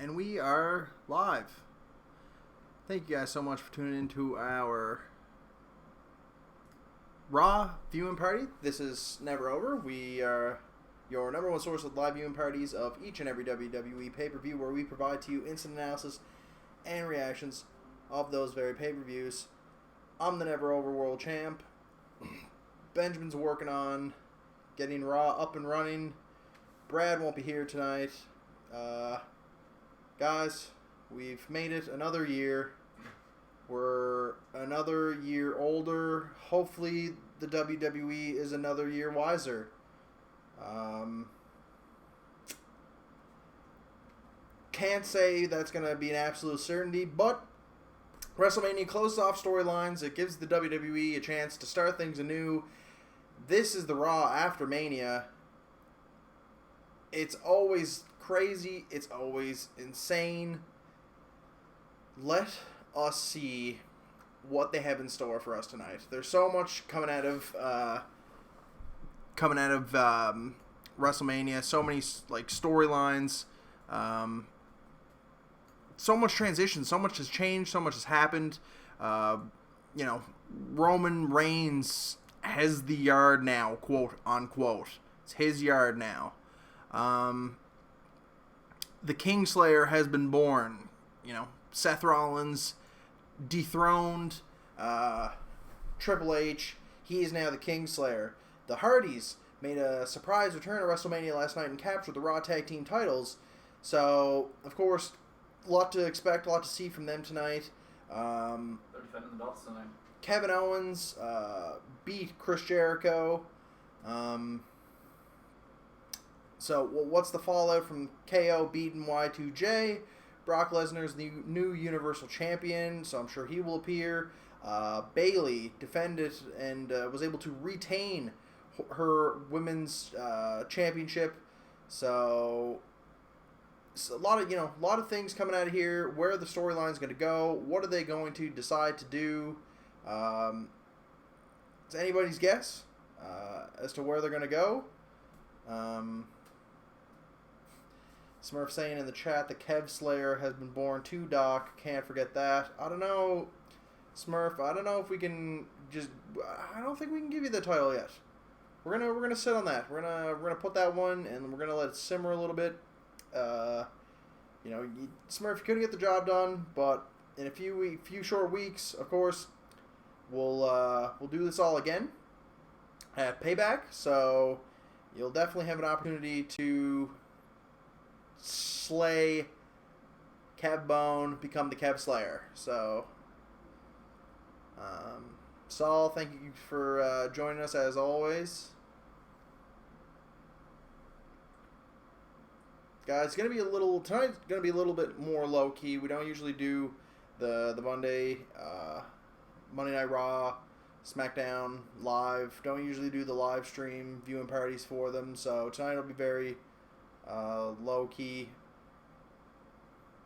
And we are live. Thank you guys so much for tuning into our Raw viewing party. This is never over. We are your number one source of live viewing parties of each and every WWE pay-per-view, where we provide to you instant analysis and reactions of those very pay-per-views. I'm the never over world champ. Benjamin's working on getting Raw up and running. Brad won't be here tonight. Guys, we've made it another year. We're another year older. Hopefully the WWE is another year wiser. Can't say that's going to be an absolute certainty, but WrestleMania closes off storylines. It gives the WWE a chance to start things anew. This is the Raw after Mania. It's always crazy. It's always insane. Let us see what they have in store for us tonight. There's so much coming out of WrestleMania. So many storylines. So much transition. So much has changed. So much has happened. Roman Reigns has the yard now, quote unquote. It's his yard now. The Kingslayer has been born. Seth Rollins dethroned Triple H. He is now the Kingslayer. The Hardys made a surprise return at WrestleMania last night and captured the Raw Tag Team titles. So, of course, a lot to expect, a lot to see from them tonight. They're defending the belts tonight. Kevin Owens beat Chris Jericho. So, what's the fallout from KO beating Y2J? Brock Lesnar is the new Universal Champion, so I'm sure he will appear. Bayley defended and was able to retain her women's championship. So a lot of things coming out of here. Where are the storylines going to go? What are they going to decide to do? It's anybody's guess as to where they're going to go. Smurf saying in the chat, the Kev Slayer has been born to Doc. Can't forget that. I don't know, Smurf. I don't know if we can I don't think we can give you the title yet. We're gonna sit on that. We're gonna put that one, and we're gonna let it simmer a little bit. Smurf, you couldn't get the job done, but in a few short weeks, of course, we'll do this all again at Payback. So you'll definitely have an opportunity to slay Kev Bone, become the Kev Slayer. So, Saul, thank you for joining us as always. Guys, tonight's gonna be a little bit more low key. We don't usually do the Monday Night Raw, SmackDown live. Don't usually do the live stream viewing parties for them. So tonight will be very low key,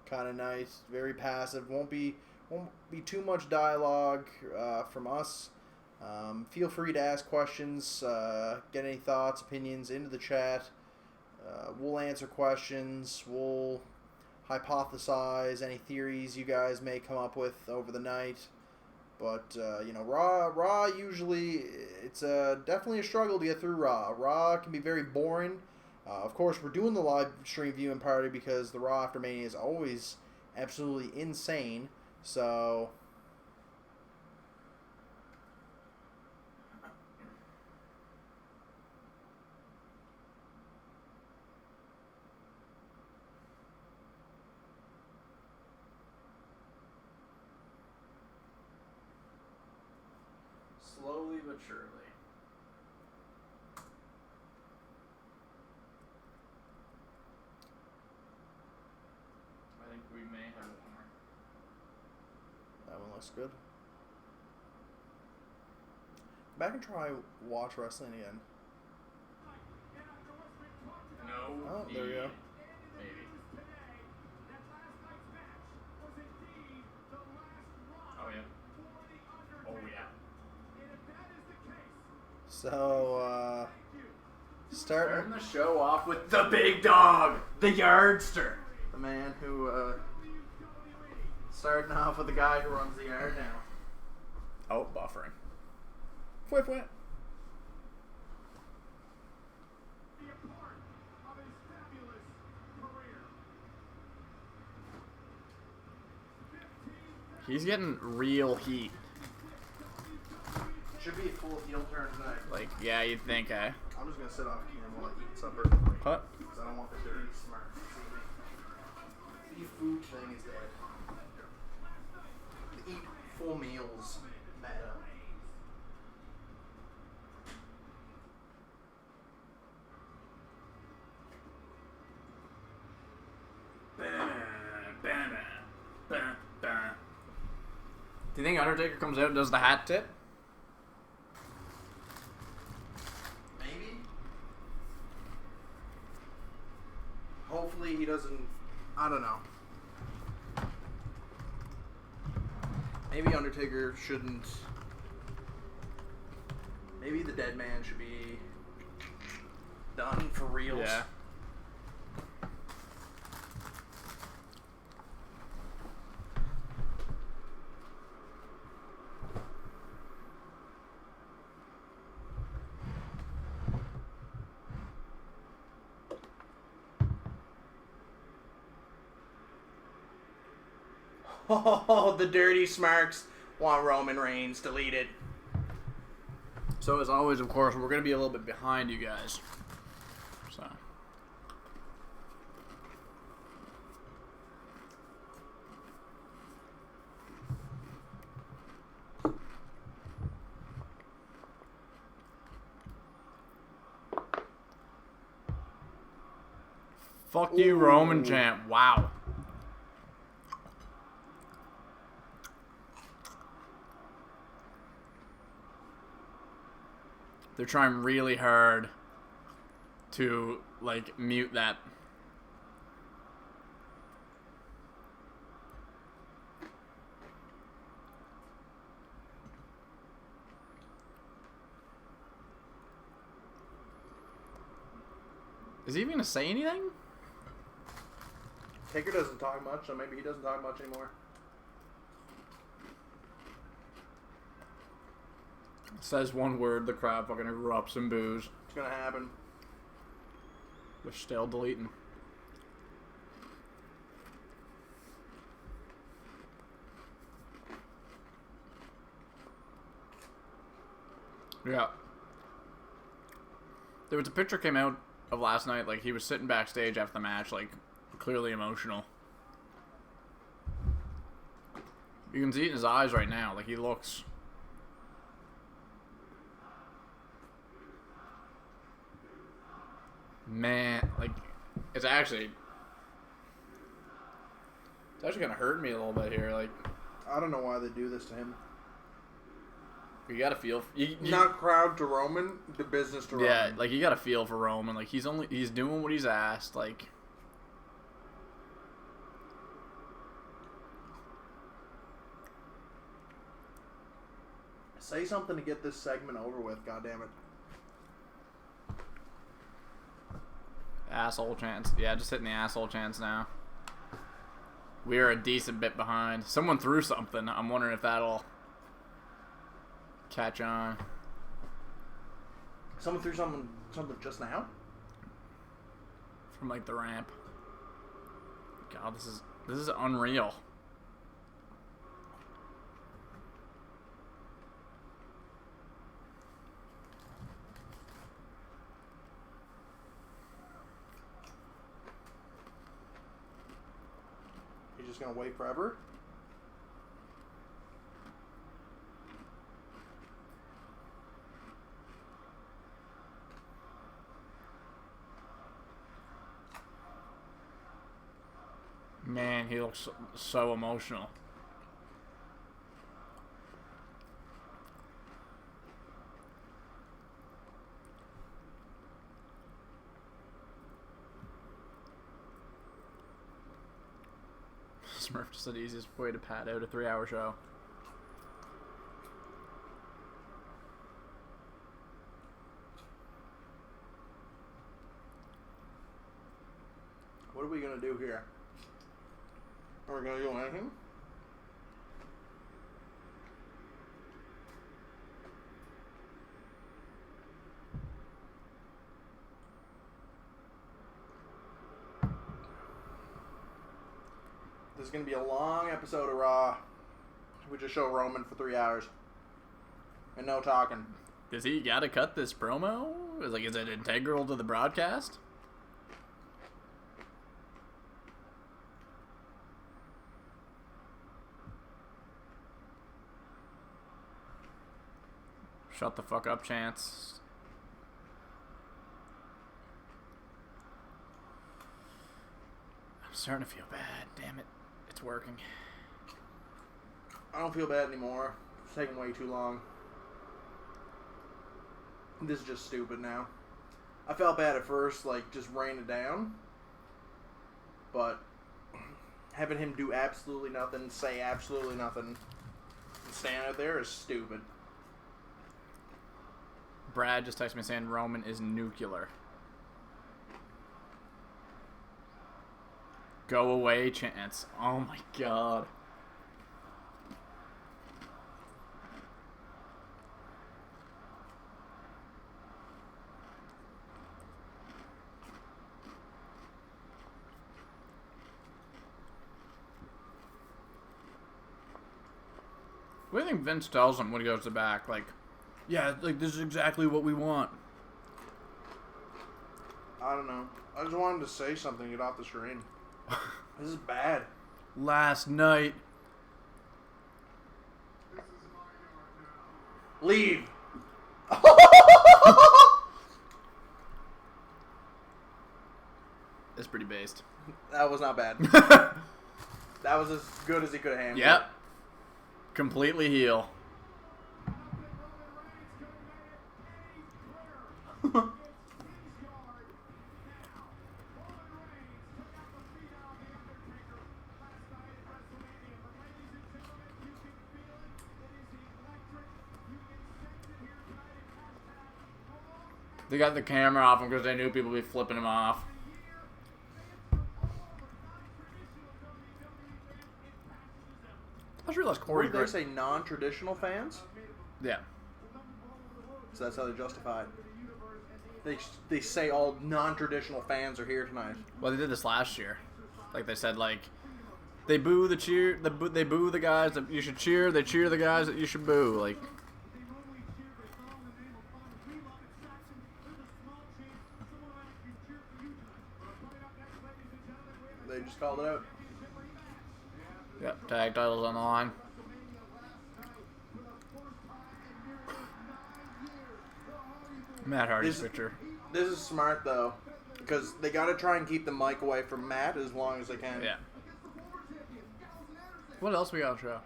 kind of nice, very passive. Won't be too much dialogue from us. Feel free to ask questions, get any thoughts, opinions into the chat. We'll answer questions. We'll hypothesize any theories you guys may come up with over the night. But Raw usually it's definitely a struggle to get through Raw. Raw can be very boring. Of course, we're doing the live stream viewing party because the Raw after Mania is always absolutely insane. So slowly but surely. I think we may have one more. that one looks good. Back and try watch wrestling again. No. Oh, there we go. Maybe. Oh yeah. Oh yeah. So, starting the show off with the big dog, the Yardster. The man who, starting off with the guy who runs the yard now. Oh, buffering. Whip, whip. He's getting real heat. Should be a full heel turn tonight. Like, yeah, you'd think, eh? I'm just gonna sit off camera while I eat supper. What? Because I don't want the dirty smart to see me. The food thing is dead. The eat full meals meta. Do you think Undertaker comes out and does the hat tip? Maybe. Hopefully he doesn't. I don't know. Maybe Undertaker shouldn't. Maybe the dead man should be done for reals. Yeah. Oh, the dirty smarks want Roman Reigns deleted. So as always, of course, we're going to be a little bit behind you guys. So. Fuck you, Roman chant. Wow. They're trying really hard to, like, mute that. Is he even gonna say anything? Taker doesn't talk much, so maybe he doesn't talk much anymore. Says one word, the crowd fucking erupts in boos. It's gonna happen. They're still deleting. Yeah. There was a picture came out of last night, like he was sitting backstage after the match, like clearly emotional. You can see it in his eyes right now, like he looks... Man, like, it's actually gonna hurt me a little bit here. Like, I don't know why they do this to him. you gotta feel. Not crowd to Roman, the business to Roman. Yeah, like you gotta feel for Roman. Like he's doing what he's asked. Like, say something to get this segment over with. God damn it. asshole chance. Yeah, just hitting the asshole chance now. We are a decent bit behind. Someone threw something. I'm wondering if that'll catch on. Someone threw something just now? From like the ramp. God, this is unreal. You're just gonna wait forever? Man, he looks so emotional. Smurf just said the easiest way to pad out a 3-hour show. What are we gonna do here? Are we gonna do anything? This is gonna be a long episode of Raw. We just show Roman for 3 hours. And no talking. Does he gotta cut this promo? Is it integral to the broadcast? Shut the fuck up, Chance. I'm starting to feel bad. Damn it. It's working. I don't feel bad anymore. It's taking way too long. This is just stupid now. I felt bad at first, like, just rain it down. But having him do absolutely nothing, say absolutely nothing, and stand out there is stupid. Brad just texted me saying Roman is nuclear. Go away, Chance. Oh my god. What do you think Vince tells him when he goes to the back? Like, yeah, like this is exactly what we want. I don't know. I just wanted to say something, get off the screen. This is bad. Last night. Leave. It's pretty based. That was not bad. That was as good as he could have handled. Yep. Completely heel. They got the camera off him because they knew people would be flipping him off. I just realized Corey. What did they say? Non-traditional fans? Yeah. So that's how they justify it. They say all non-traditional fans are here tonight. Well, they did this last year. Like they said, like they boo the cheer. They boo the guys that you should cheer. They cheer the guys that you should boo. Like. They just called it out. Yep, tag titles on the line. Matt Hardy's picture. This is smart, though, because they got to try and keep the mic away from Matt as long as they can. Yeah. What else we got to show?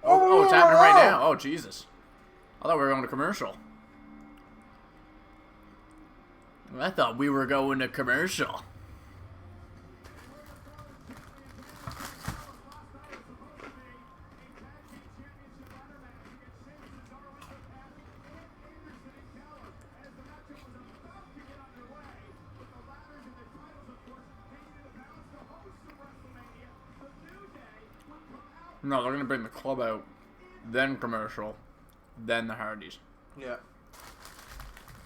Oh, it's happening right now. Oh, Jesus. I thought we were going to commercial. I thought we were going to commercial. No, they're going to bring the club out, then commercial, then the Hardys. Yeah.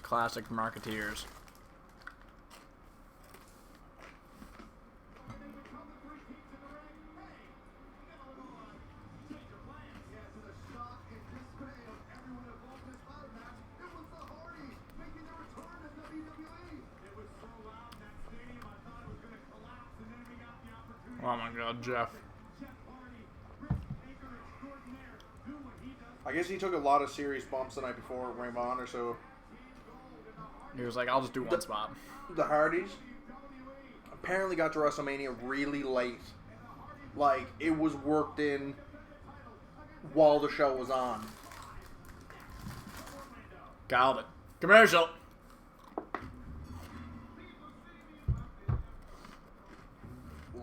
Classic marketeers. Oh my god, Jeff. I guess he took a lot of serious bumps the night before Ring of Honor, so... He was like, I'll just do one spot. The Hardys apparently got to WrestleMania really late. Like, it was worked in while the show was on. Got it. Commercial.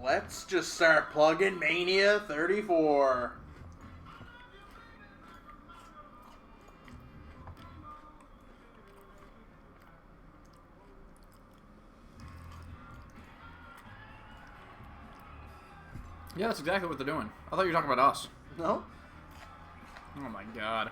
Let's just start plugging Mania 34. Yeah, that's exactly what they're doing. I thought you were talking about us. No? Oh my god.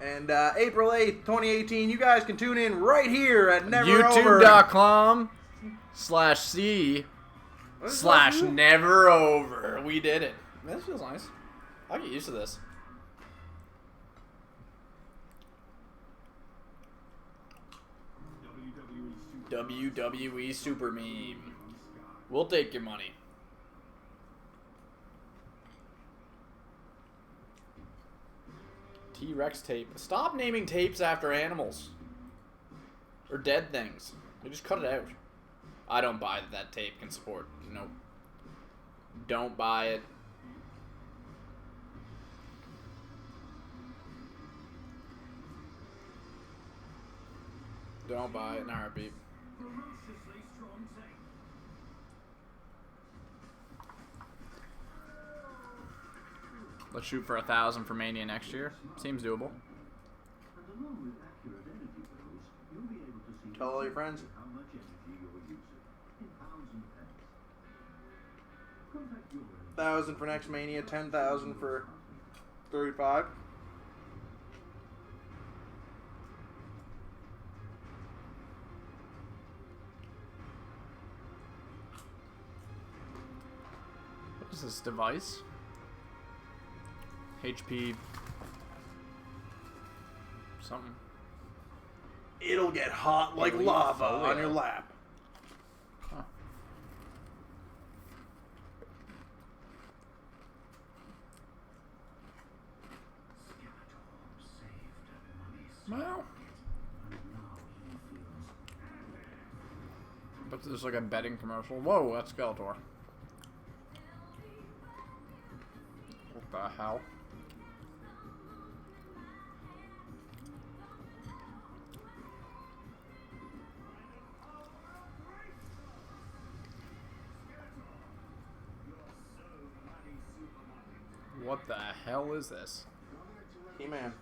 And April 8th, 2018, you guys can tune in right here at Never Over. YouTube.com/C/Never Over. We did it. This feels nice. I'll get used to this. WWE Super Meme. We'll take your money. T-Rex tape. Stop naming tapes after animals. Or dead things. They just cut it out. I don't buy that tape can support. Nope. Don't buy it. Don't buy it in a heartbeat. Let's shoot for 1,000 for Mania next year. Seems doable. Tell all your friends. 1,000 for next Mania, 10,000 for 35. What is this device? HP something. It'll get hot like lava on your lap. Huh. Well, but there's like a betting commercial. Whoa, that's Skeletor. What the hell? What the hell is this? He-Man.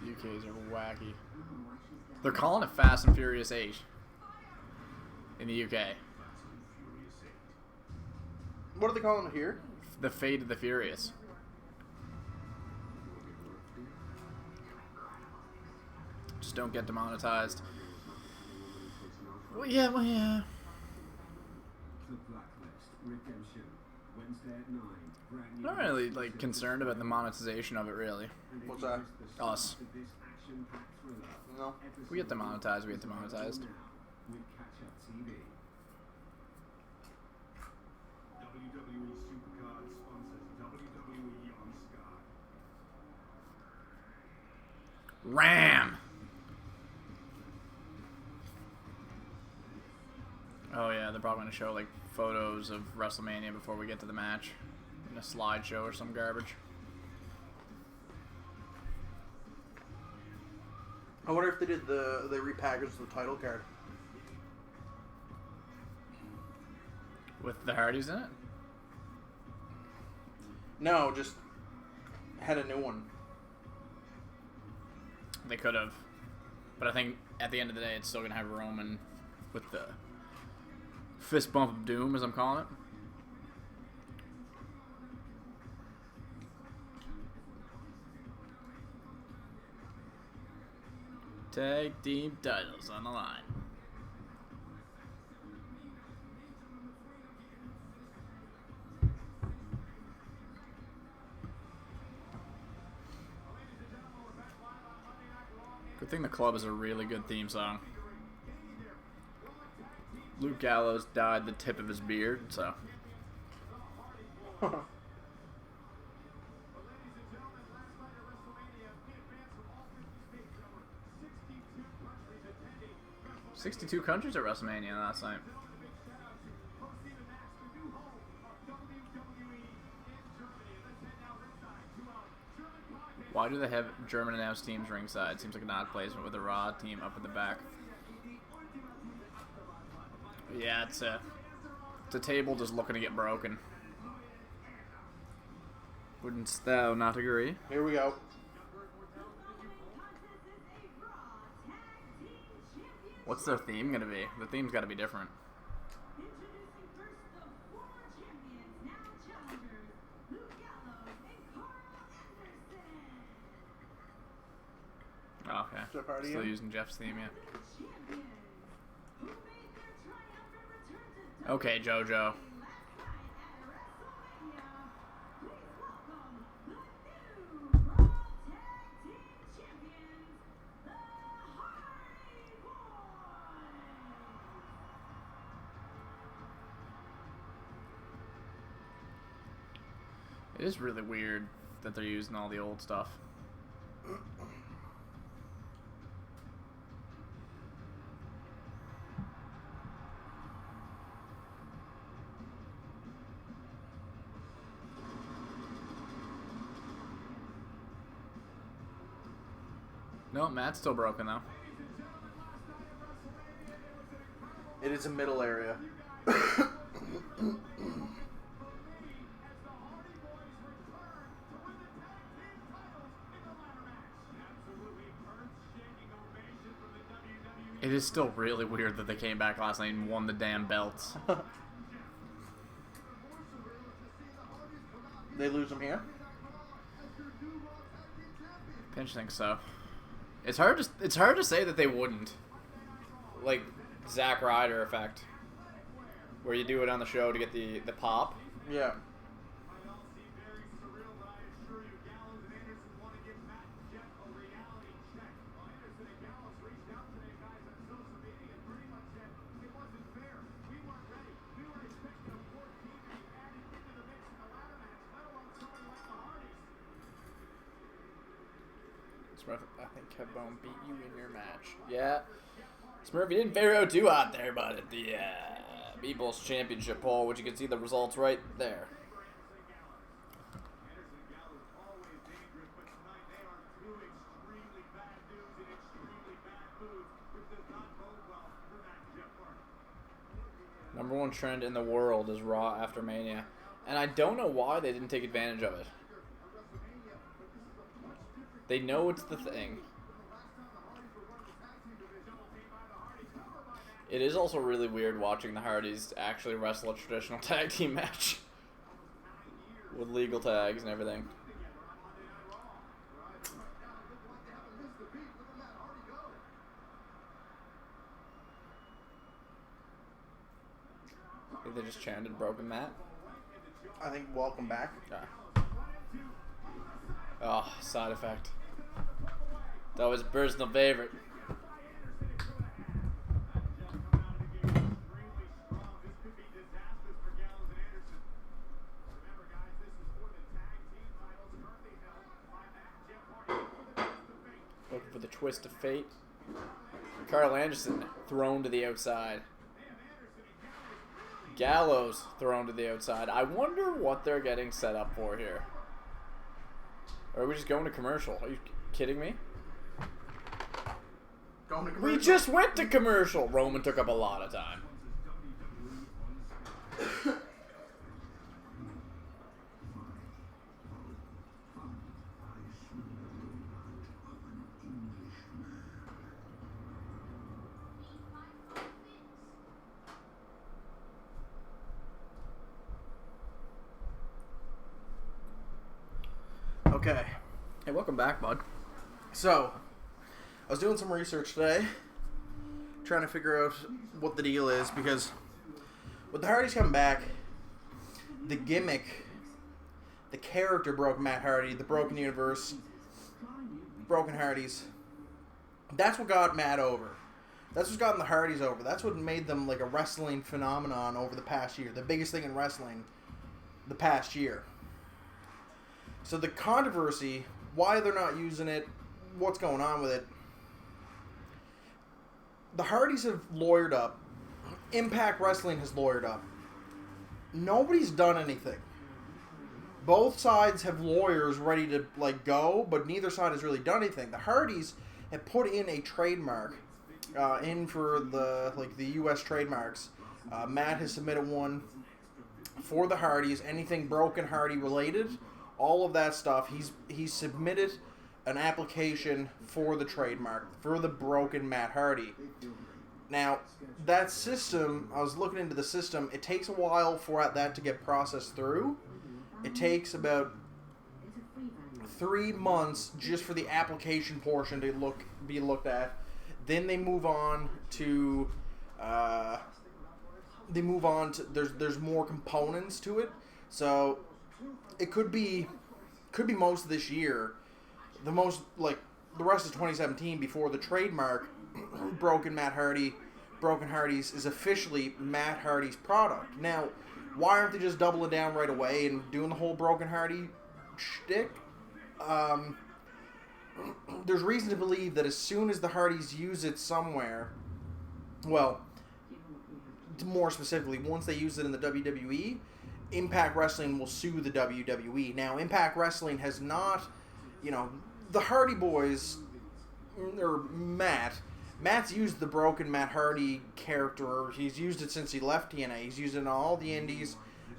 UKs are wacky. They're calling it Fast and Furious 8 in the UK. What are they calling it here? The Fate of the Furious. Just don't get demonetized. Well, yeah. I'm not really like concerned about the monetization of it, really. What's that? Us. No. We get demonetized. We get demonetized. Ram. Oh yeah, they're probably gonna show like photos of WrestleMania before we get to the match in a slideshow or some garbage. I wonder if they did they repackaged the title card With the Hardys in it? No, just had a new one. They could have. But I think at the end of the day, it's still going to have Roman with the fist bump of doom, as I'm calling it. Tag team titles on the line. Good thing the club is a really good theme song. Luke Gallows dyed the tip of his beard, so. $62 countries at WrestleMania last night. Why do they have German announced teams ringside? Seems like an odd placement with a Raw team up at the back. Yeah, it's a table just looking to get broken. Wouldn't thou not agree? Here we go. What's their theme gonna be? The theme's got to be different. Introducing first the former champions, now challengers, Luke Gallows and Carl Anderson. Oh, okay. Jeff Hardy, Still yeah. using Jeff's theme, yeah. The champions, who made their triumphant return to Okay, JoJo. last night at WrestleMania. Please welcome the new Raw Tag Team Champions, the Hardy Boyz. It is really weird that they're using all the old stuff. No, Matt's still broken though. It is a middle area. It is still really weird that they came back last night and won the damn belts. They lose them here. Pinch thinks so. It's hard to say that they wouldn't. Like Zack Ryder effect, where you do it on the show to get the pop. Yeah. Smurf, I think Kevbone beat you in your match. Yeah. Smurf, you didn't fare out too hot there, bud, at the People's Championship poll, which you can see the results right there. Number one trend in the world is Raw after Mania. And I don't know why they didn't take advantage of it. They know it's the thing. It is also really weird watching the Hardys actually wrestle a traditional tag team match. With legal tags and everything. I think they just chanted Broken Matt. I think welcome back. Yeah. Oh, side effect. That was personal favorite. Looking for the twist of fate. Carl Anderson thrown to the outside. Gallows thrown to the outside. I wonder what they're getting set up for here. Or are we just going to commercial? Are you kidding me? Going to We commercial. just went to commercial. Roman took up a lot of time. Okay. Hey, welcome back, bud. So, I was doing some research today, trying to figure out what the deal is, because with the Hardys coming back, the gimmick, the character broke Matt Hardy, the broken universe, broken Hardys. That's what got Matt over. That's what's gotten the Hardys over. That's what made them like a wrestling phenomenon over the past year. The biggest thing in wrestling the past year. So the controversy, why they're not using it, what's going on with it. The Hardys have lawyered up. Impact Wrestling has lawyered up. Nobody's done anything. Both sides have lawyers ready to like go, but neither side has really done anything. The Hardys have put in a trademark in for the U.S. trademarks. Matt has submitted one for the Hardys. Anything Broken Hardy related, all of that stuff. He's submitted an application for the trademark for the Broken Matt Hardy. Now, that system, I was looking into the system, it takes a while for that to get processed through. It takes about 3 months just for the application portion to be looked at. Then they move on to there's more components to it. So it could be most of this year. The rest of 2017 before the trademark Broken Hardy's is officially Matt Hardy's product. Now, why aren't they just doubling down right away and doing the whole Broken Hardy shtick? There's reason to believe that as soon as the Hardys use it somewhere, well, more specifically, once they use it in the WWE, Impact Wrestling will sue the WWE. Now, Impact Wrestling has not, the Hardy Boys, or Matt's used the broken Matt Hardy character. He's used it since he left TNA. He's used it in all the indies,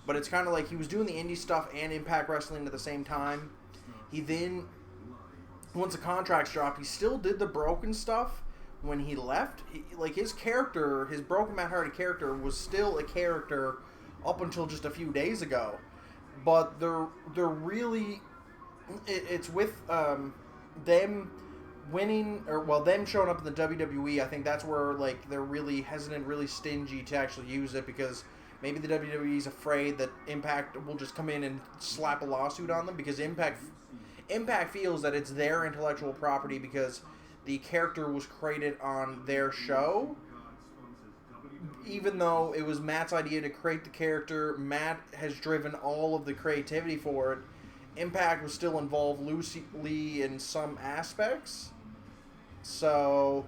but it's kind of like he was doing the indie stuff and Impact Wrestling at the same time. He then, once the contracts dropped, he still did the broken stuff when he left. His character, his broken Matt Hardy character, was still a character up until just a few days ago. But they're really, it's with them winning, them showing up in the WWE. I think that's where they're really hesitant, really stingy to actually use it, because maybe the WWE's afraid that Impact will just come in and slap a lawsuit on them, because Impact feels that it's their intellectual property because the character was created on their show. Even though it was Matt's idea to create the character, Matt has driven all of the creativity for it. Impact was still involved loosely in some aspects. So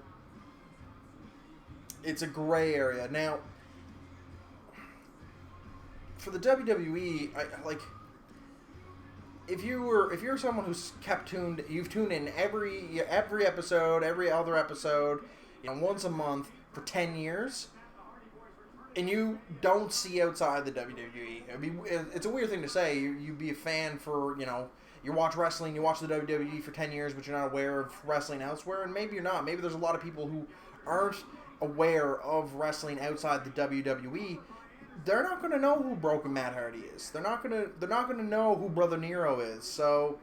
it's a gray area. Now, for the WWE, if you're someone who's you've tuned in every episode, every other episode, once a month for 10 years, and you don't see outside the WWE. It's a weird thing to say. You'd be a fan for, you watch wrestling, you watch the WWE for 10 years, but you're not aware of wrestling elsewhere, and maybe you're not. Maybe there's a lot of people who aren't aware of wrestling outside the WWE. They're not going to know who Broken Matt Hardy is. They're not going to know who Brother Nero is. So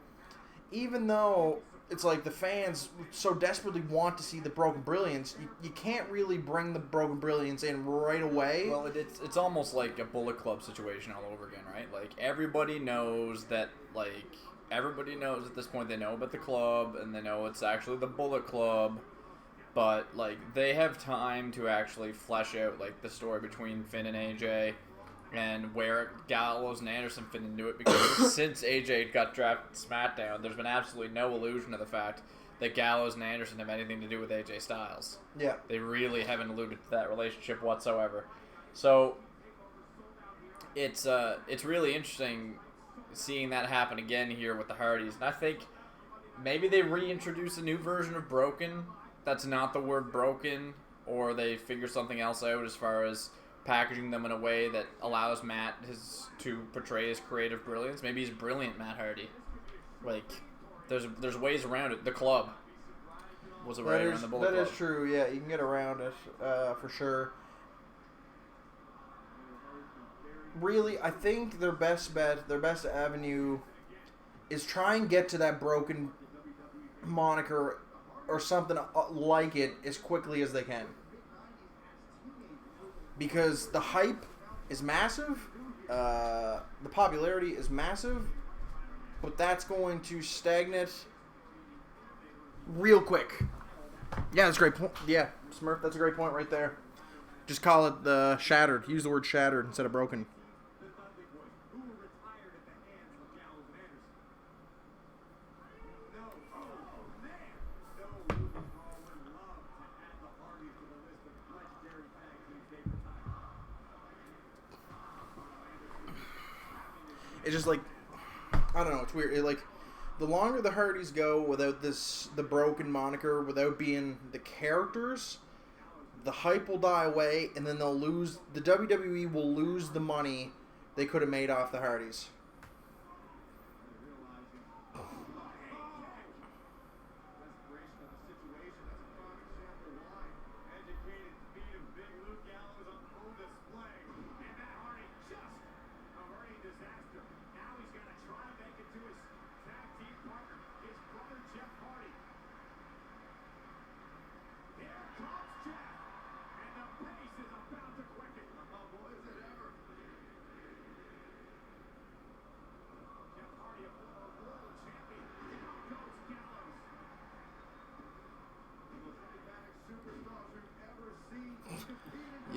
even though it's like the fans so desperately want to see the Broken Brilliance, you can't really bring the Broken Brilliance in right away. Well, it's almost like a Bullet Club situation all over again, right? Everybody knows that, everybody knows at this point, they know about the club, and they know it's actually the Bullet Club, but, they have time to actually flesh out, the story between Finn and AJ, and where Gallows and Anderson fit into it, because since AJ got drafted to SmackDown, there's been absolutely no illusion of the fact that Gallows and Anderson have anything to do with AJ Styles. Yeah. They really haven't alluded to that relationship whatsoever. So it's really interesting seeing that happen again here with the Hardys. And I think maybe they reintroduce a new version of Broken that's not the word broken, or they figure something else out as far as packaging them in a way that allows Matt to portray his creative brilliance. Maybe he's brilliant, Matt Hardy. There's ways around it. The club was a way around the Bullet Club. That is true, yeah. You can get around it, for sure. Really, I think their best bet, their best avenue is try and get to that Broken moniker or something like it as quickly as they can. Because the hype is massive, the popularity is massive, but that's going to stagnate real quick. Yeah, that's a great point. Yeah, Smurf, that's a great point right there. Just call it shattered. Use the word shattered instead of broken. It's just I don't know, it's weird. The longer the Hardys go without the Broken moniker, without being the characters, the hype will die away, and then the WWE will lose the money they could have made off the Hardys.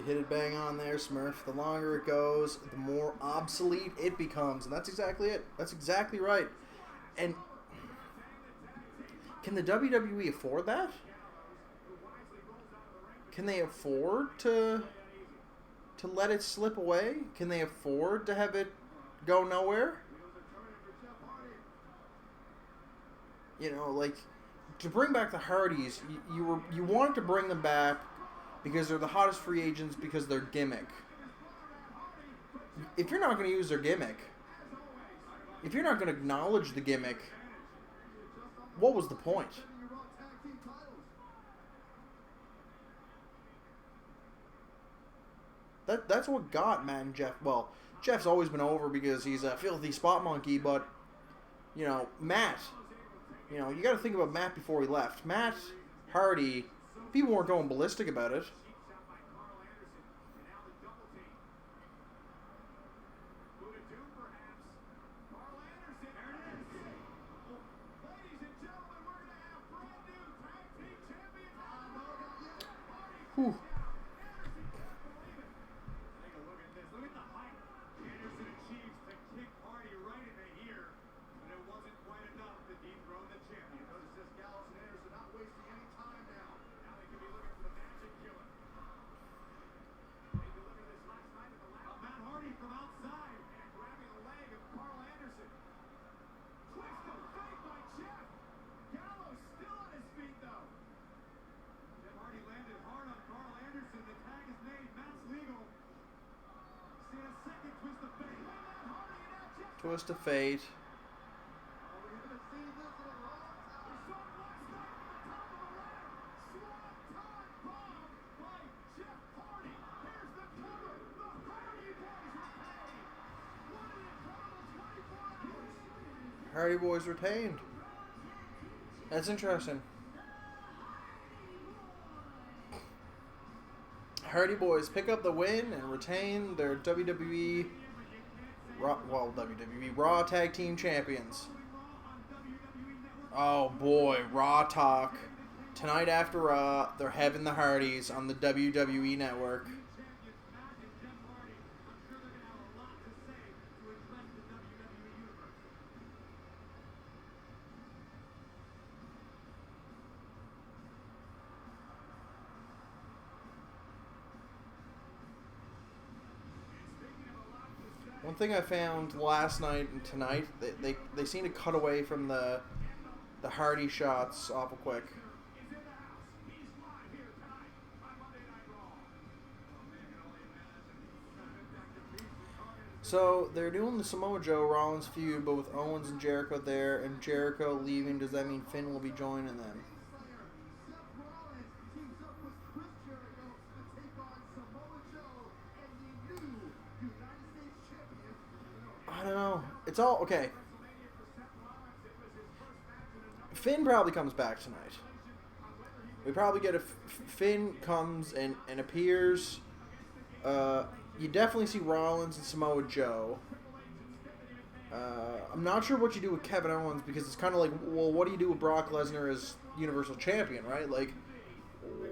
You hit it bang on there, Smurf. The longer it goes, the more obsolete it becomes. And that's exactly it. That's exactly right. And can the WWE afford that? Can they afford to let it slip away? Can they afford to have it go nowhere? You know, like, to bring back the Hardys, you wanted to bring them back because they're the hottest free agents because they're gimmick. If you're not going to use their gimmick, if you're not going to acknowledge the gimmick, what was the point? That's what got Matt and Jeff. Well, Jeff's always been over because he's a filthy spot monkey, but, you know, Matt, you know, you got to think about Matt before he left. Matt Hardy, people weren't going ballistic about it. Whew. Twist of fate. Hardy Boys retained. That's interesting. Hardy Boys pick up the win and retain their WWE Raw Tag Team Champions. Oh boy, Raw talk. Tonight after Raw, they're having the Hardys on the WWE Network. One thing I found last night and tonight, they seem to cut away from the Hardy shots awful quick. So they're doing the Samoa Joe Rollins feud, but with Owens and Jericho there, and Jericho leaving. Does that mean Finn will be joining them? I don't know. It's all okay. Finn probably comes back tonight. We probably get Finn comes and appears. You definitely see Rollins and Samoa Joe. I'm not sure what you do with Kevin Owens because it's kind of like, well, what do you do with Brock Lesnar as Universal Champion, right? Like,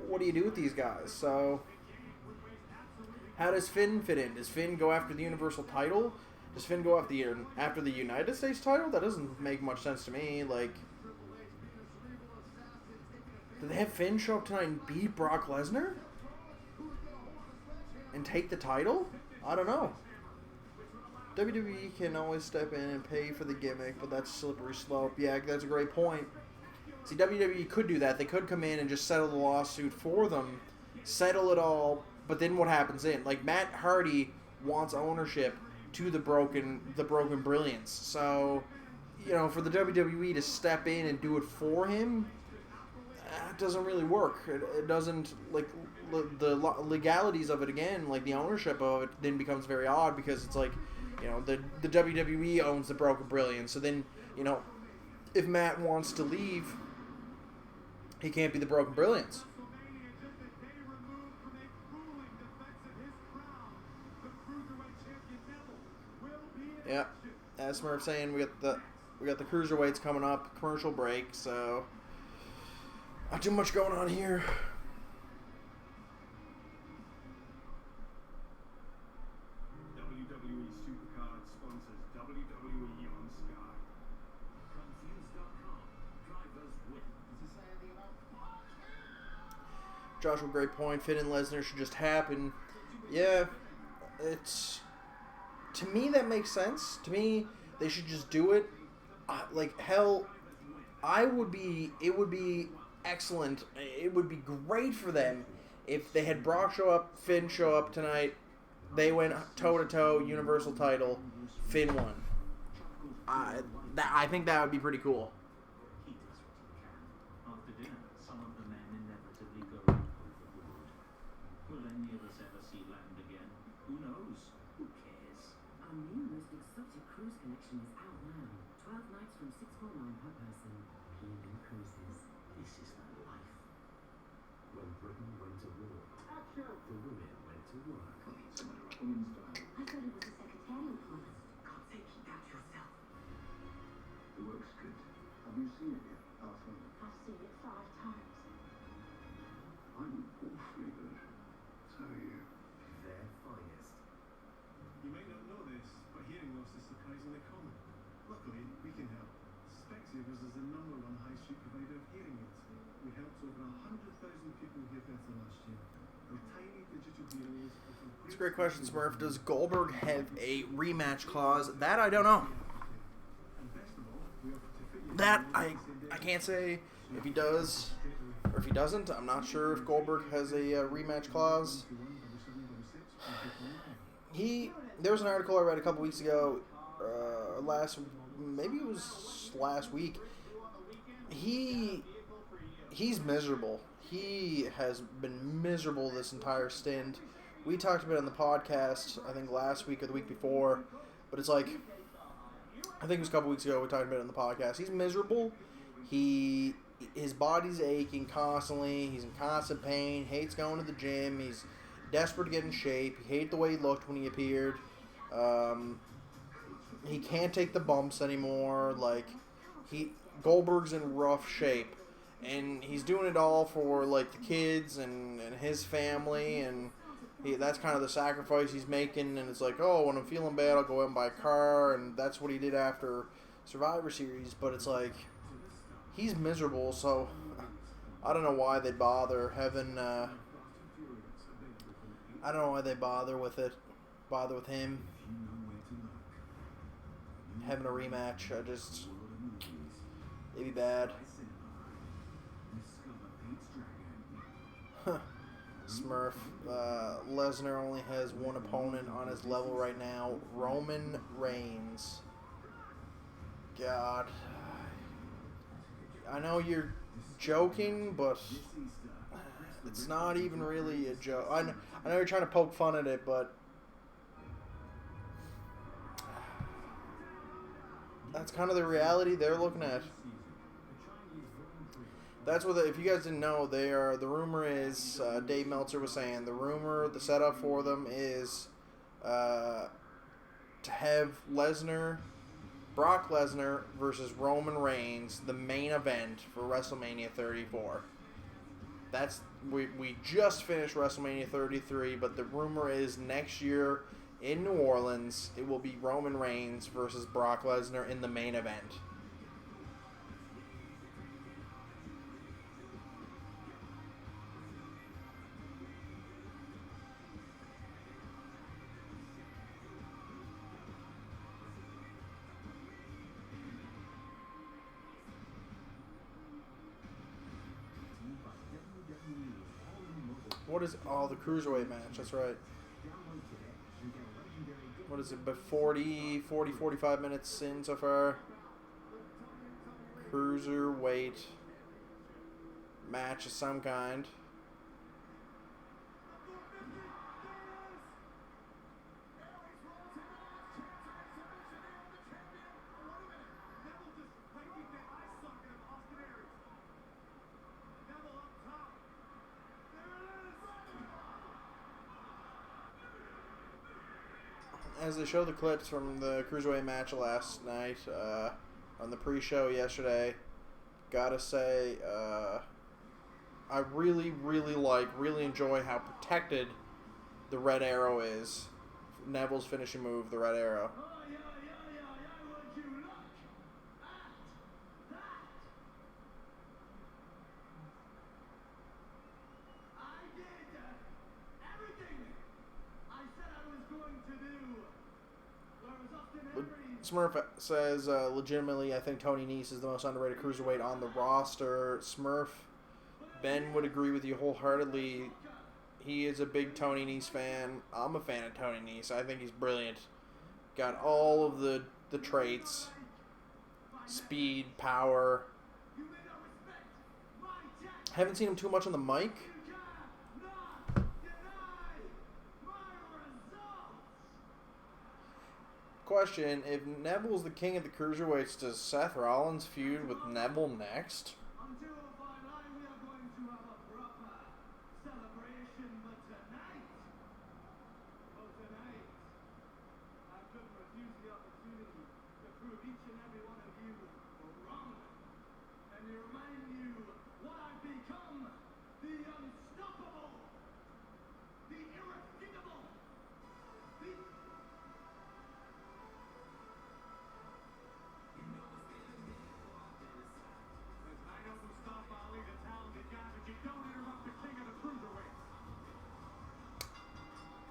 what do you do with these guys? So, how does Finn fit in? Does Finn go after the Universal title? Does Finn go after the United States title? That doesn't make much sense to me. Like, did they have Finn show up tonight and beat Brock Lesnar? And take the title? I don't know. WWE can always step in and pay for the gimmick, but that's a slippery slope. Yeah, that's a great point. See, WWE could do that. They could come in and just settle the lawsuit for them, settle it all, but then what happens then? Like, Matt Hardy wants ownership to the broken brilliance. So, you know, for the WWE to step in and do it for him, it doesn't really work. It doesn't, like, the legalities of it again, like the ownership of it then becomes very odd because it's like, you know, the WWE owns the broken brilliance. So then, you know, if Matt wants to leave, he can't be the broken brilliance. Yeah, as Smurf saying, we got the Cruiserweights coming up, commercial break, so not too much going on here. proud sponsors WWE on Sky. Confused.com. Drivers win. Does it say anything about Joshua, great point. Finn and Lesnar should just happen. Yeah, it's... To me, that makes sense. To me, they should just do it. Like, hell, it would be excellent. It would be great for them if they had Brock show up, Finn show up tonight. They went toe-to-toe, Universal title. Finn won. I think that would be pretty cool. he does what he can? After dinner, some of the men inevitably go overboard. Will any of us ever see land again? Who knows? Who cares? Our new most exotic cruise collection is out now. 12 nights from $649 per person. P&M Cruises. This is the life. When Britain went to war, the women went to work. I thought it was a secretarial post. Can't say keep that to yourself. The work's good. Have you seen it yet? Asked them. I've seen it 5 times. I'm awfully good. So are you. Their finest. You may not know this, but hearing loss is surprisingly common. Luckily, we can help. Specsavers is the #1 high street provider of hearing aids. We helped over 100,000 people hear better last year. Their tiny digital hearing aids offer It's a great question, Smurf. Does Goldberg have a rematch clause? That I don't know. And best of all, we offer to fit you That in I can't say if he does or if he doesn't. I'm not sure if Goldberg has a rematch clause. There was an article I read a couple weeks ago, maybe it was last week. He's miserable. He has been miserable this entire stint. We talked about it on the podcast, I think last week or the week before, but it's like, I think it was a couple weeks ago we talked about it on the podcast. He's miserable. His body's aching constantly. He's in constant pain. Hates going to the gym. He's desperate to get in shape. He hated the way he looked when he appeared. He can't take the bumps anymore. Like, Goldberg's in rough shape, and he's doing it all for like the kids and his family, and that's kind of the sacrifice he's making. And it's like, oh, when I'm feeling bad, I'll go out and buy a car, and that's what he did after Survivor Series. But it's like, he's miserable, so I don't know why they bother having. I don't know why they bother with him having a rematch. It'd be bad. Smurf. Lesnar only has one opponent on his level right now, Roman Reigns. God. I know you're joking, but it's not even really a joke. I know you're trying to poke fun at it, but that's kind of the reality they're looking at. That's what, if you guys didn't know, the rumor is, Dave Meltzer was saying, the setup for them is to have Brock Lesnar versus Roman Reigns, the main event for WrestleMania 34. We just finished WrestleMania 33, but the rumor is next year in New Orleans, it will be Roman Reigns versus Brock Lesnar in the main event. What is... Oh, the Cruiserweight match. That's right. What is it? But 45 minutes in so far. Cruiserweight match of some kind. As they show the clips from the Cruiserweight match last night, on the pre-show yesterday, gotta say, I really enjoy how protected the Red Arrow is. Neville's finishing move, the Red Arrow. Oh, yeah. Smurf says, legitimately, I think Tony Nese is the most underrated cruiserweight on the roster. Smurf, Ben would agree with you wholeheartedly. He is a big Tony Nese fan. I'm a fan of Tony Nese. I think he's brilliant. Got all of the traits. Speed, power. Haven't seen him too much on the mic. Question, if Neville's the king of the cruiserweights, does Seth Rollins feud with Neville next?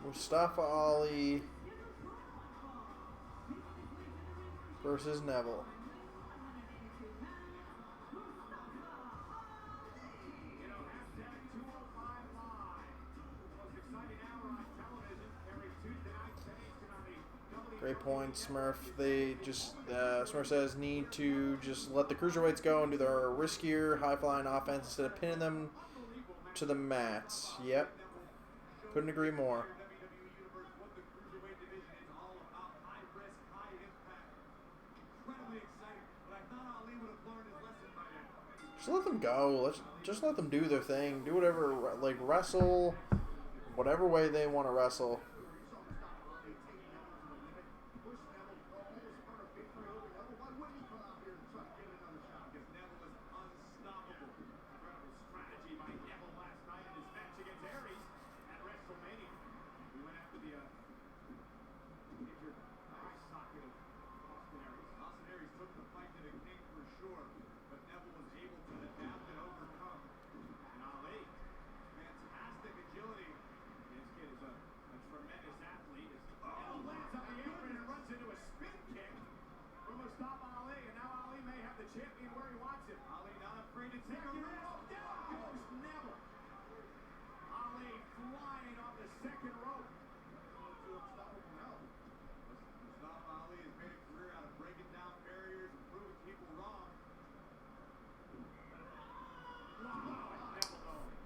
Mustafa Ali versus Neville. Great point, Smurf. They just Smurf says need to just let the cruiserweights go and do their riskier, high-flying offense instead of pinning them to the mats. Yep, couldn't agree more. Just let them go. Just let them do their thing. Do whatever, like wrestle, whatever way they want to wrestle.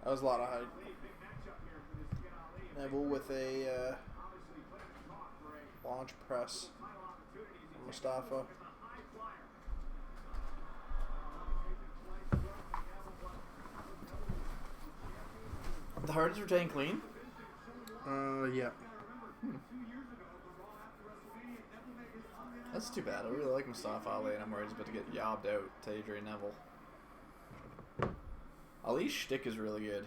That was a lot of hype. Neville with a launch press from Mustafa. The hardest retain clean? Yeah. That's too bad. I really like Mustafa Ali, and I'm worried he's about to get yobbed out to Adrian Neville. Ali's shtick is really good.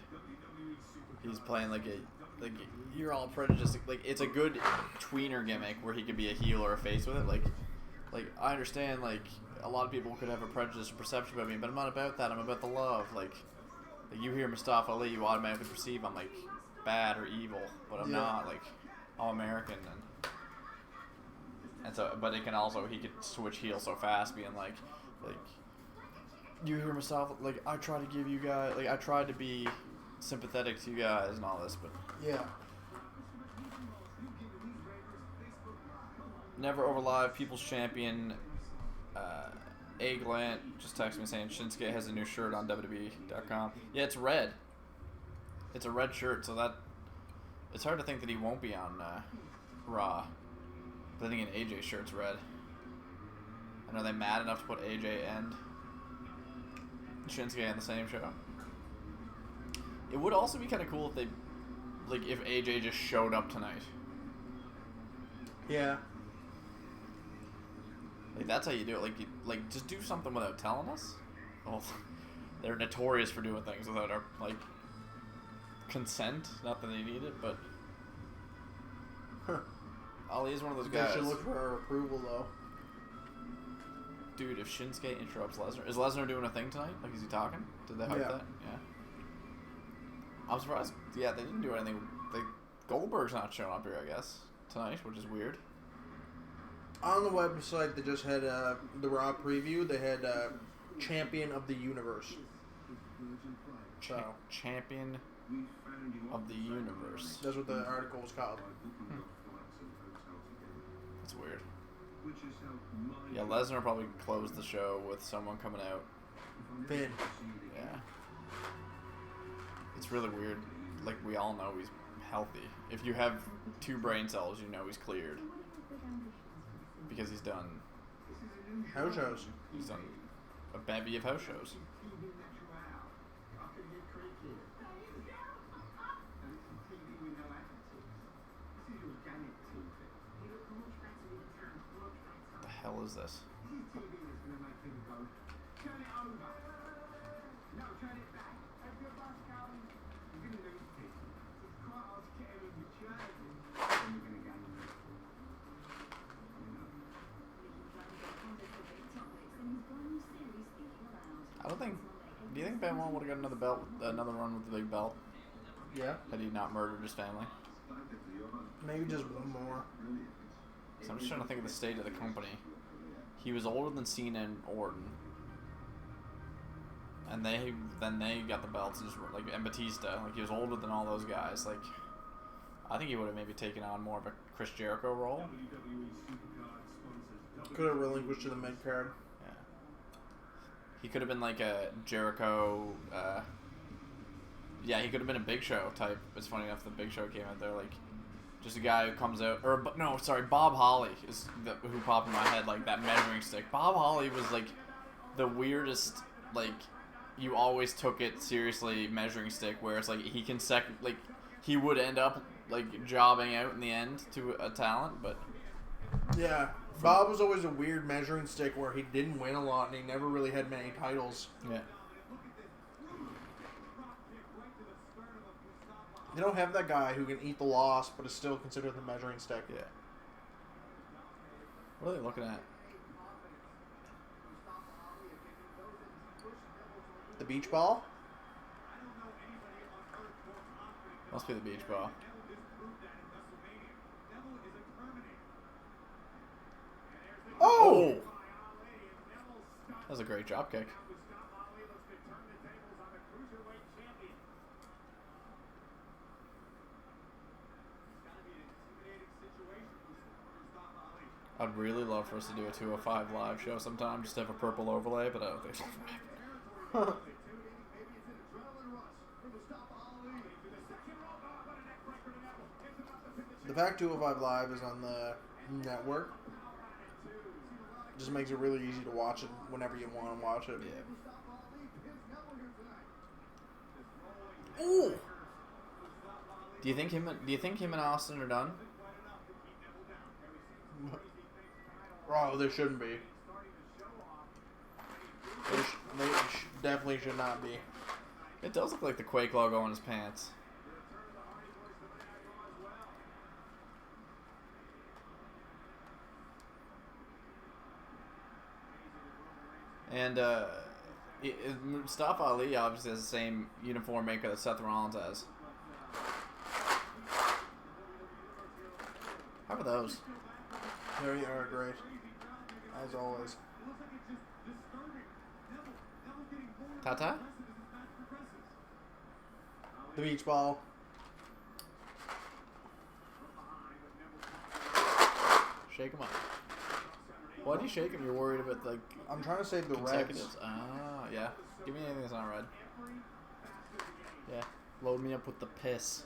He's playing like you're all prejudiced. Like it's a good tweener gimmick where he could be a heel or a face with it. Like I understand like a lot of people could have a prejudiced perception about me, but I'm not about that. I'm about the love. Like you hear Mustafa Ali, you automatically perceive I'm like bad or evil, but I'm not. Like I'm American and so. But it can also he could switch heel so fast, being like. You hear Mustafa, like, I try to give you guys, like, I tried to be sympathetic to you guys and all this, but... Yeah. Never Over Live, People's Champion, Egglant just texted me saying Shinsuke has a new shirt on WWE.com. Yeah, it's red. It's a red shirt, so that... It's hard to think that he won't be on Raw. But I think an AJ shirt's red. I know they're mad enough to put AJ and... Shinsuke on the same show. It would also be kind of cool if they, like, if AJ just showed up tonight. Yeah. Like that's how you do it. Like just do something without telling us. Well, they're notorious for doing things without our consent. Not that they need it, but Ali is one of those guys. They should look for our approval though. Dude, if Shinsuke interrupts Lesnar... Is Lesnar doing a thing tonight? Like, is he talking? Did they hype that? Yeah. I'm surprised. Yeah, they didn't do anything. Goldberg's not showing up here, I guess, tonight, which is weird. On the website, they just had the Raw preview. They had Champion of the Universe. So Champion of the Universe. that's what the article was called. That's weird. Yeah, Lesnar probably closed the show with someone coming out. Finn. Yeah. It's really weird. Like, we all know he's healthy. If you have 2 brain cells, you know he's cleared. Because he's done House shows. He's done a bevy of house shows. What the hell is this? I don't think. Do you think Benoit would have got another belt, another run with the big belt, Yeah. had he not murdered his family? Maybe just one more. So I'm just trying to think of the state of the company. He was older than Cena and Orton, and then they got the belts, just like, and Batista. Like, he was older than all those guys. Like, I think he would have maybe taken on more of a Chris Jericho role. Could have relinquished to the mid card. Yeah. He could have been like a Jericho. Yeah, he could have been a Big Show type. It's funny enough the Big Show came out there, like, just a guy who comes out, or no, sorry, Bob Holly is who popped in my head, like that measuring stick. Bob Holly was like the weirdest, like, you always took it seriously measuring stick, where it's like he can like he would end up like jobbing out in the end to a talent, but Yeah. Bob was always a weird measuring stick where he didn't win a lot and he never really had many titles. yeah. They don't have that guy who can eat the loss but is still considered the measuring stick. Yeah. What are they looking at? The beach ball? Must be the beach ball. Oh! That was a great drop kick. I'd really love for us to do a 205 live show sometime, just to have a purple overlay, but I don't think so. The fact 205 Live is on the network just makes it really easy to watch it whenever you want to watch it. Yeah. Ooh. Do you think him and Austin are done? Oh, they shouldn't be. They definitely should not be. It does look like the Quake logo on his pants. And Mustafa Ali obviously has the same uniform maker that Seth Rollins has. How are those? They are great, as always. Tata? The beach ball. Shake him up. Why do you shake him? You're worried about, like, I'm trying to save the reds. consecutives? Ah, yeah. Give me anything that's not red. Yeah. Load me up with the piss.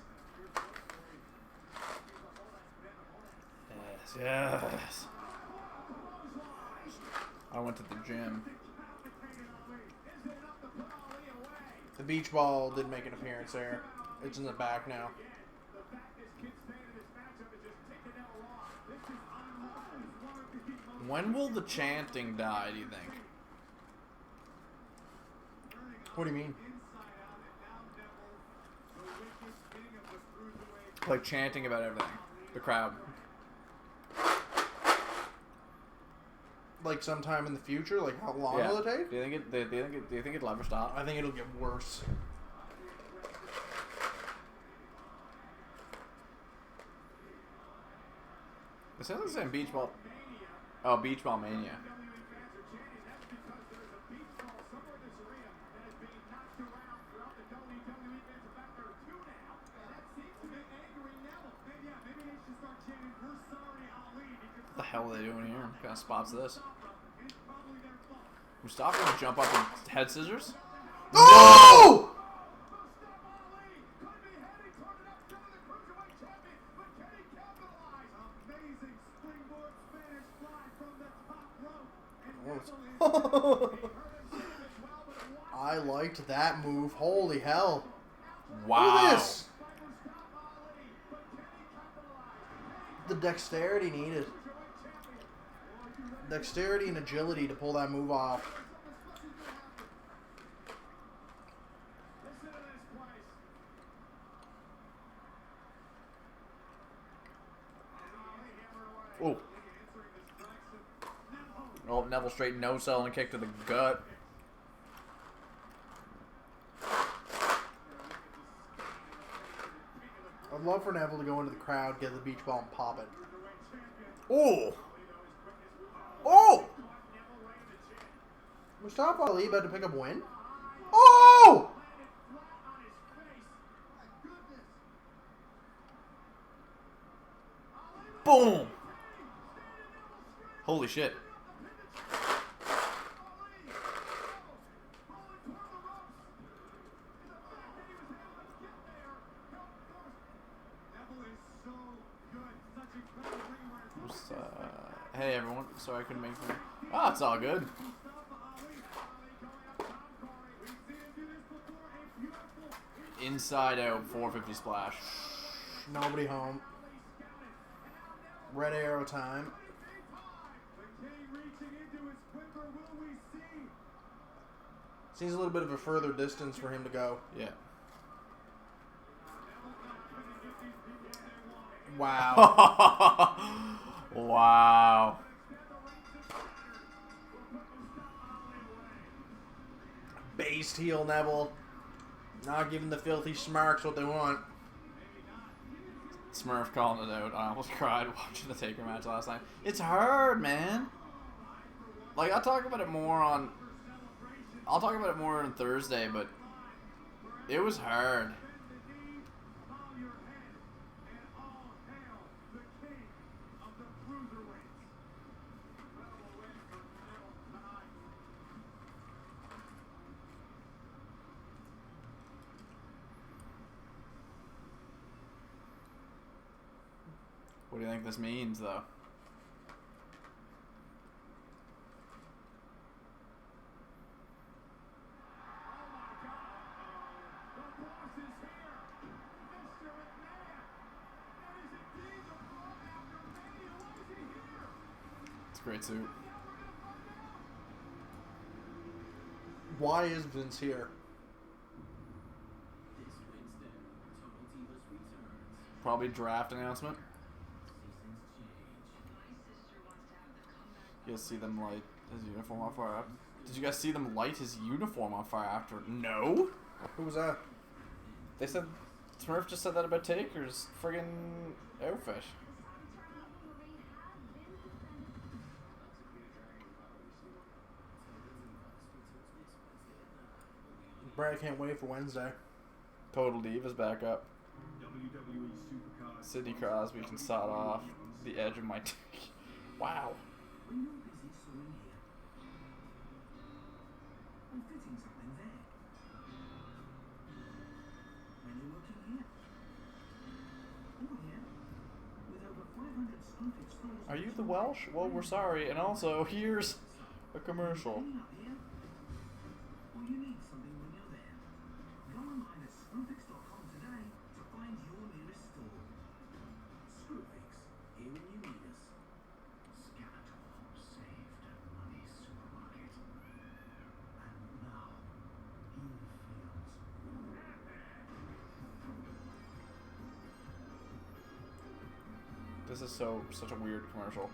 Yes, yes. I went to the gym. The beach ball did make an appearance there. It's in the back now. When will the chanting die, do you think? What do you mean? Like chanting about everything. The crowd. Like sometime in the future? Like how long will it take? Do you think it'll ever stop? I think it'll get worse. It sounds like the same beach ball. Oh, Beach Ball Mania. WWE fans are chanting. That's because there's a beach ball somewhere in this arena that is being knocked around throughout the WWE fans. In fact, there are two now. And that seems to be angering Neville. Maybe they should start chanting, "We're sorry, Ali." What the hell are they doing here? What kind of spot's this? It's probably their fault. Mustafa gonna jump up and head scissors? Oh! Mustafa Ali could be heading toward an upset of the Cruiserweight champion, but can he capitalize? Amazing springboard Spanish fly from the top rope. And Neville is he hurt himself as well, but watch I liked that move. Holy hell. Wow. Look at this. by Mustafa Ali, but can he capitalize? The dexterity needed. Cruiserweight champion. Oh, you ready? Dexterity and agility to pull that move off. Something special's gonna happen. Listen to this place. And Ali hammered away. Oh. Answering the strikes of Neville. Oh, Neville straight no-sell and kick to the gut. I'd love for Neville to go into the crowd, get the beach ball, and pop it. Oh. Oh. Mustafa Ali about to pick up win. Oh! Boom. Holy shit. Hey everyone, sorry I couldn't make it. Ah, it's all good. Inside out 450 splash. Nobody home. Red arrow time. Seems a little bit of a further distance for him to go. Yeah. Wow. Wow. Based heel Neville. Not giving the filthy smarks what they want. Smurf calling it out. I almost cried watching the Taker match last night. It's hard, man. Like, I'll talk about it more on Thursday, but it was hard. What do you think this means, though? It's a great suit. Why is Vince here? Probably draft announcement. You guys see them light his uniform on fire? Did you guys see them light his uniform on fire after? No? Who was that? They said Smurf just said that about Taker's friggin' outfit. Brad can't wait for Wednesday. Total Divas back up. WWE Supercard. Sidney Crosby can sawed off the edge of my dick. Wow. When you're busy sewing here, I'm fitting something there. When you're working here, or here, with over 500 Screwfix stores. Are you the Welsh? Well, we're sorry. And also, here's a commercial. Cleaning up here, or you need something when you're there. Go online at screwfix.com today to find your nearest store. Screwfix, here when you need us. Skeletor saved money supermarket. And now he feels. This is such a weird commercial.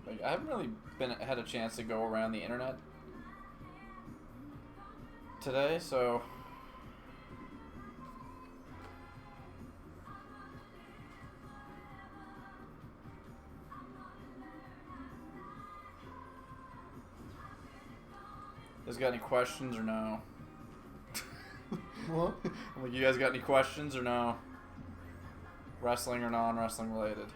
Like, I haven't really had a chance to go around the internet today, so got any questions or no? What? I'm like, you guys got any questions or no? Wrestling or non-wrestling related?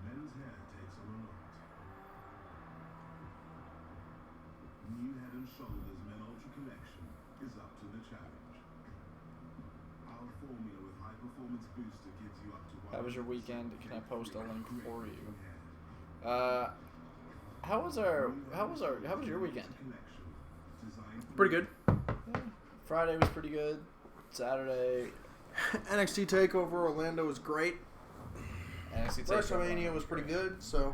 Men's hair takes on a lot. New Head and Shoulders Men Ultra Collection is up to the challenge. Our formula with high performance booster gives you up to How was your weekend? Can I post a link for you? hair. How was your weekend? Collection designed for Pretty good. Friday was pretty good. Saturday, NXT Takeover Orlando was great. NXT Takeover. WrestleMania was pretty good, so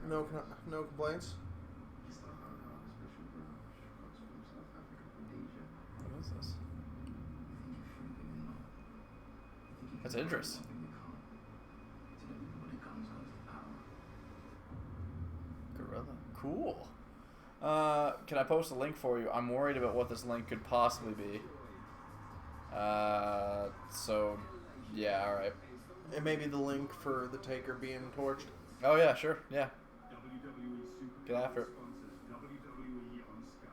no complaints. What is this? That's Idris. Gorilla. Cool. Can I post a link for you? I'm worried about what this link could possibly be. So, yeah, alright. It may be the link for the Taker being torched. Oh, yeah, sure, yeah. WWE Super Get after it. sponsors WWE on Sky.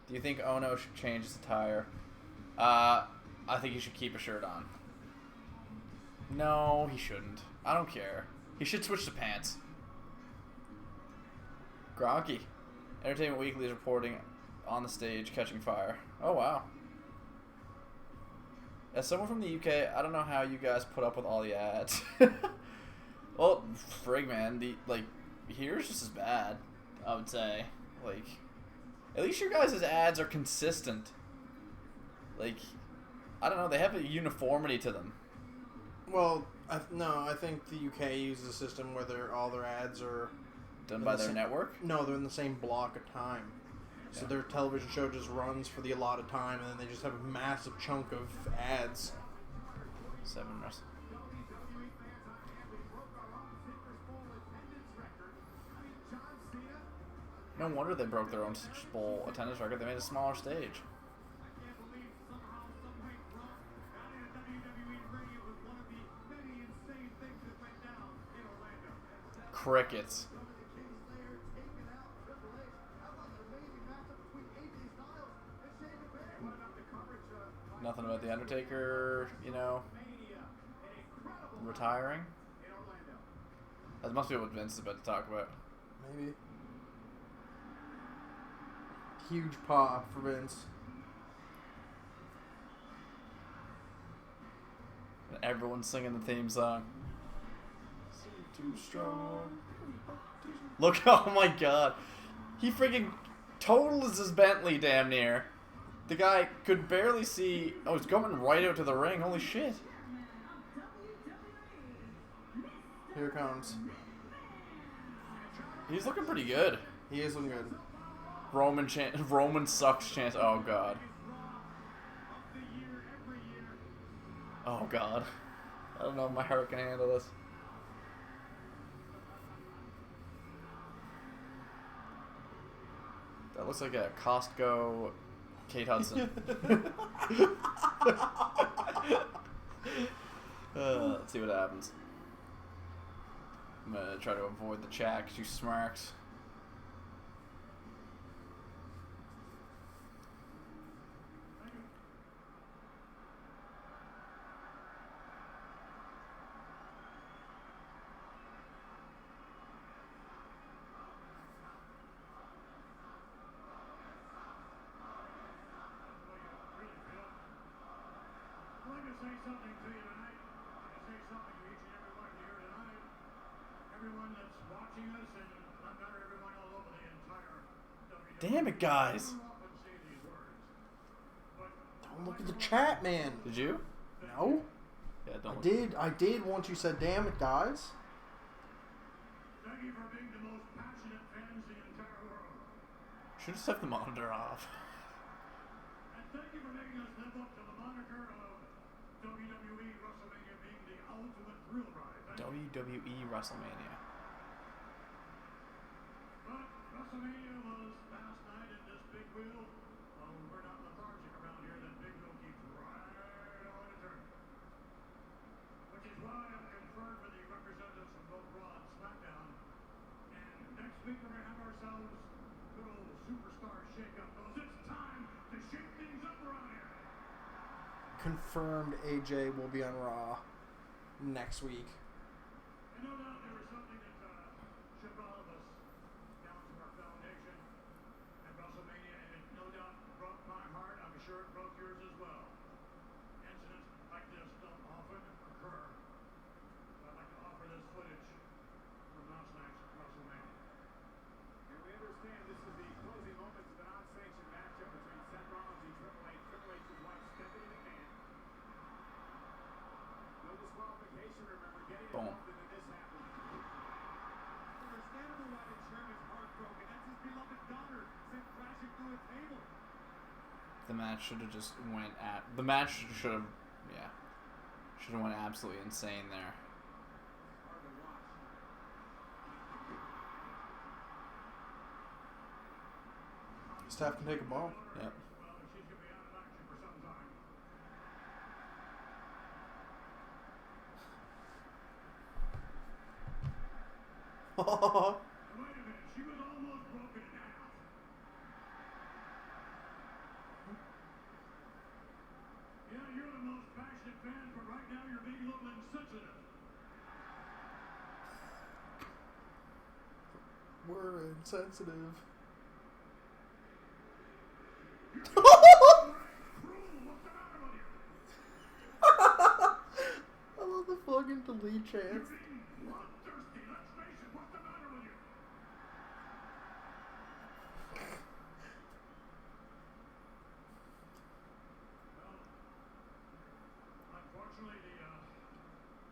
Do you think Ono should change his attire? I think he should keep a shirt on. No, he shouldn't. I don't care. He should switch to pants. Gronky. Entertainment Weekly is reporting on the stage catching fire. Oh, wow. As someone from the UK, I don't know how you guys put up with all the ads. Well, frig, man. Here's just as bad, I would say. Like, at least your guys' ads are consistent. Like, I don't know, they have a uniformity to them. Well, I think the UK uses a system where all their ads are Done by their network? No, they're in the same block of time. So Yeah. their television show just runs for the allotted time, and then they just have a massive chunk of ads. 7 wrestling. No wonder they broke their own Super Bowl attendance record. They made a smaller stage. Crickets. Nothing about the Undertaker, retiring. That must be what Vince is about to talk about. Maybe. Huge pop for Vince. And everyone's singing the theme song. Too strong. Look, oh my god. He freaking totals his Bentley damn near. The guy could barely see. Oh, he's coming right out to the ring. Holy shit. Here it comes. He's looking pretty good. He is looking good. Roman sucks chance. Oh god. Oh god. I don't know if my heart can handle this. That looks like a Costco Kate Hudson. Let's see what happens. I'm gonna try to avoid the chat because you smarks. Say something to you tonight. I say something to each and every one of you here tonight. Everyone that's watching us, and not everyone all over the entire WWE. Damn it, guys. I don't often say these words, but Don't look at the chat, man. Did you? No? Yeah, don't. I did once you said, damn it, guys. thank you for being the most passionate fans in the entire world. Should just have the monitor off. And thank you for making us live up to the moniker of WWE WrestleMania being the ultimate thrill ride. Thank you. WWE WrestleMania. WrestleMania was last night in this big wheel. Oh, we're not lethargic around here. That big wheel keeps right on turning. Which is why I've conferred with the representatives from both Raw and SmackDown. And next week we're going to have ourselves a good old superstar shake-up. Because it's time to shake things up around here. Confirmed AJ will be on Raw next week. And no doubt there was something that shook all of us down to our foundation at WrestleMania, and it no doubt broke my heart. I'm sure it broke yours as well. Incidents like this don't often occur. I'd like to offer this footage from last night's WrestleMania. And we understand this is the closing moments of an unsanctioned matchup between Seth Rollins and Triple H. Triple H's wife, Stephanie McMahon. No disqualification, remember, getting Boom. involved in this happened. Understandable why the chairman is heartbroken. That's his beloved daughter sent crashing through a table. The match should have just went at. The match should have, yeah, should have went absolutely insane there. Hard to watch. Staff can take a ball. Yep. Well, she's going to be out of action for some time. Now, wait a minute. She was almost broken in half. Yeah, you're the most passionate fan, but right now you're being a little insensitive. We're insensitive. What's the matter with you? I love the fucking delete chance. You're being bloodthirsty. Let's face it. What's the matter with you? Well, unfortunately,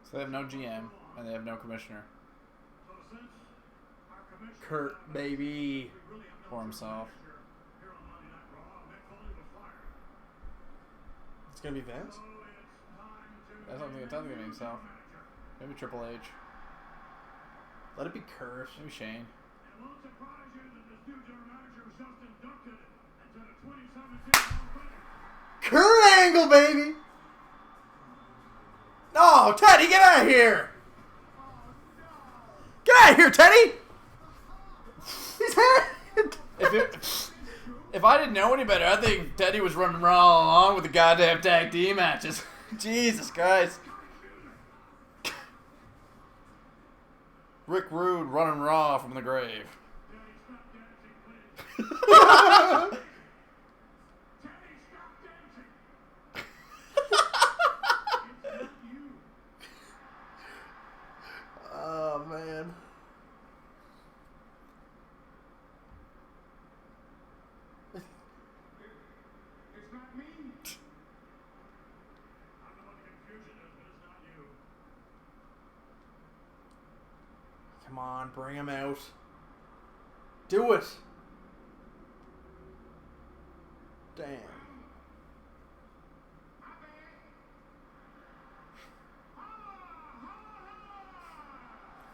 So they have no GM and they have no commissioner so since our commissioner Kurt, baby. we really have no for himself. here on Monday Night Raw, Mick Foley was fired. It's gonna be Vince. So it's time to That's not gonna be himself. Maybe Triple H. Let it be Kurt. Maybe Shane. It won't surprise you that this new general manager was just inducted into the 2017 Hall of Fame. Kurt Angle, baby. No, Teddy, get out of here. Get out of here, Teddy. He's hurt. If I didn't know any better, I think Teddy was running Raw all along with the goddamn tag team matches. Jesus Christ. Rick Rude running Raw from the grave. Teddy, stop dancing, please. Teddy, stop dancing. It's not you. Oh man. It's not me. I don't know what the confusion is, but it's not you. Come on, bring him out. Do it. Damn. My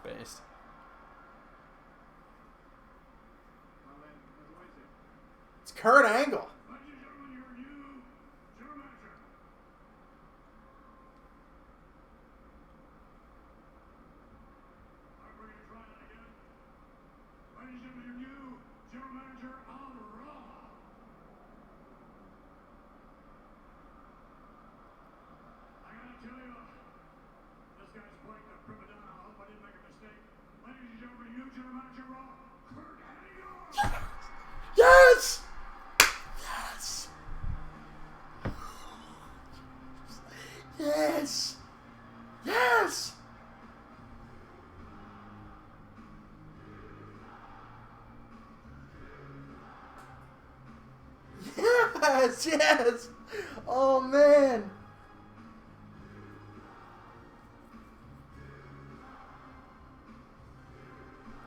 bad. Based. Well then, who is it? It's Kurt Angle. Ladies and gentlemen, your new general manager. I'm ready to try that again. Ladies and gentlemen, your new general manager of Raw. I gotta tell you, this guy's quite the prima donna. I hope I didn't make a mistake. Ladies and gentlemen, your new general manager of Raw, Kurt Angle. Yes. Yes. Yes. Yes. Yes. Yes. Oh man.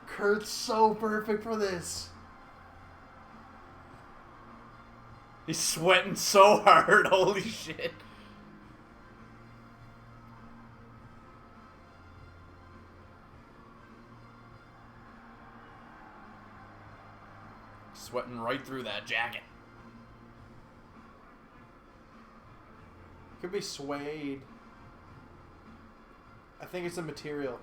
Kurt's so perfect for this. He's sweating so hard. Holy shit. Sweating right through that jacket. Could be suede. I think it's a material.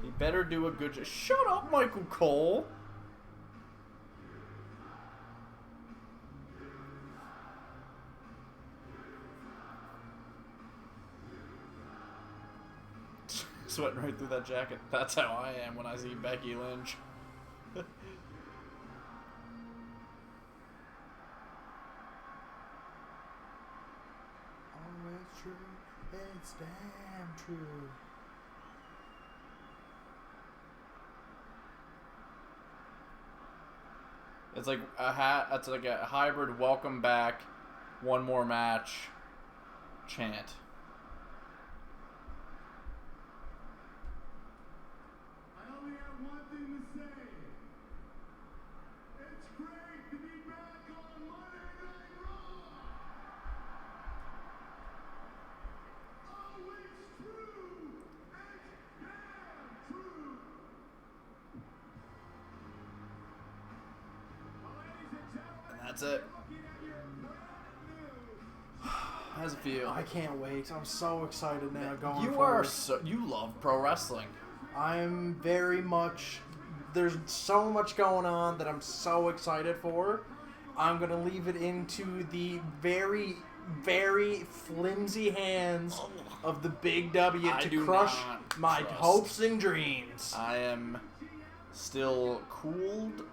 He better do a good job. Shut up, Michael Cole. Sweating right through that jacket. That's how I am when I see Becky Lynch. Always true. It's damn true. It's like it's like a hybrid welcome back, one more match chant. I only have one thing to say. It's great to be back on Monday Night Raw. Always true. It's damn true. Well, ladies and gentlemen, And that's it. looking at your brand new How's it feel? I can't wait. I'm so excited now going You forward. are so you love pro wrestling. I'm very much. There's so much going on that I'm so excited for. I'm gonna leave it into the very, very flimsy hands of the Big W I to do crush not my trust. hopes and dreams. I am still cooled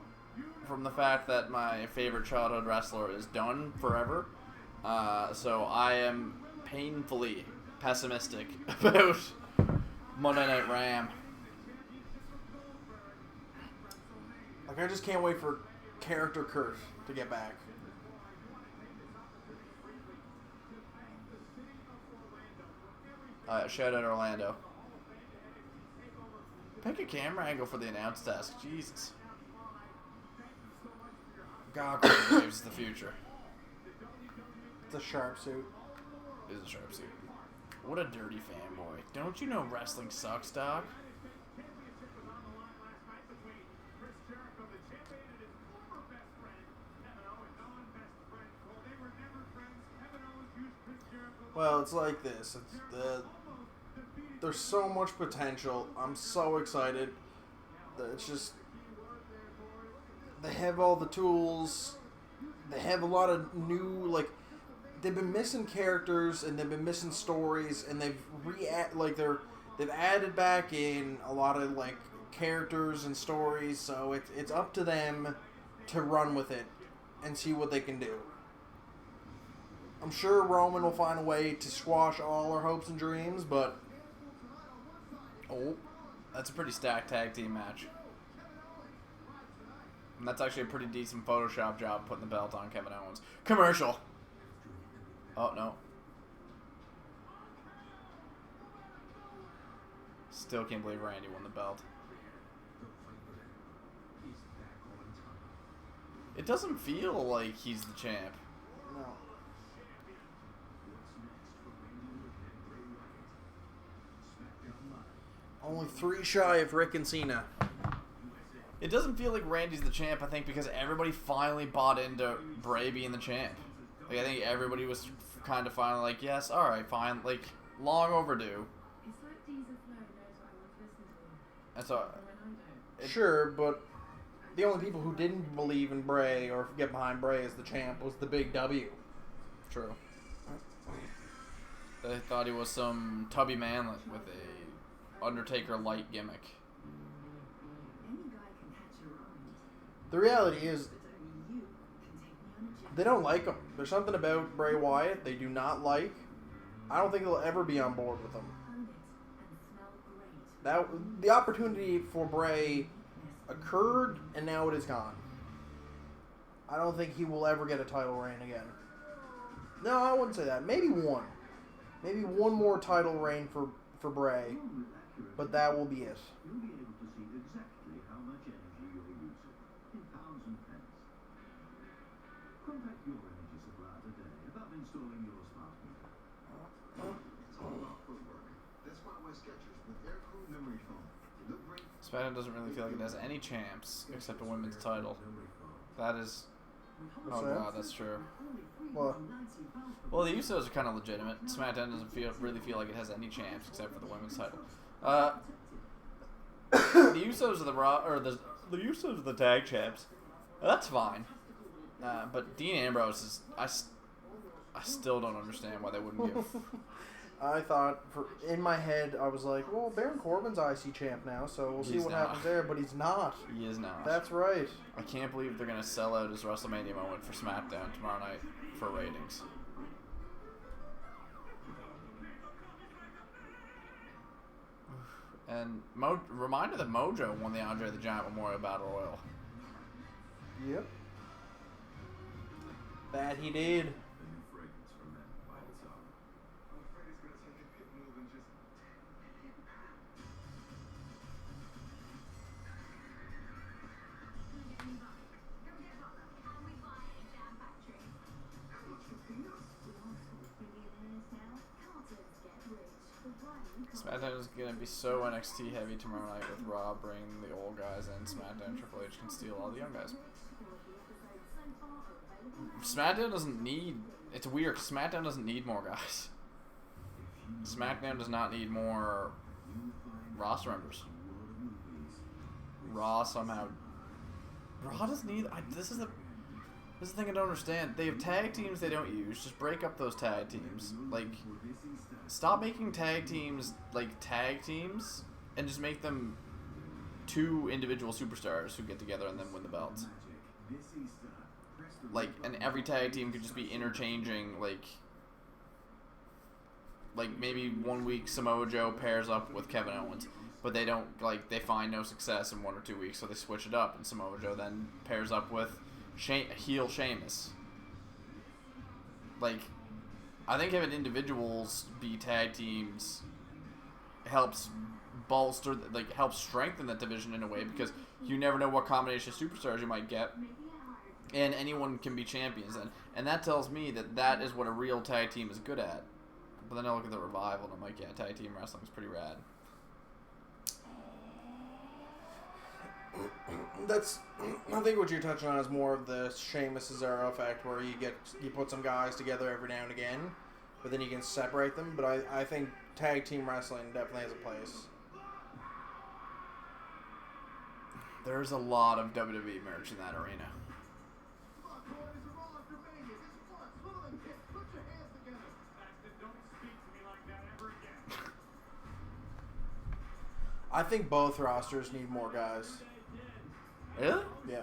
from the fact that my favorite childhood wrestler is done forever. So I am painfully pessimistic about Monday Night Ram. Like, I just can't wait for character Kurt to get back. Shout out Orlando. Pick a camera angle for the announce desk. Jesus. God, Waves is the future. It's a sharp suit. It is a sharp suit. What a dirty fanboy. Don't you know wrestling sucks, Doc? Well, it's like this. There's so much potential. I'm so excited. It's just they have all the tools. They have a lot of new, like, they've been missing characters and they've been missing stories, and they've they've added back in a lot of, like, characters and stories. So it's up to them to run with it and see what they can do. I'm sure Roman will find a way to squash all our hopes and dreams, but That's a pretty stacked tag team match. And that's actually a pretty decent Photoshop job putting the belt on Kevin Owens. Commercial. Oh, no. Still can't believe Randy won the belt. It doesn't feel like he's the champ. no. Only 3 shy of Rick and Cena. It doesn't feel like Randy's the champ, I think, because everybody finally bought into Bray being the champ. Like, I think everybody was kind of finally like, yes, alright, fine. Like, long overdue. It's like Diesel Flow knows what I want to listen to. And so, When I don't. Sure, but the only people who didn't believe in Bray or get behind Bray as the champ was the Big W. true. They thought he was some tubby man with a Undertaker light gimmick. Any guy can hatch a rhyme. The reality is, But only you can take me on a journey. they don't like him. There's something about Bray Wyatt they do not like. I don't think they'll ever be on board with him. Own it and smell great. The opportunity for Bray occurred, and now it is gone. I don't think he will ever get a title reign again. No, I wouldn't say that. Maybe one. Maybe one more title reign for Bray, but that will be it. You'll be able to see exactly how much energy you're using in pounds and pence. Contact your energy supplier today about installing your smart meter. It's all about footwork. That's why my schedule SmackDown doesn't really feel like it has any champs except a women's title. That is... What's Oh that? god, that's true. What? Well, the Usos are kind of legitimate. SmackDown doesn't really feel like it has any champs except for the women's title. The Usos are the Usos are the tag champs. That's fine. But Dean Ambrose is I still don't understand why they wouldn't give. I thought, in my head, I was like, well, Baron Corbin's IC champ now, so we'll see He's what not. happens there, but he's not. He is not. That's right. I can't believe they're gonna sell out his WrestleMania moment for SmackDown tomorrow night for ratings. And reminder that Mojo won the Andre the Giant Memorial Battle Royal. Yep. That he did. SmackDown is going to be so NXT heavy tomorrow night with Raw bringing the old guys and SmackDown Triple H can steal all the young guys. SmackDown doesn't need... It's weird. SmackDown doesn't need more guys. SmackDown does not need more roster members. Raw somehow... Raw doesn't need... This is the thing I don't understand. They have tag teams they don't use. Just break up those tag teams. Like... Stop making tag teams like tag teams and just make them two individual superstars who get together and then win the belts. Like, and every tag team could just be interchanging, like maybe 1 week Samoa Joe pairs up with Kevin Owens, but they don't, like, they find no success in 1 or 2 weeks, so they switch it up, and Samoa Joe then pairs up with heel Sheamus. Like, I think having individuals be tag teams helps bolster, like, helps strengthen that division in a way, because you never know what combination of superstars you might get, and anyone can be champions. And that tells me that is what a real tag team is good at. But then I look at the Revival, and I'm like, yeah, tag team wrestling is pretty rad. I think what you're touching on is more of the Sheamus Cesaro effect, where you put some guys together every now and again, but then you can separate them. But I think tag team wrestling definitely has a place. There's a lot of WWE merch in that arena. I think both rosters need more guys. Really? Yeah.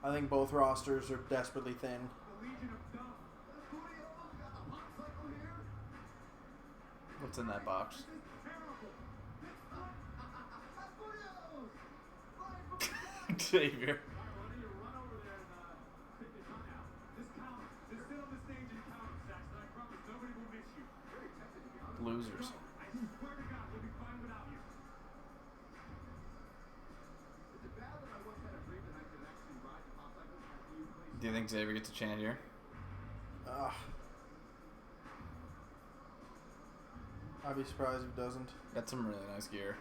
I think both rosters are desperately thin. What's in that box? Xavier. Losers. Do you think Xavier gets a chant here? I'd be surprised if it doesn't. Got some really nice gear.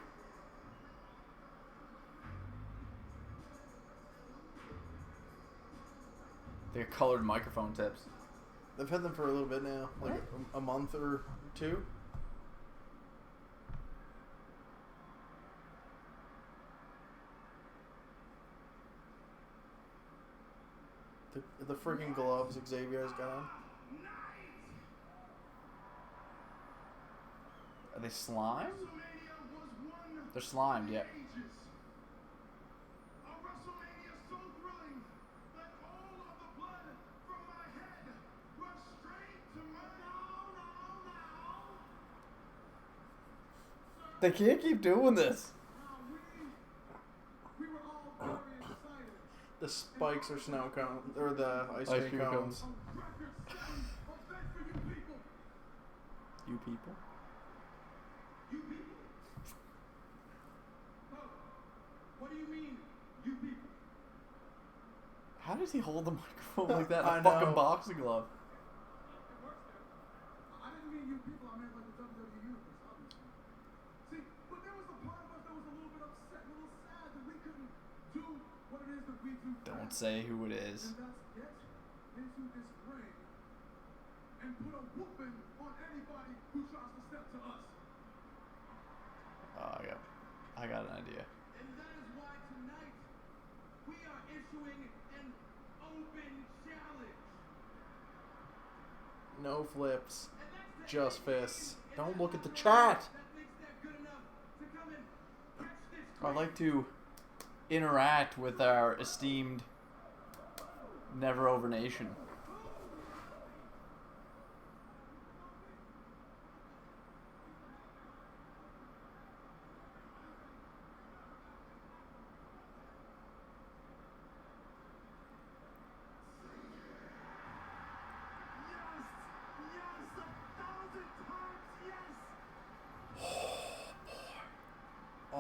They got colored microphone tips. They've had them for a little bit now, like a month or two. The freaking gloves Xavier's got on. Are they slime? They're slimed, yeah. They can't keep doing this. The spikes are snow cones, or the ice cream cones. You people? You people? What do you mean, you people? How does he hold the microphone like that in I a fucking know. boxing glove? It works there. I didn't mean you people, I meant like the WWE universe, obviously. See, Don't say who it is. And let's get into this ring and put a whooping on anybody who tries to step to us. Oh, I got an idea. And that is why tonight we are issuing an open challenge. No flips, And that's just fists. Don't look at the chat. that thinks they're good enough to come and catch this I'd like to interact with our esteemed Never Over Nation.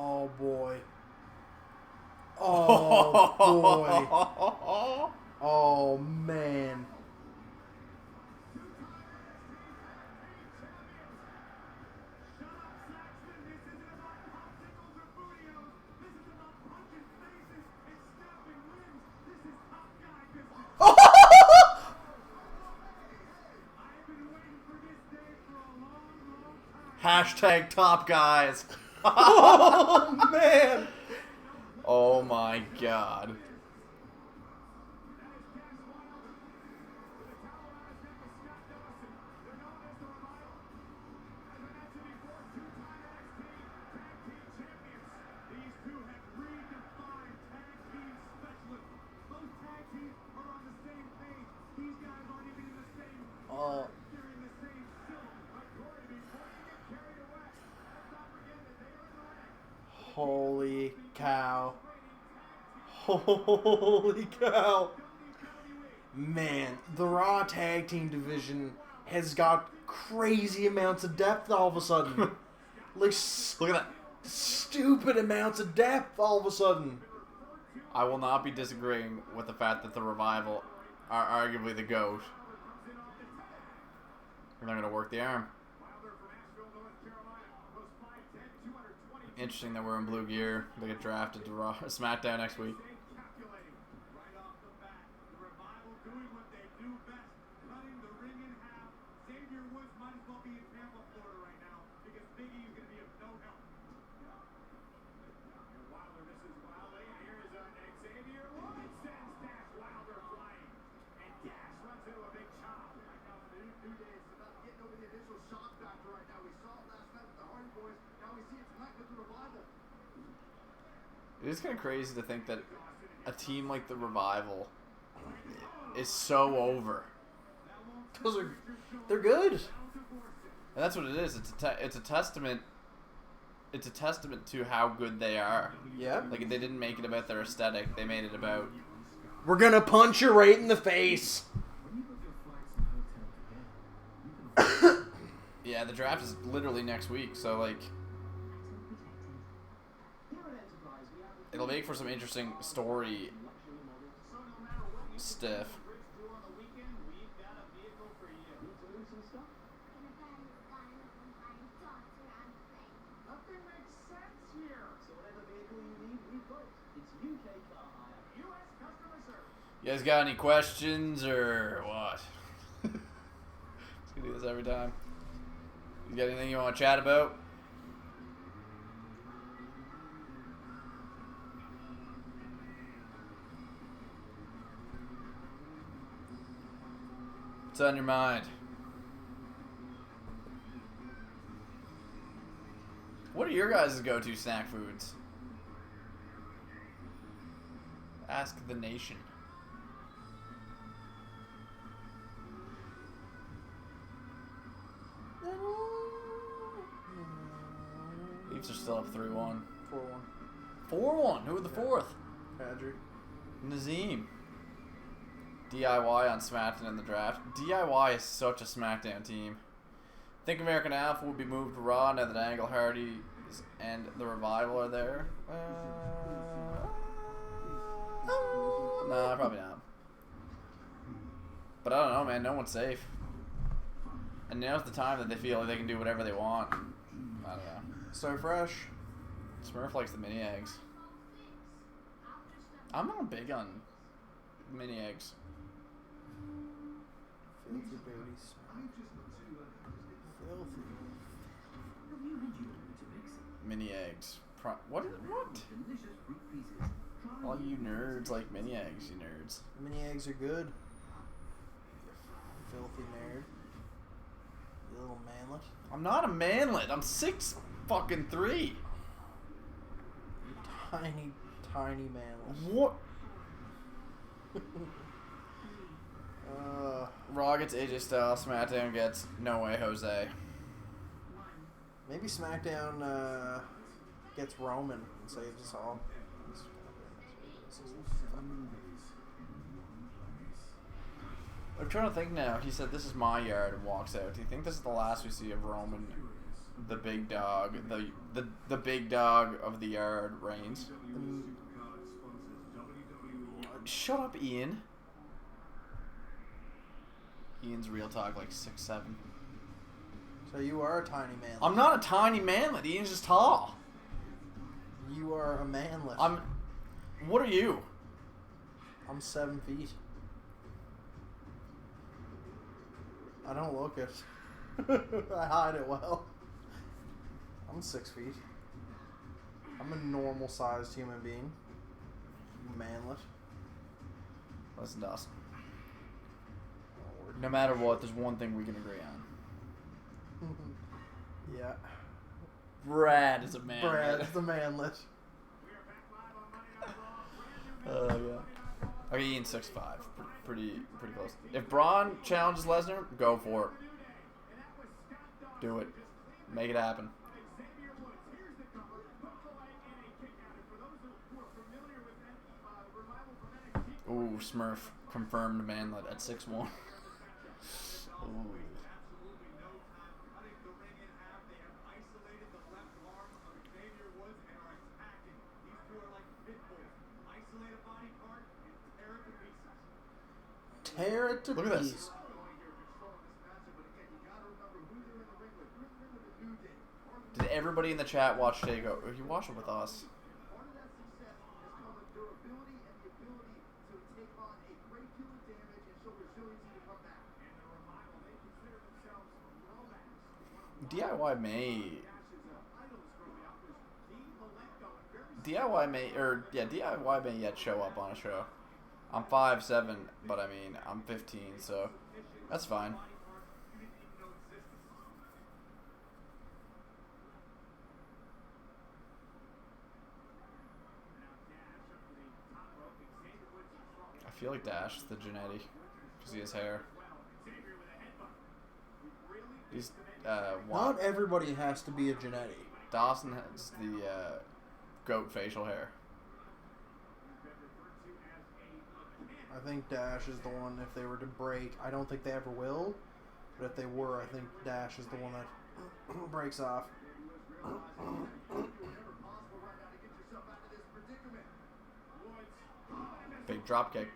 Oh boy. Oh boy. Oh man. Hashtag top guys. Oh man. Oh my god. Oh. Holy cow. Holy cow. Man, the Raw Tag Team division has got crazy amounts of depth all of a sudden. Like, Look at that. stupid amounts of depth all of a sudden. I will not be disagreeing with the fact that the Revival are arguably the GOAT. We're not going to work the arm. Interesting that we're in blue gear. They get drafted to Raw, SmackDown next week. It is kind of crazy to think that a team like the Revival is so over. Because they're good. And that's what it is. It's a testament. It's a testament to how good they are. Yeah. Like, they didn't make it about their aesthetic. They made it about. We're gonna punch you right in the face. Yeah, the draft is literally next week, so like, it'll make for some interesting story stuff. Nothing makes sense here. So whatever vehicle you need, we've got it. It's UK car hire. US customer service. You guys got any questions or what? Just gonna do this every time. You got anything you want to chat about? What's on your mind? What are your guys' go-to snack foods? Ask the nation. Leafs are still up 3-1. 4-1. 4-1. Who were the fourth? Patrick. Nazim. DIY on SmackDown in the draft. DIY is such a SmackDown team. Think American Alpha will be moved to Raw now that Angle, Hardy, and the Revival are there? Nah, probably not. But I don't know, man. No one's safe. And now's the time that they feel like they can do whatever they want. I don't know. Start fresh. Smurf likes the mini eggs. I'm not big on mini eggs. Filthy booties. Filthy. Mini eggs. What? All you nerds like mini eggs, you nerds. Mini eggs are good. You filthy nerd. You little manlet. I'm not a manlet. I'm 6'3". You tiny, tiny manlet. What? Raw gets AJ Styles. SmackDown gets No Way Jose. Maybe SmackDown gets Roman and saves us all. I'm trying to think now. He said, "This is my yard," and walks out. Do you think this is the last we see of Roman, the big dog, the big dog of the yard, Reigns? Shut up, Ian. Ian's real talk like 6'7". So you are a tiny manlet. I'm not a tiny manlet. Ian's just tall. You are a manlet. What are you? I'm 7 feet. I don't look it. I hide it well. I'm 6 feet. I'm a normal sized human being. Manlet. Listen to us. No matter what, there's one thing we can agree on. Yeah. Brad is a manlet. Brad is the manlet. Yeah. Okay, Ian's 6'5". Pretty close. If Braun challenges Lesnar, go for it. Do it. Make it happen. Ooh, Smurf confirmed manlet at 6'1". Ooh. Tear it to Look at this. pieces. Did everybody in the chat watch Takeover? You watched it with us. DIY may yet show up on a show. I'm 5'7", but I mean I'm 15, so that's fine. I feel like Dash is the Genetti because he has hair. He's Not everybody has to be a Genetti. Dawson has the goat facial hair. I think Dash is the one, if they were to break, I don't think they ever will, but if they were, I think Dash is the one that breaks off. Big drop kick.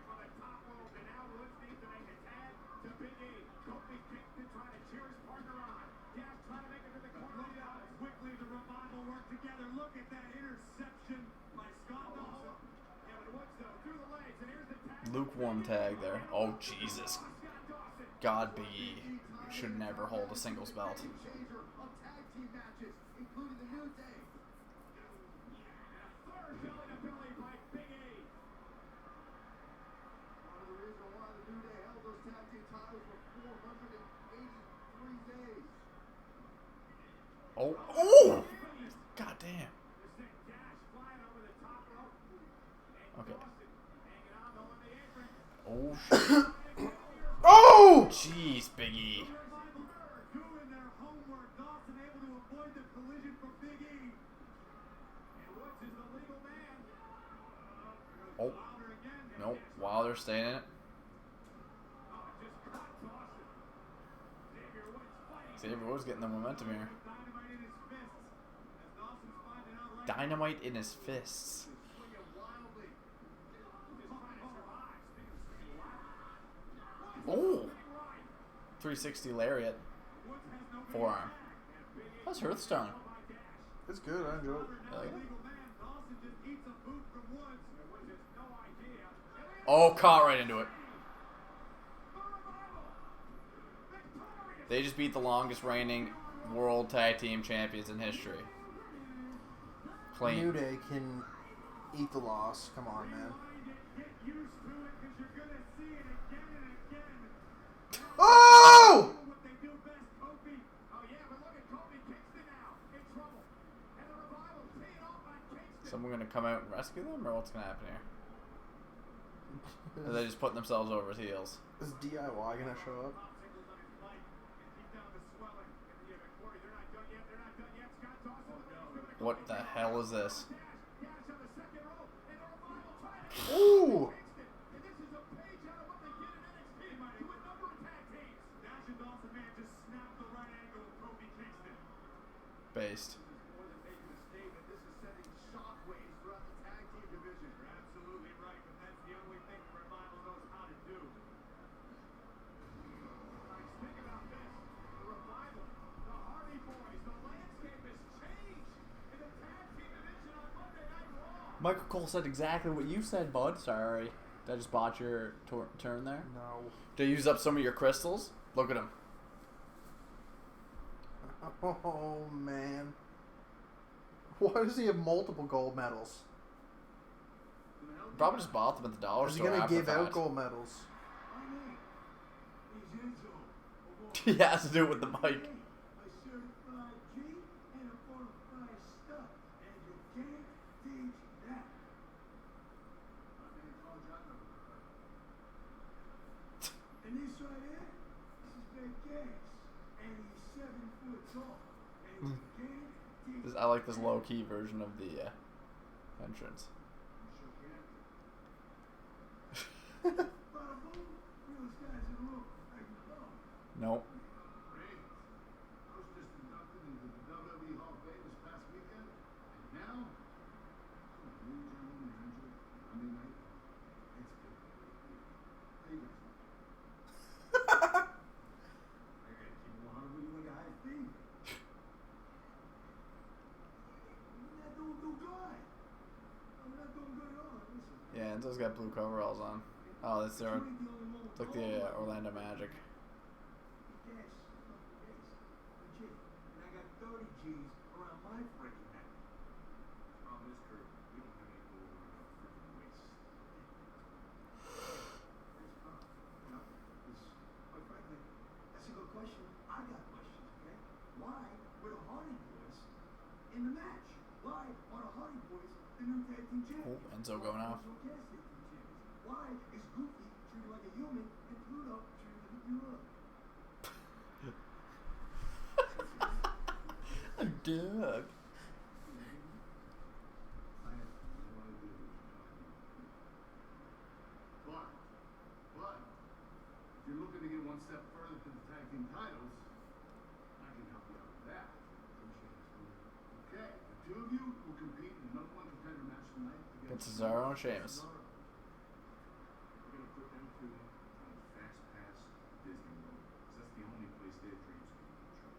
Lukewarm tag there. Oh, Jesus. God, Big E should never hold a singles belt. Oh, oh! God damn. Okay. Oh, shit. Oh! Jeez, Big E. Oh. Nope. Wilder staying in it. Xavier Woods getting the momentum here. Dynamite in his fists. Oh! 360 lariat. Forearm. That's Hearthstone. It's good, I enjoy it. I like it. Oh, caught right into it. They just beat the longest reigning World Tag Team Champions in history. Clean. New Day can eat the loss. Come on, man. Oh! Someone gonna come out and rescue them, or what's gonna happen here? Are they just putting themselves over as heels? Is DIY gonna show up? What the hell is this? Ooh! Based. Michael Cole said exactly what you said, bud. Sorry. Did I just botch your turn there? No. Did you use up some of your crystals? Look at him. Oh, man. Why does he have multiple gold medals? Probably just bought them at the dollar Is he store. going to after give the out fact. gold medals? He has to do it with the mic. And this right here, this is Big Gas, and he's 7 foot tall, and he's I like this low-key version of the entrance. Nope. I was just inducted into the WWE Hall of Fame this past weekend, and now I'm a new general manager Monday night. It's good. How you guys? I gotta keep 100 with you when you high speed. I'm not doing too good. I'm not doing good at all. Listen. Yeah, Enzo's got blue coveralls on. Oh, that's their. It's like the Orlando Magic. Yes, legit. And I got 30 G's around my freaking neck. Problem is, Kurt, we don't have any gold around our freaking waist. That's fine. You know, it's, quite frankly, that's a good question. I got questions, okay? Why were the Hardy Boys in the match? Why are the Hardy Boys the new tag team champions? Oh, Enzo going off. Why is Goofy treated like a human and Pluto treated like a gorilla? A dog. I have no idea what you're talking about. But, if you're looking to get one step further to the tag team titles, I can help you out with that. Okay, the two of you will compete in the #1 contender match tonight Against Cesaro and Sheamus. We're gonna put them two on a fast pass to Disney World, because that's the only place their dreams can be true.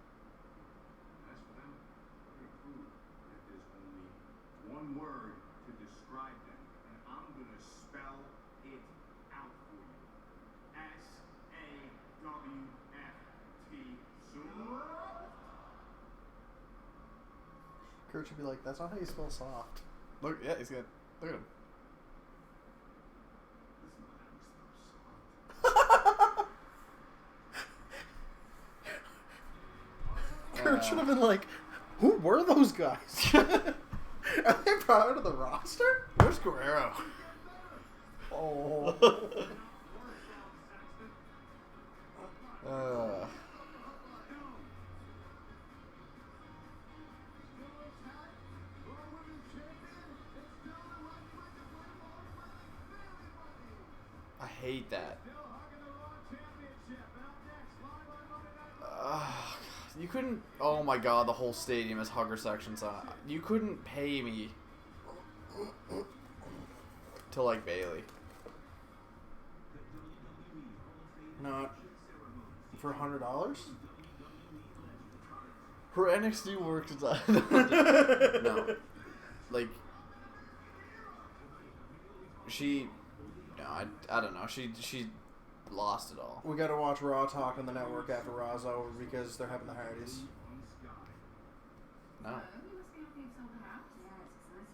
As for them, we're gonna prove that there's only one word to describe them, and I'm gonna spell it out for you. SAWFT. Kurt should be like, that's not how you spell soft. Look, yeah, he's good. Look at him. That's not how you spell soft. Kurt should have been like, who were those guys? Are they proud of the roster? Where's Guerrero? Oh. I hate that. You couldn't. Oh my god, the whole stadium has hugger sections on it. You couldn't pay me to like Bailey. Not for $100? Her NXT work is on. No. Like, she. No, I don't know. She lost it all. We gotta watch Raw Talk on the network after Raw's over because they're having the Hardys. No. You must be happy it's sold out. Yeah, it's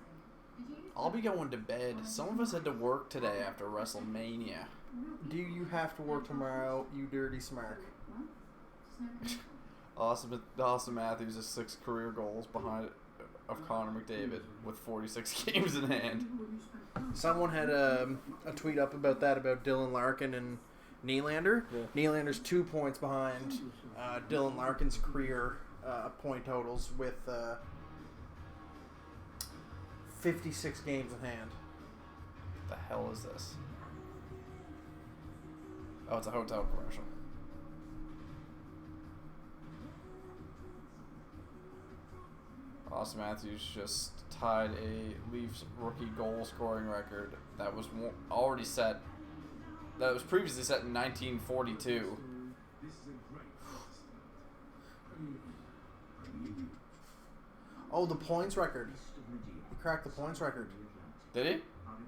exciting. I'll be going to bed. Some of us had to work today after WrestleMania. Do you have to work tomorrow, you dirty smark? Austin Matthews has 6 career goals behind of Connor McDavid with 46 games in hand. Someone had a tweet up about that, about Dylan Larkin and Nylander. Yeah. Nylander's 2 points behind Dylan Larkin's career point totals with 56 games in hand. What the hell is this? Oh, it's a hotel commercial. Austin Matthews just tied a Leafs rookie goal scoring record that was already set. That was previously set in 1942. Oh, the points record. He cracked the points record. Did he?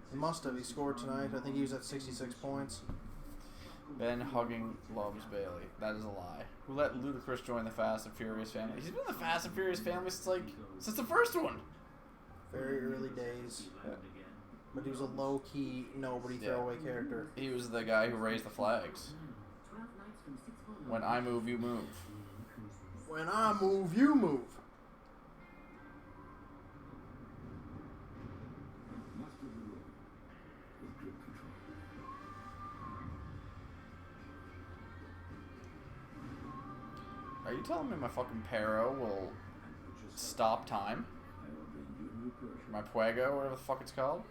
He must have. He scored tonight. I think he was at 66 points. Ben Hugging loves Bailey. That is a lie. Who let Ludacris join the Fast and Furious family? He's been in the Fast and Furious family since the first one. Very early days. Yeah. But he was a low-key, nobody throwaway character. He was the guy who raised the flags. When I move, you move. When I move, you move. Are you telling me my fucking Pero will stop time? My Puego, whatever the fuck it's called?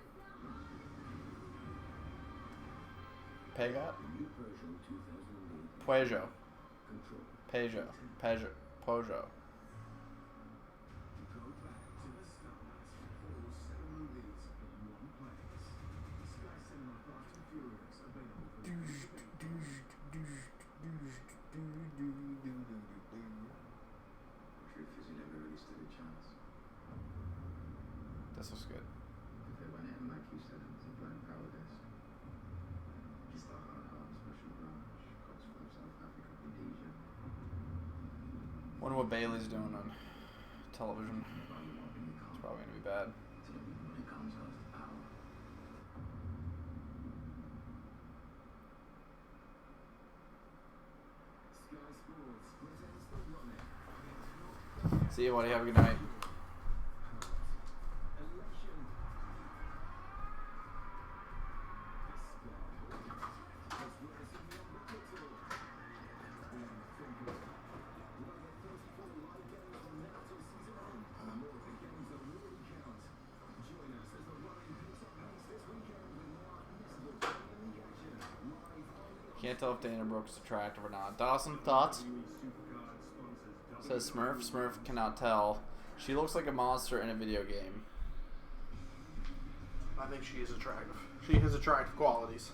Pegot? Puejo. Peugeot. Peugeot. This was good. If they went in, like you said, it's a blind cowardice. Just the hard special branch, Cox Club, South Africa, Rhodesia. Wonder what Bailey's doing on television. It's probably gonna be bad. When it comes out to power. Sky Sports presents the running. See you, buddy. Have a good night. Can't tell if Dana Brooke is attractive or not. Dawson, thoughts? Says Smurf. Smurf cannot tell. She looks like a monster in a video game. I think she is attractive. She has attractive qualities.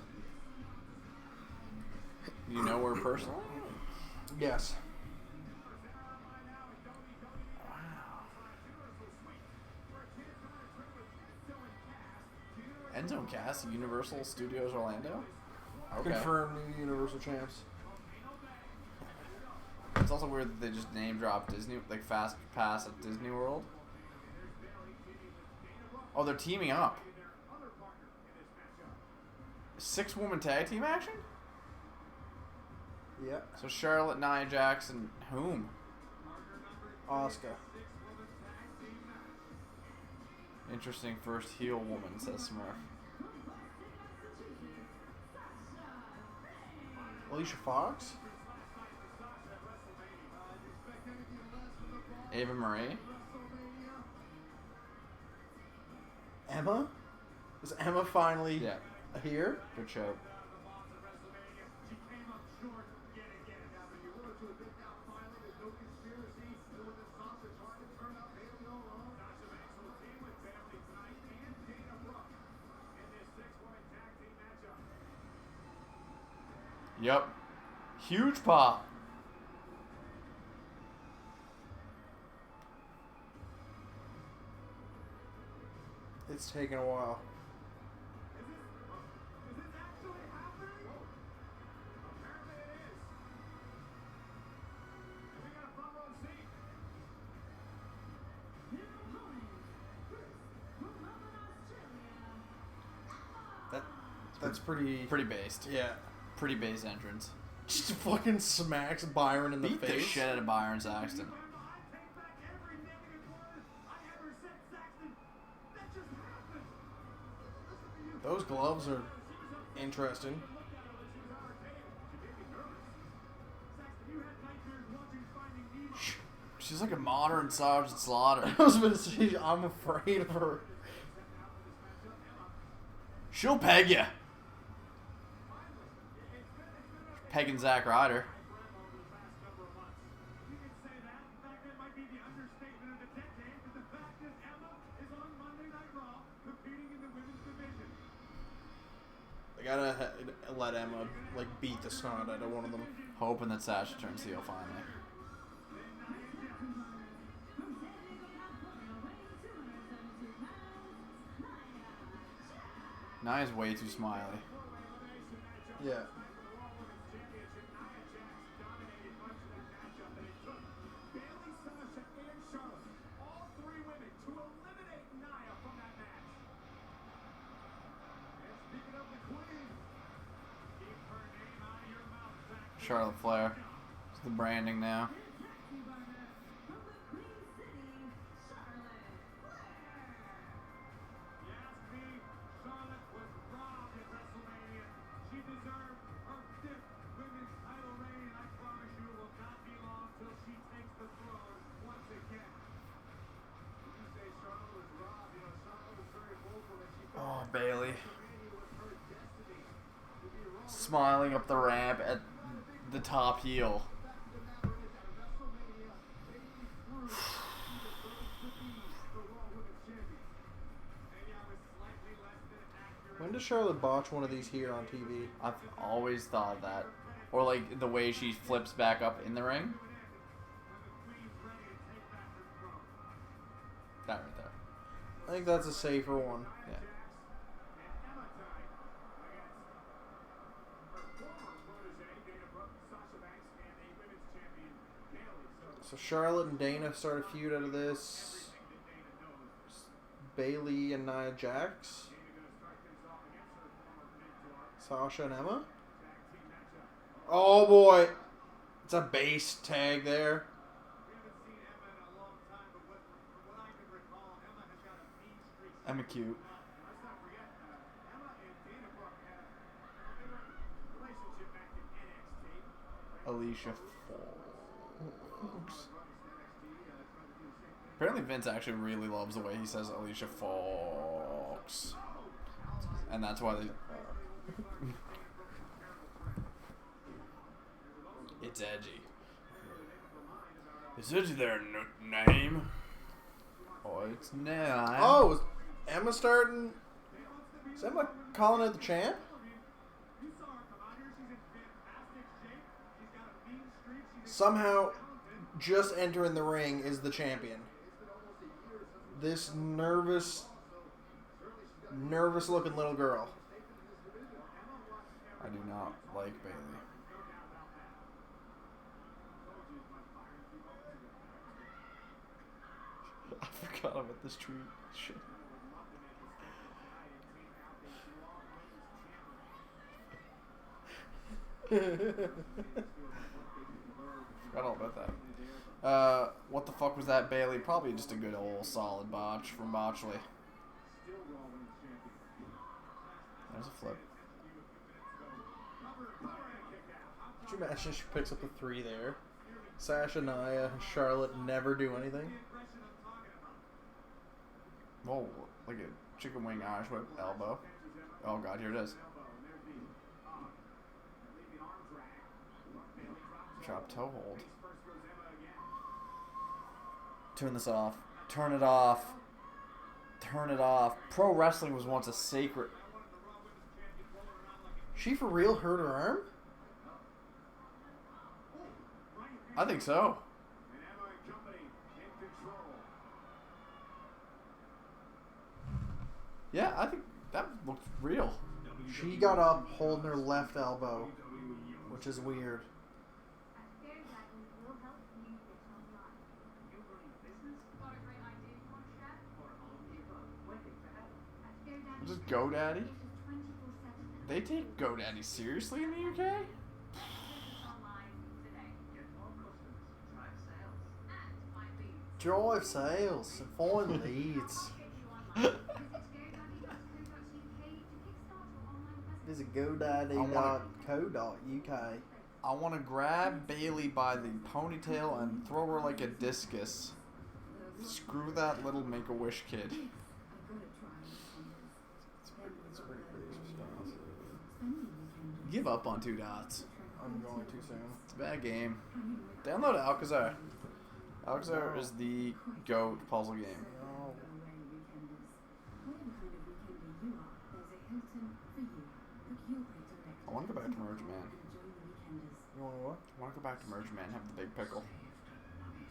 You know her personally? Yes. Endzone Cast, Universal Studios Orlando? Okay. Confirmed new Universal champs. It's also weird that they just name drop Disney, like Fast Pass at Disney World. Oh, they're teaming up. 6-woman tag team action? Yep. So Charlotte, Nia Jax, and whom? Asuka. Interesting first heel woman, says Smurf. Alicia Fox? Ava Marie? Emma? Is Emma finally Yeah. here? Good show. Yep. Huge pop. It's taken a while. entrance pretty... Pretty based. Yeah. Pretty base entrance. Just fucking smacks Byron in the Beat face. the shit out of Byron Saxton. Those gloves are interesting. She's like a modern Sergeant Slaughter. I was gonna say, I'm afraid of her. She'll peg you. Pegging Zack Ryder. They gotta let Emma like beat the snot out of one of them. Hoping that Sasha turns heel finally. Nia's way too smiley. Yeah. Charlotte Flair. It's the branding now. Oh, Bailey. Smiling up the ramp at the top heel. When does Charlotte botch one of these here on TV? I've always thought of that. Or like the way she flips back up in the ring. That right there. I think that's a safer one. Yeah. So Charlotte and Dana start a feud out of this. Bailey and Nia Jax. Sasha and Emma. Oh boy. It's a base tag there. Emma cute. Alicia Fox. Apparently Vince actually really loves the way he says Alicia Fox. And that's why they... It's edgy. Is edgy their name? Oh, it's not. Oh, is Emma starting... Is Emma calling out the champ? Somehow, just entering the ring is the champion. This nervous looking little girl. I do not like Bailey. I forgot about this tweet. Shit. Forgot all about that. What the fuck was that, Bailey? Probably just a good old solid botch from Botchley. There's a flip. Could you imagine she picks up the 3 there? Sasha, Nia, and Charlotte never do anything. Whoa, like a chicken wing Irish whip elbow. Oh god, here it is. Drop toe hold. Turn this off. Turn it off. Turn it off. Pro wrestling was once a sacred... She for real hurt her arm? I think so. Yeah, I think that looks real. She got up holding her left elbow, which is weird. Just GoDaddy? They take GoDaddy seriously in the UK? Online today. Get more customers, drive sales. And find leads. Drive sales and find leads. Get you online. Visit GoDaddy.co.uk to kickstart your online presence. Visit GoDaddy.co.uk. I want to grab Bailey by the ponytail and throw her like a discus. Screw that little Make-A-Wish kid. It's pretty crazy. Give up on 2 dots. I'm going too soon. It's a bad game. Download Alcazar. Alcazar is the GOAT puzzle game. No. I want to go back to Merge Man. You want what? I want to go back to Merge Man, have the big pickle. And now he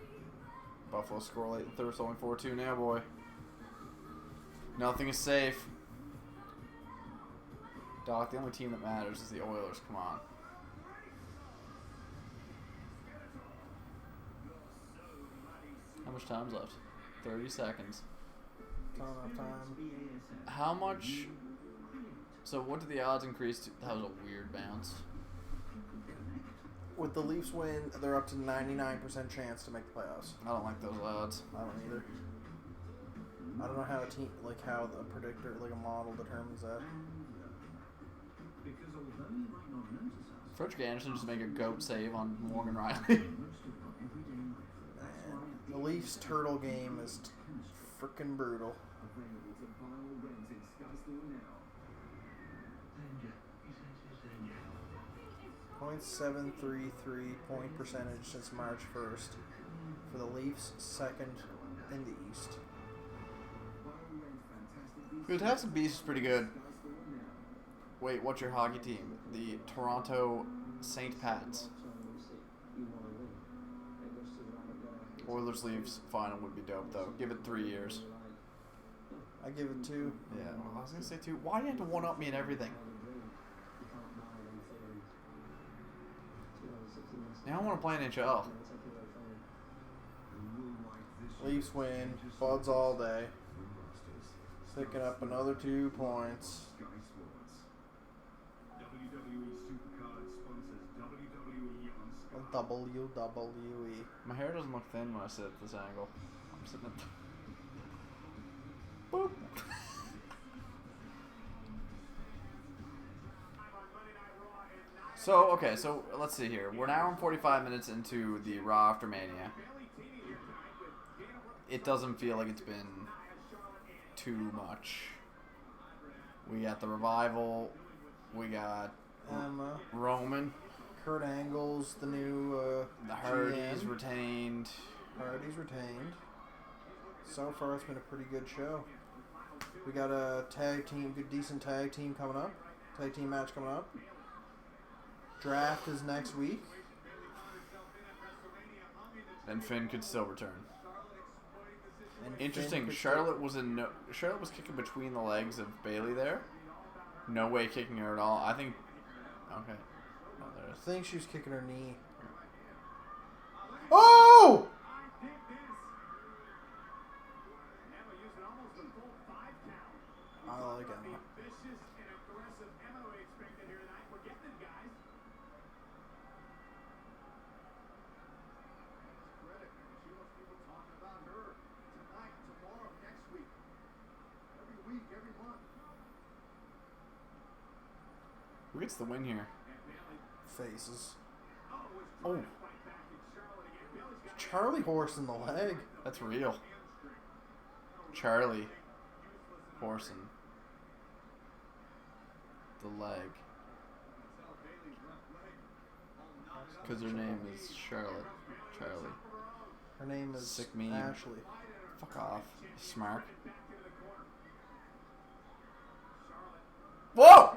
feels Buffalo score late in the third, it's only 4-2 now, boy. Nothing is safe. Doc, the only team that matters is the Oilers. Come on. How much time's left? 30 seconds. Not enough time. How much... So what did the odds increase to? That was a weird bounce. With the Leafs win, they're up to 99% chance to make the playoffs. I don't like those odds. I don't either. I don't know how a team, like how the predictor, like a model determines that. because although you might not notice us, Frederick Anderson just make a GOAT save on Morgan Riley. most of our everyday life. That's Man, why the Leafs turtle game is freaking brutal. Available to buy or rent in Sky Store now. danger. He says there's danger. .733 point percentage since March 1st for the Leafs, second in the East. Buy or rent fantastic deals. Fantastic Beast is pretty good. Sky Store now. Wait, what's your hockey team? The Toronto St. Pats. Oilers Leafs final would be dope though. Give it 3 years. I give it 2. Yeah, well, I was gonna say 2. Why do you have to one up me and everything? Now I want to play NHL. Leafs win. Buds all day. Picking up another 2 points. Sky Sports. WWE Supercard sponsors WWE on Sky. WWE. My hair doesn't look thin when I sit at this angle. I'm sitting at boop. So, okay, so let's see here. We're now 45 minutes into the Raw After Mania. It doesn't feel like it's been too much. We got the Revival. We got Emma. Roman. Kurt Angle's the new The Hardys GM. retained. Hardy's retained. So far, it's been a pretty good show. We got a tag team, good decent tag team coming up. Tag team match coming up. Draft is next week. And Finn could still return. And Interesting. Finn could Charlotte was Charlotte was kicking between the legs of Bailey there. No way kicking her at all. I think. Okay. Oh, there it I is. think she was kicking her knee. Oh! I like Emma. Vicious and aggressive Emma we expected here tonight. We're getting it, guys. Credit. She wants people talking about her tonight, tomorrow, next week. Every week, every month. Who gets the win here? Faces. Oh, Charlie horse in the leg. that's real. Charlie Horson. The leg. Because her name is Charlotte. Charlie. Her name is Sick meme. Ashley. Fuck off. Smart. Whoa!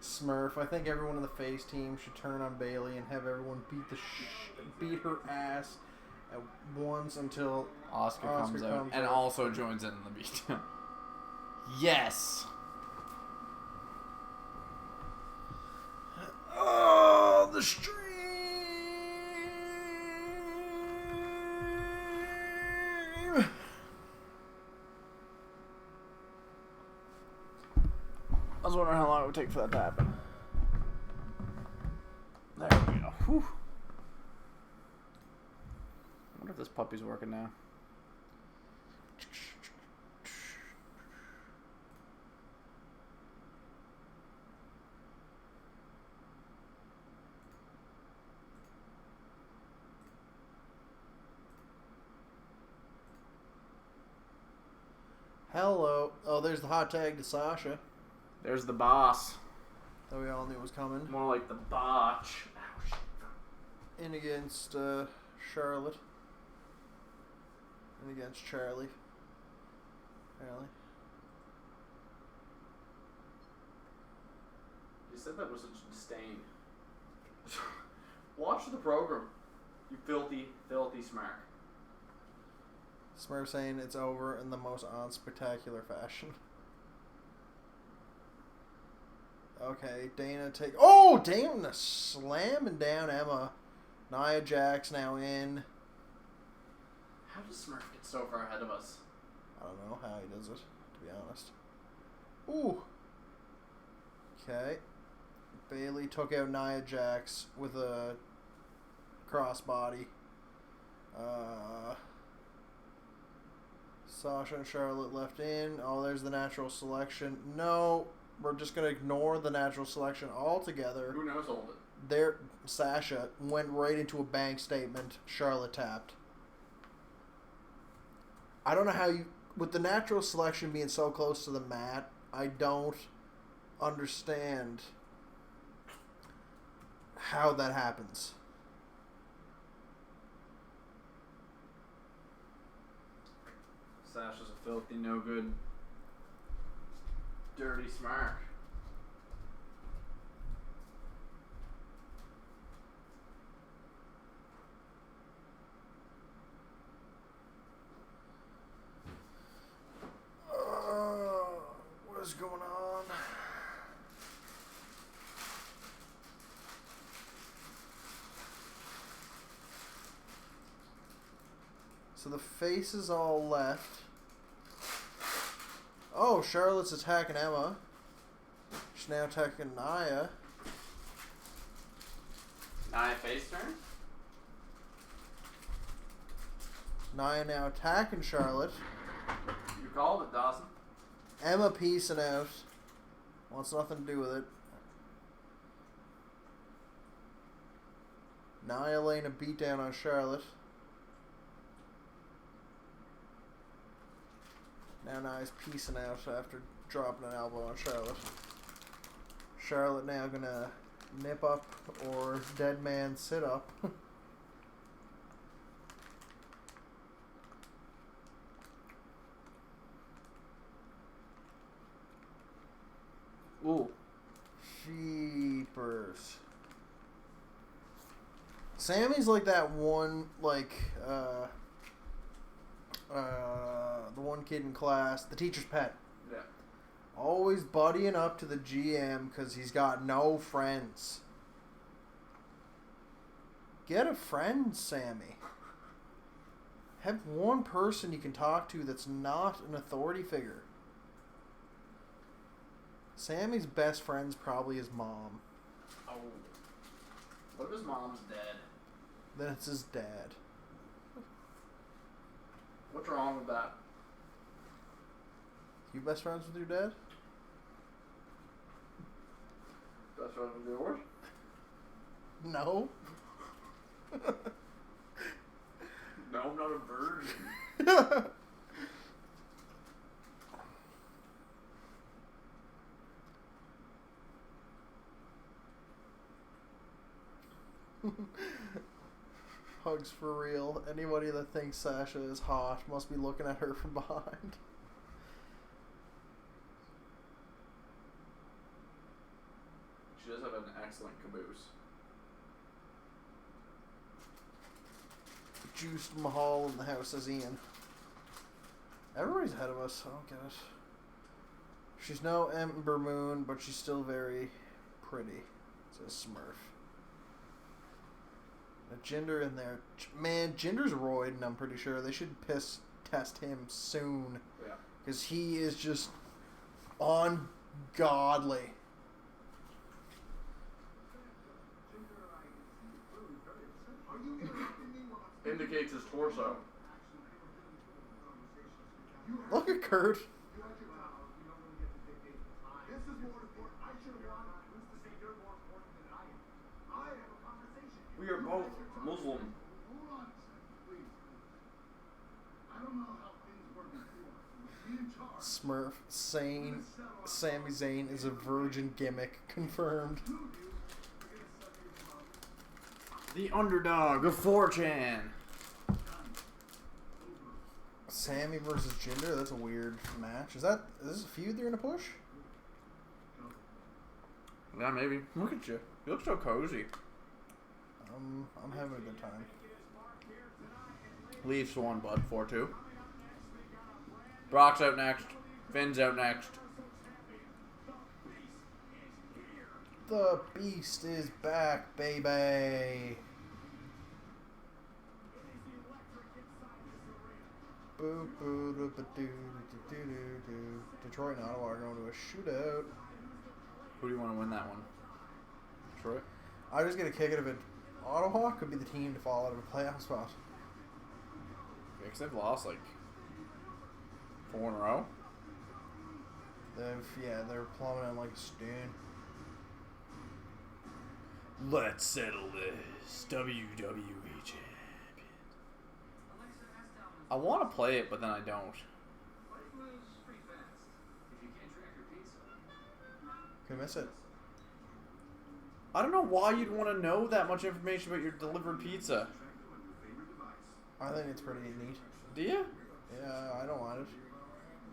Smurf. I think everyone in the face team should turn on Bailey and have everyone beat her ass at once until Oscar comes out comes and out. also joins in the beatdown. Yes! Oh, the stream! was wondering how long it would take for that to happen. There we go. Whew. I wonder if this puppy's working now. Hello. Oh, there's the hot tag to Sasha. There's the boss. That we all knew was coming. More like the botch. Ouch. In against Charlotte. In against Charlie. Apparently. You said that with such disdain. Watch the program. You filthy, filthy smark. Smurf saying it's over in the most unspectacular fashion. Okay, Dana take... Oh, Dana slamming down Emma. Nia Jax now in. How does Smurf get so far ahead of us? I don't know how he does it, to be honest. Ooh. Okay. Bailey took out Nia Jax with a crossbody. Sasha and Charlotte left in. Oh, there's the natural selection. No, we're just going to ignore the natural selection altogether. Who knows hold it? There, Sasha went right into a bank statement. Charlotte tapped. I don't know how you... With the natural selection being so close to the mat, I don't understand how that happens. Sasha's a filthy, no good, dirty smark. What is going on? So the faces all left. Oh, Charlotte's attacking Emma. She's now attacking Nia. Nia face turn? Nia now attacking Charlotte. You called it, Dawson. Emma piecing out. Wants nothing to do with it. Nia laying a beatdown on Charlotte. Now Nia's piecing out after dropping an elbow on Charlotte. Charlotte now gonna nip up or dead man sit up. Ooh. Jeepers. Sammy's like that one, like, the one kid in class, the teacher's pet. Yeah. Always buddying up to the GM because he's got no friends. Get a friend, Sammy. Have one person you can talk to that's not an authority figure. Sammy's best friend's probably his mom. Oh. What if his mom's dead? Then it's his dad. What's wrong with that? You best friends with your dad? Best friend with yours? No. No, I'm not a virgin. Hugs for real. Anybody that thinks Sasha is hot must be looking at her from behind. She does have an excellent caboose. Juiced Mahal in the house, says Ian. Everybody's ahead of us. I don't get it. She's no Ember Moon, but she's still very pretty, says Smurf. Jinder in there. Man, Jinder's roiding, I'm pretty sure. They should test him soon. Yeah. Because he is just on ungodly. Indicates his torso. Look at Kurt. This is more important. I should have won. Who's to say you're more important than I am? I have a conversation. We are both Muslim. Hold on a second, please. I don't know how things were before. Me in charge. Smurf, Sane, Sami Zayn is a virgin gimmick. Confirmed. The underdog of 4chan. Sammy versus Jinder, that's a weird match. Is this a feud they're gonna push? Yeah, maybe. Look at you. You look so cozy. I'm having a good time. Leafs won, bud. 4-2. Brock's out next. Finn's out next. The Beast is back, baby. Boo boo doo ba doo doo doo doo. Detroit and Ottawa are going to a shootout. Who do you want to win that one? Detroit? I just get a kick out of it. Ottawa could be the team to fall out of a playoff spot. Yeah, because they've lost like 4 in a row. They're plummeting like a stone. Let's settle this. WWE champion. I want to play it, but then I don't. Could miss it. I don't know why you'd want to know that much information about your delivered pizza. I think it's pretty neat. Do you? Yeah, I don't want it.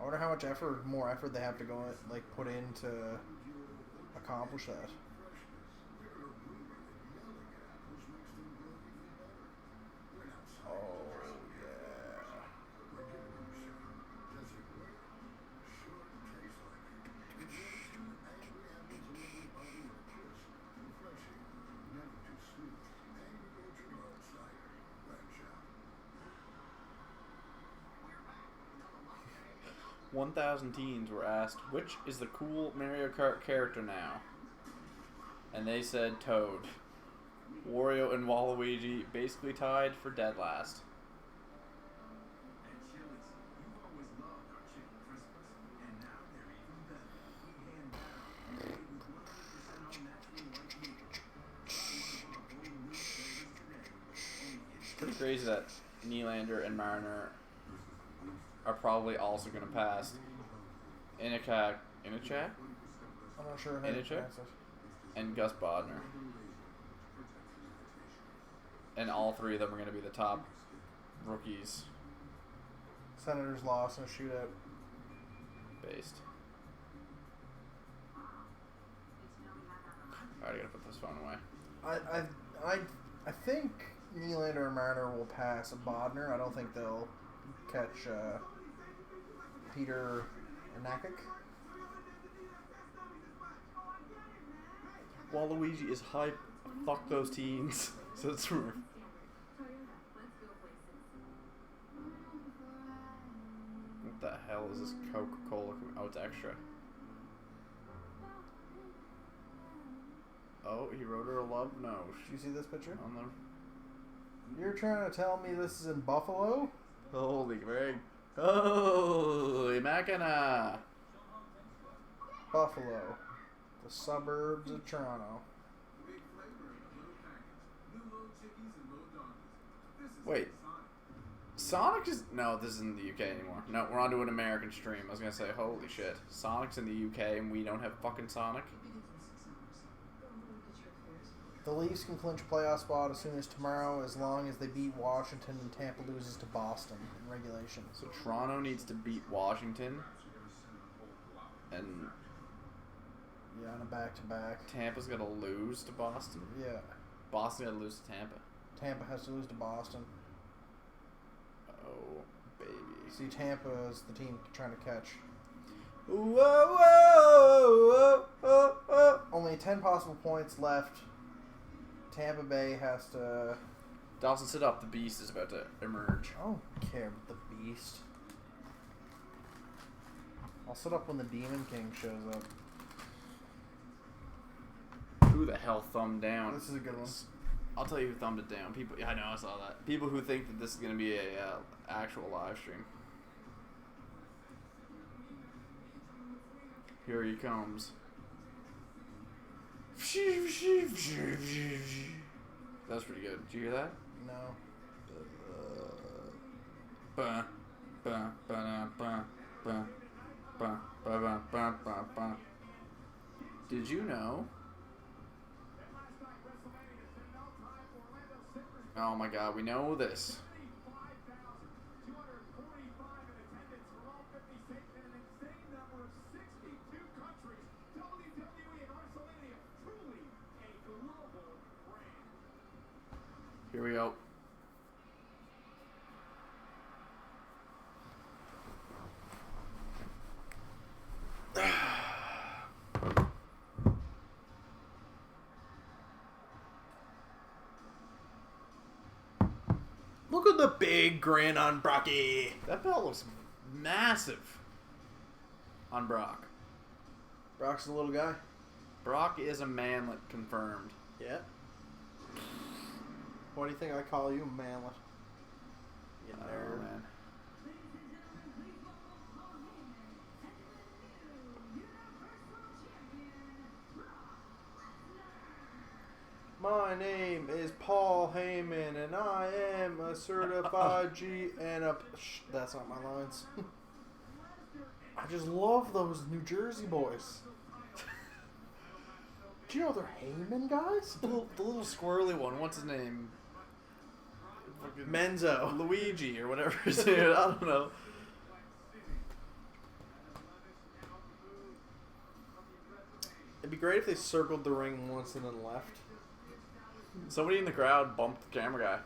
I wonder how much more effort they have to go put in to accomplish that. Oh yeah. 1,000 teens were asked, which is the cool Mario Kart character now? And they said Toad. Wario and Waluigi basically tied for dead last. Pretty crazy that Nylander and Marner are probably also going to pass Inicak, I'm not sure how to Inicek? pronounce it. and Gus Bodner. And all 3 of them are going to be the top rookies Senators lost in a shootout. based. Alright, I gotta put this phone away. I think Nylander and Marner will pass Bodner. I don't think they'll catch Peter Nakik. Waluigi is hype. Fuck those teens. So it's Smurf. What the hell is this Coca-Cola? Oh, it's extra. Oh, he wrote her a love note. Did you see this picture? On the... You're trying to tell me this is in Buffalo? Holy Greg. Holy Mackinac. Buffalo. The suburbs of Toronto. Wait. Sonic is... No, this isn't the UK anymore. No, we're on to an American stream. I was going to say, holy shit. Sonic's in the UK and we don't have fucking Sonic? The Leafs can clinch a playoff spot as soon as tomorrow as long as they beat Washington and Tampa loses to Boston in regulation. So Toronto needs to beat Washington. And Yeah, on a back-to-back. Tampa's got to lose to Boston. Yeah. Boston got to lose to Tampa. Tampa has to lose to Boston. Oh, baby. See, Tampa is the team trying to catch. Whoa, whoa, whoa, whoa, whoa. Only 10 possible points left. Tampa Bay has to... Dawson, sit up. The beast is about to emerge. I don't care about the Beast. I'll sit up when the Demon King shows up. the hell thumbed down? This is a good one. I'll tell you who thumbed it down. People, yeah, I know, I saw that. People who think that this is gonna be a actual live stream. Here he comes. That was pretty good. Did you hear that? No. Did you know? Oh my God, we know this. Here we go. Look at the big grin on Brocky. That belt looks massive on Brock. Brock's a little guy. Brock is a manlet confirmed. Yeah. What do you think I call you, manlet? You Oh, nerd. man. My name is Paul Heyman, and I am a certified G and a... that's not my lines. I just love those New Jersey boys. Do you know they're Heyman guys? The little squirrely one, what's his name? Fucking Menzo. Luigi or whatever his name is. I don't know. It'd be great if they circled the ring once and then left. Somebody in the crowd bumped the camera guy.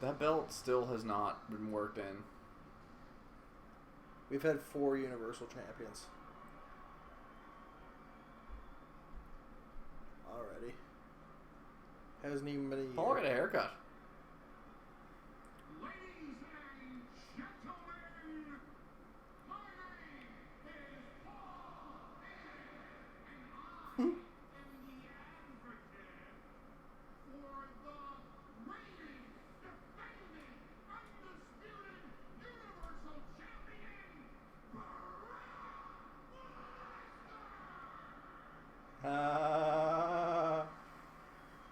That belt still has not been worked in. We've had 4 Universal Champions. Already. Hasn't even been a year. Paul got a haircut. Ladies and gentlemen, my name is Paul, and I am the advocate for the reigning, defending, undisputed Universal Champion,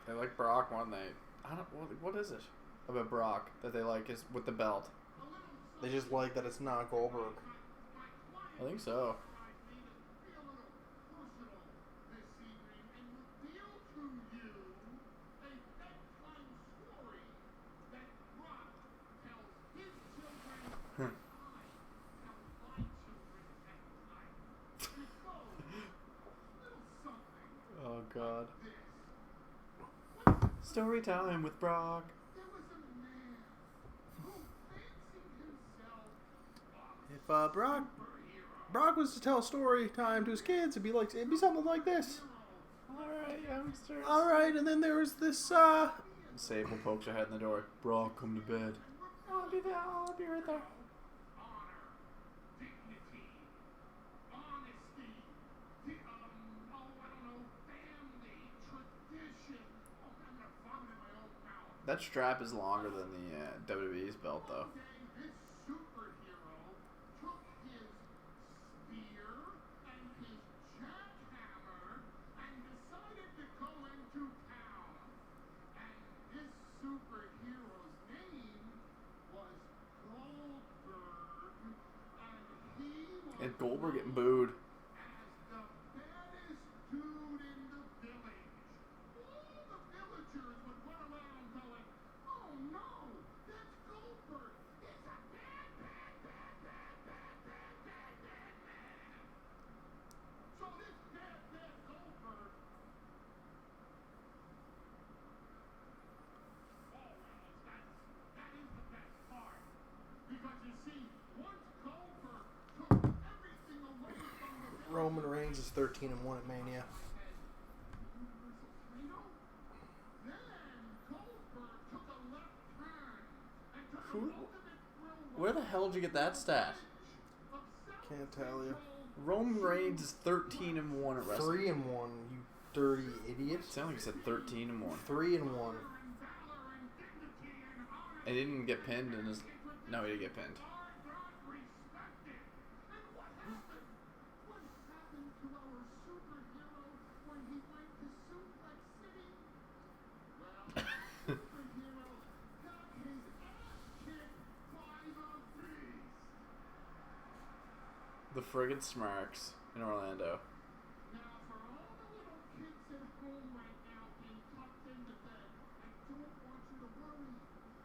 They like Brock, one night. I don't. What is it about Brock that they like is with the belt? They just like that it's not Goldberg. I think so. Oh God. Story time with Brock. If Brock was to tell story time to his kids, it'd be something like this. Alright, youngsters. Alright, and then there was this Sable pokes her head in the door. Brock, come to bed. I'll be there. I'll be right there. That strap is longer than the WWE's belt, though. This superhero took his spear and his jackhammer and decided to go into town. And this superhero's name was Goldberg, and he was And Goldberg getting booed. as the baddest dude in the village. All the villagers would run around going, "Oh no, that's Goldberg. He's a bad, bad, bad, bad, bad, bad, bad, bad man." So this bad, bad Goldberg. Oh well, that is the best part. Because you see, once Goldberg took everything away from the village, Roman Reigns is 13-1 at Mania. then hell did you get that stat? Can't tell you. Roman Reigns is 13-1 at wrestling. 3-1, you dirty idiot. It sounded like you said 13-1. 3-1. And he didn't get pinned in his. No, he did get pinned. The friggin' Smarks in Orlando. Now, for all the little kids at home right now being tucked into bed, I don't want you to worry,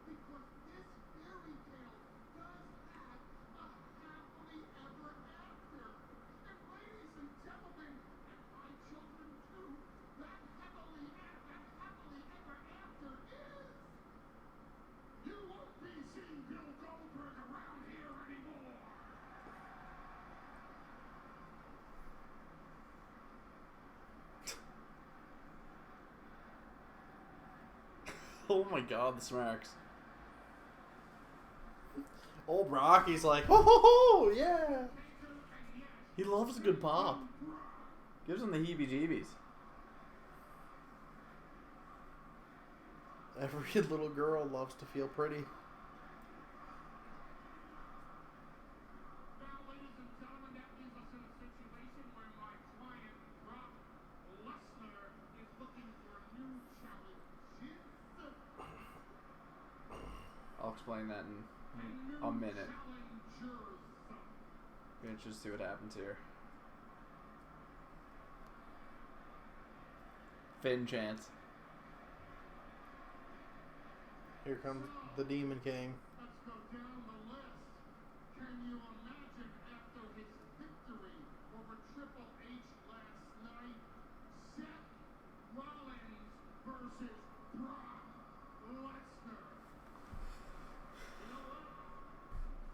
because this fairy tale does have a happily ever after. And ladies and gentlemen, and my children too, that happily ever after is... You won't be seeing Bill Goldberg around here anymore! Oh my god, the Smarks. Old Rocky's like, ho ho ho, yeah. He loves a good pop. Gives him the heebie-jeebies. Every little girl loves to feel pretty. Now, ladies and gentlemen, that leaves us in a situation where my client, Brock Lesnar, is looking for a new challenge. I'll explain that in a minute. We're gonna just see what happens here. Finn chance. Here comes the Demon King. Let's go down the list. Can you imagine after his victory over Triple H last night, Seth Rollins versus Brock Lesnar? You know what?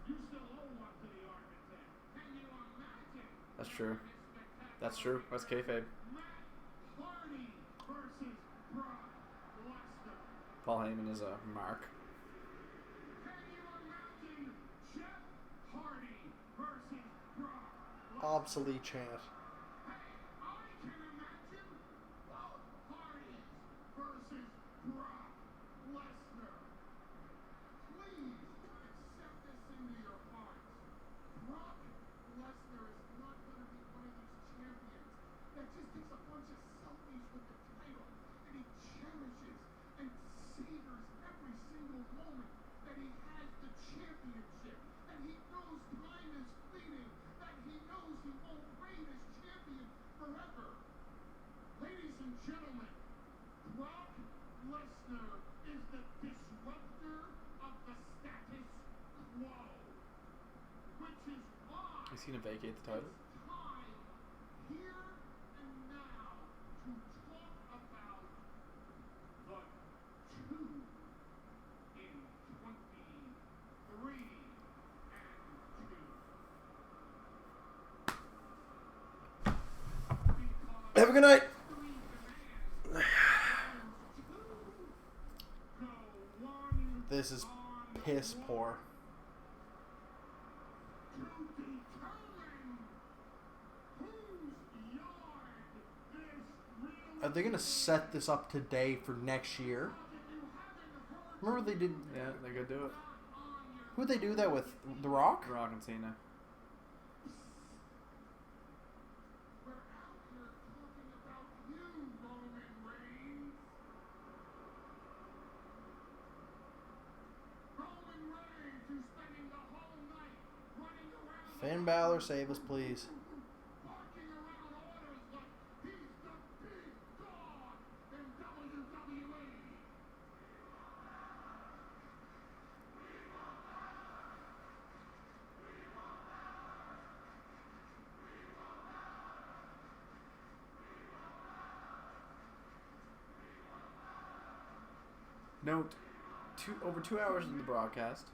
You still owe one to the architect. Can you imagine? That's true. That's true. That's kayfabe. Matt Hardy versus Brock Lesnar. Paul Heyman is a mark. Can you imagine Jeff Hardy versus Brock Lesnar? Obsolete chant. Hey, I can imagine both Hardys versus Brock Lesnar. Please accept this into your hearts. Brock Lesnar is not going to be one of these champions that just takes a bunch of selfies with the title and he cherishes and savors every single moment that he has the championship, and he knows time is fleeting, that he knows he won't reign as champion forever. Ladies and gentlemen, Brock Lesnar is the disruptor of the status quo, which is why Is he gonna vacate the title? it's time here and now to talk about the 2 in 23 and 2. Have a good night. This is piss poor. Are they gonna set this up today for next year? Remember they did. Yeah, they could do it. Who'd they do that with? The Rock? Rock and Cena. We're out here talking about you, Roman Reigns. Roman Reigns, who's spending the whole night running around Finn Balor, save us, please. barking around orders like he's the big dog in WWE. Note, over 2 hours into the broadcast,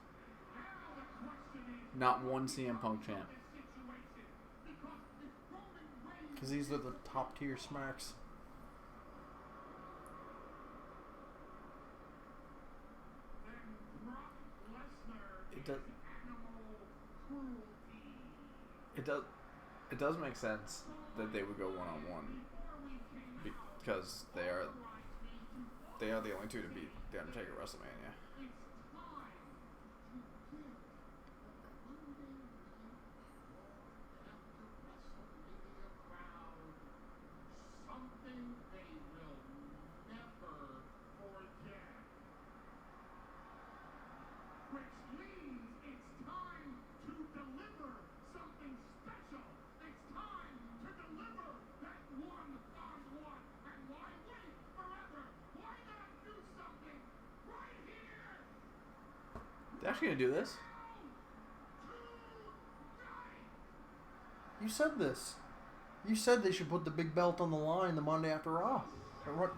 Now the question is, not one CM Punk chant. this situation, because if Roman Reigns Because these are the top tier smarks. then Brock Lesnar It is does. animal It does make sense that they would go one-on-one because they are the only two to beat The Undertaker at WrestleMania. Something they will never forget. Which means it's time to deliver something special. It's time to deliver that one-on-one. And why wait forever? Why not do something right here? They actually gonna do this? You said this. You said they should put the big belt on the line the Monday after Raw. Or what?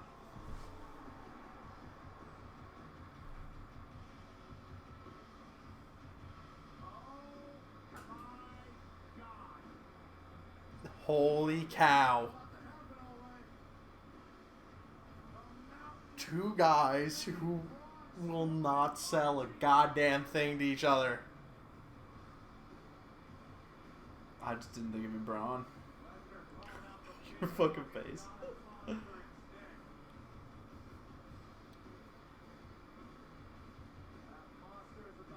Holy cow. Two guys who will not sell a goddamn thing to each other. I just didn't think of it, Braun. Your fucking face.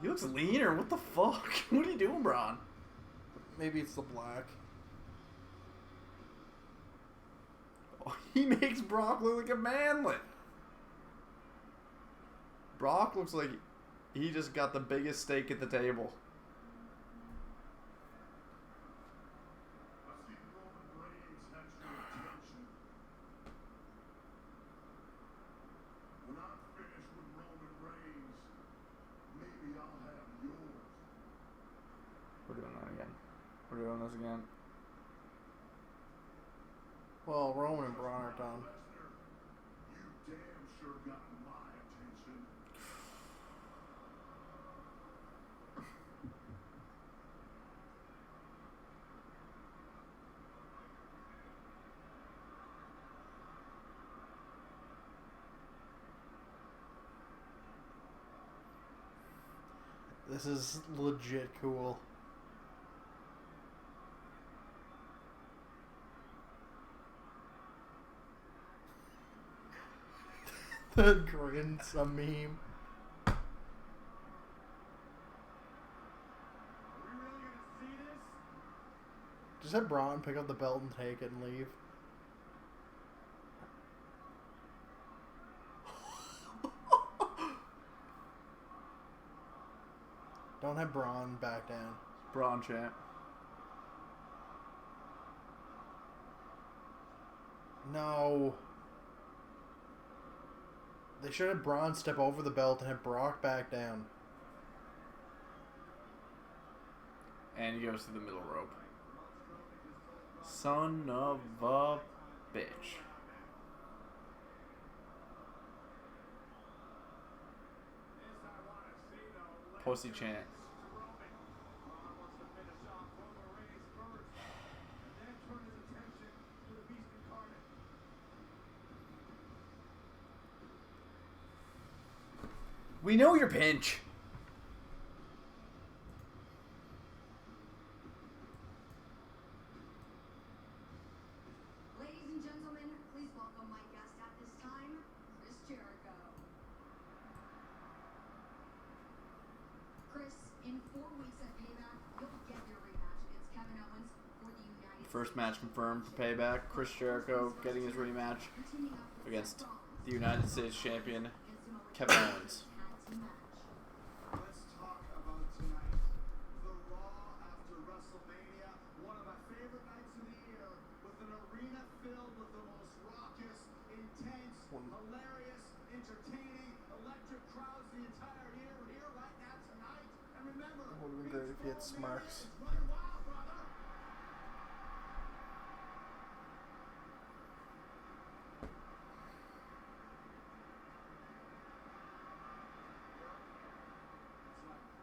He looks leaner. What the fuck? What are you doing, Braun? Maybe it's the black. Oh, he makes Brock look like a manlet. Brock looks like he just got the biggest steak at the table. I see Roman Reigns has your attention. When I'm finished with Roman Reigns, maybe I'll have yours. We're doing that again. We're doing this again. Well, Roman and Braun are done. Lesnar, you damn sure got my attention. This is legit cool. The grin's a meme. Are we really gonna see this? Just have Braun pick up the belt and take it and leave. Don't have Braun back down. Braun champ. No. They should have Braun step over the belt and have Brock back down. And he goes to the middle rope. Son of a bitch. Pussy chant. We know your pinch. Ladies and gentlemen, please welcome my guest at this time, Chris Jericho. Chris, in 4 weeks at Payback, you'll get your rematch against Kevin Owens for the United First States match confirmed for Payback. Chris Jericho getting his rematch against the United States champion, Kevin Owens. Let's talk about tonight. The Raw after WrestleMania, one of my favorite nights of the year, with an arena filled with the most raucous, intense, hilarious, entertaining, electric crowds the entire year. We're here right now tonight. And remember, It would have been great if he had Smarks. it's running wild, brother.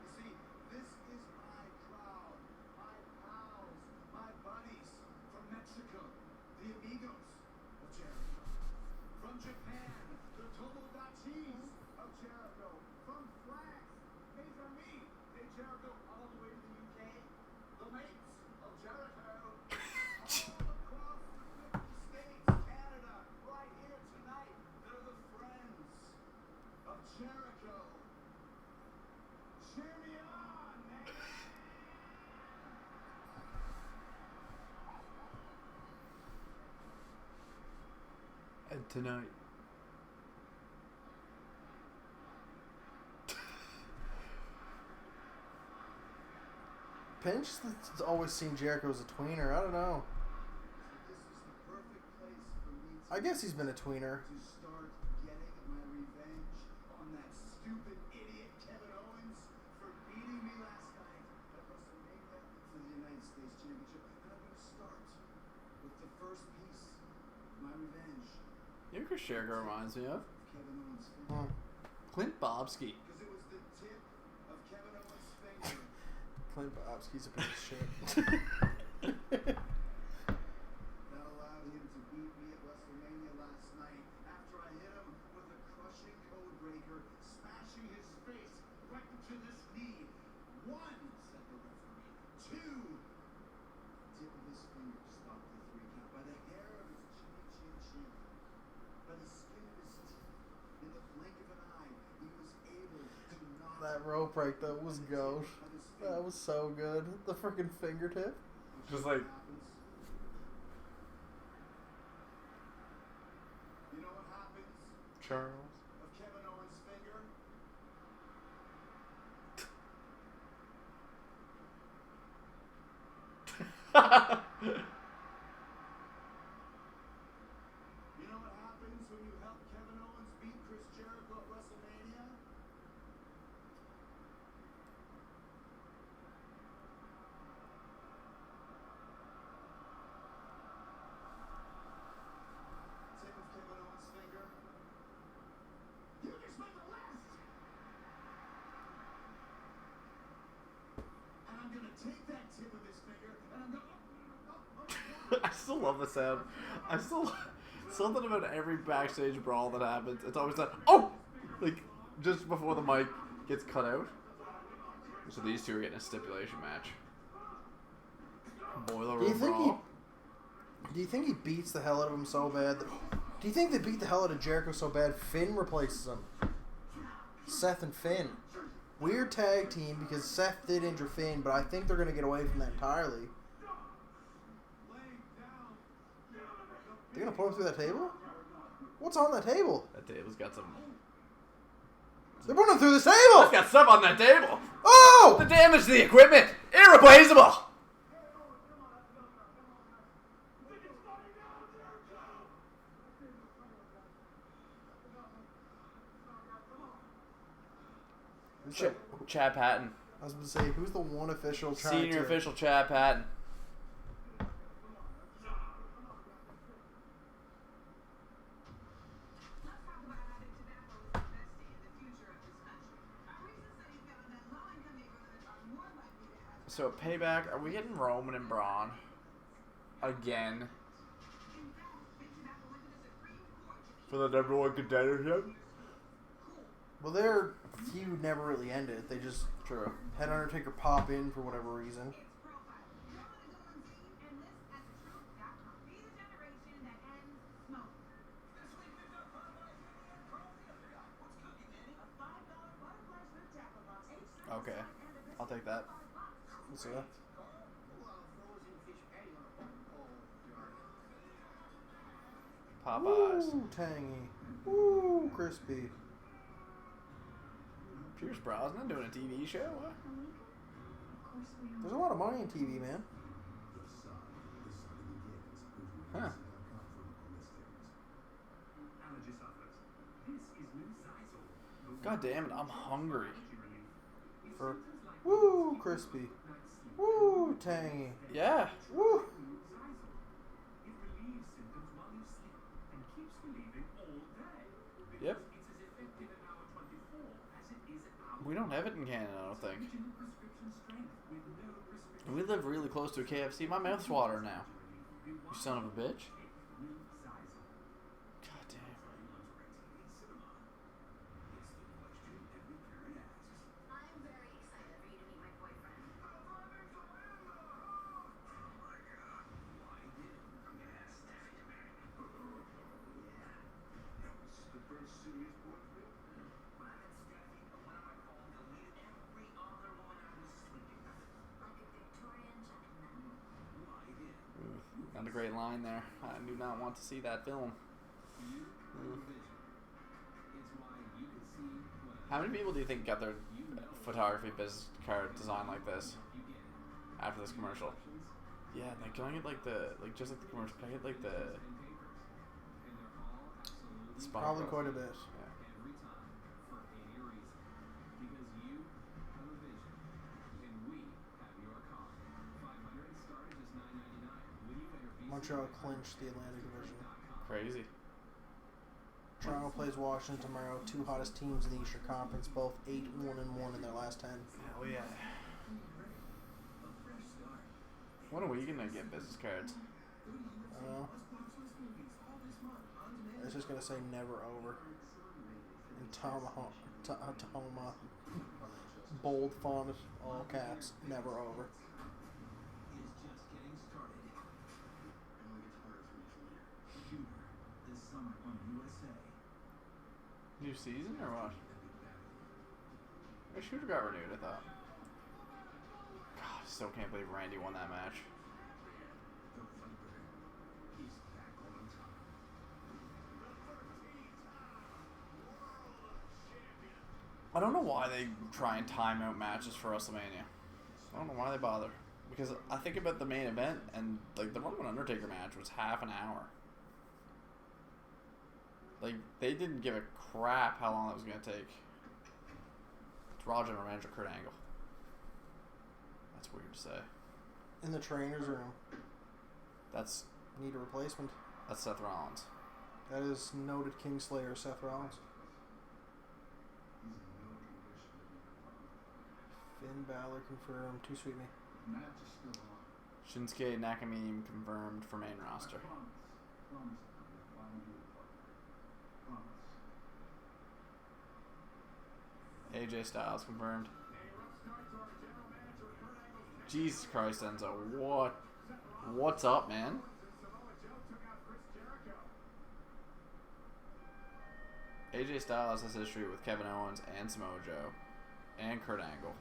You see, this is my crowd, my pals, my buddies from Mexico, the amigos of Jericho. From Japan, the Tomodachis of Jericho. From France, these are me, Hey Jericho, all the way to the UK. tonight. Pinch has always seen Jericho as a tweener. I don't know. This is the perfect place for me I guess he's been a tweener. to start getting my revenge on that stupid idiot Kevin Owens for beating me last night at WrestleMania for the United States Championship. And I'm going to start with the first piece of my revenge. You know who Chris Jericho reminds me of? Kevin Owens' finger. Hmm. Clint Bobsky. Because it was the tip of Kevin Owens' finger. Clint Bobsky's a piece of shit. That allowed him to beat me at WrestleMania last night after I hit him with a crushing code breaker, smashing his face right into this knee. One, said the referee. Two, tip of his finger stopped the 3 count by the hair of his chin. By the skin of his teeth. In the blink of an eye, he was able to knock That rope break though was gauche. That was so good. The freaking fingertip. Just like, You know what happens Charles. of Kevin Owens' finger? You know what happens when you help Kevin Owens beat Chris Jericho at WrestleMania? Tip of Kevin Owens' finger. You just made the list! And I'm gonna take that tip of his finger and I'm gonna. I still love the sound. I still something about every backstage brawl that happens. It's always that like just before the mic gets cut out. So these two are getting a stipulation match. Boiler room brawl. Do you think he beats the hell out of him so bad? Do you think they beat the hell out of Jericho so bad Finn replaces him? Seth and Finn. Weird tag team because Seth did injure Finn, but I think they're going to get away from that entirely. They're going to put him through that table? What's on that table? That table's got some. They're putting him through this table! It's got stuff on that table. Oh! The damage to the equipment, irreplaceable. Chad Patton. I was going to say, who's the one official trying Senior to... official Chad Patton. Let's talk about how big tobacco is investing in the future of this country. Our recent study found that low-income neighborhoods are more likely to have So payback, are we getting Roman and Braun again for the number one contendership? Well, their feud never really ended. They just True. had Undertaker pop in for whatever reason. Okay, I'll take that. So, Popeyes. ooh, tangy. Ooh, crispy. Pierce Brosnan doing a TV show? What? There's a lot of money in TV, man. Huh. God damn it, I'm hungry. For woo, crispy. Woo, tangy. Yeah. Woo. Yep. We don't have it in Canada, I don't think. We live really close to a KFC. My mouth's watering now. You son of a bitch. God damn. I'm very excited for you to meet my boyfriend. Not a great line there. I do not want to see that film. How many people do you think got their photography business card designed like this after this commercial? Yeah, like can I get like the just like the commercial? Can I get like the spot Probably profile? quite a bit. Yeah. Montreal clinched the Atlantic Division. Crazy. Toronto plays Washington tomorrow. Two hottest teams in the Eastern Conference, both 8-1-1 in their last 10. Hell yeah. When are we gonna get business cards? I don't know. It's just gonna say never over. In Tacoma, bold font, all caps, never over. New season or what? Our shooter got renewed, I thought. God, I still can't believe Randy won that match. I don't know why they try and time out matches for WrestleMania. I don't know why they bother. Because I think about the main event, and like the Roman Undertaker match was half an hour. Like, they didn't give a crap how long that was going to take. It's Raw General Manager Kurt Angle. That's weird to say. In the trainer's room. That's Need a replacement. Seth Rollins. That is noted Kingslayer Seth Rollins. Finn Balor confirmed. Too sweet me. Shinsuke Nakamura confirmed for main roster. AJ Styles confirmed. Jesus Christ, Enzo. What's up, man? AJ Styles has history with Kevin Owens and Samoa Joe and Kurt Angle.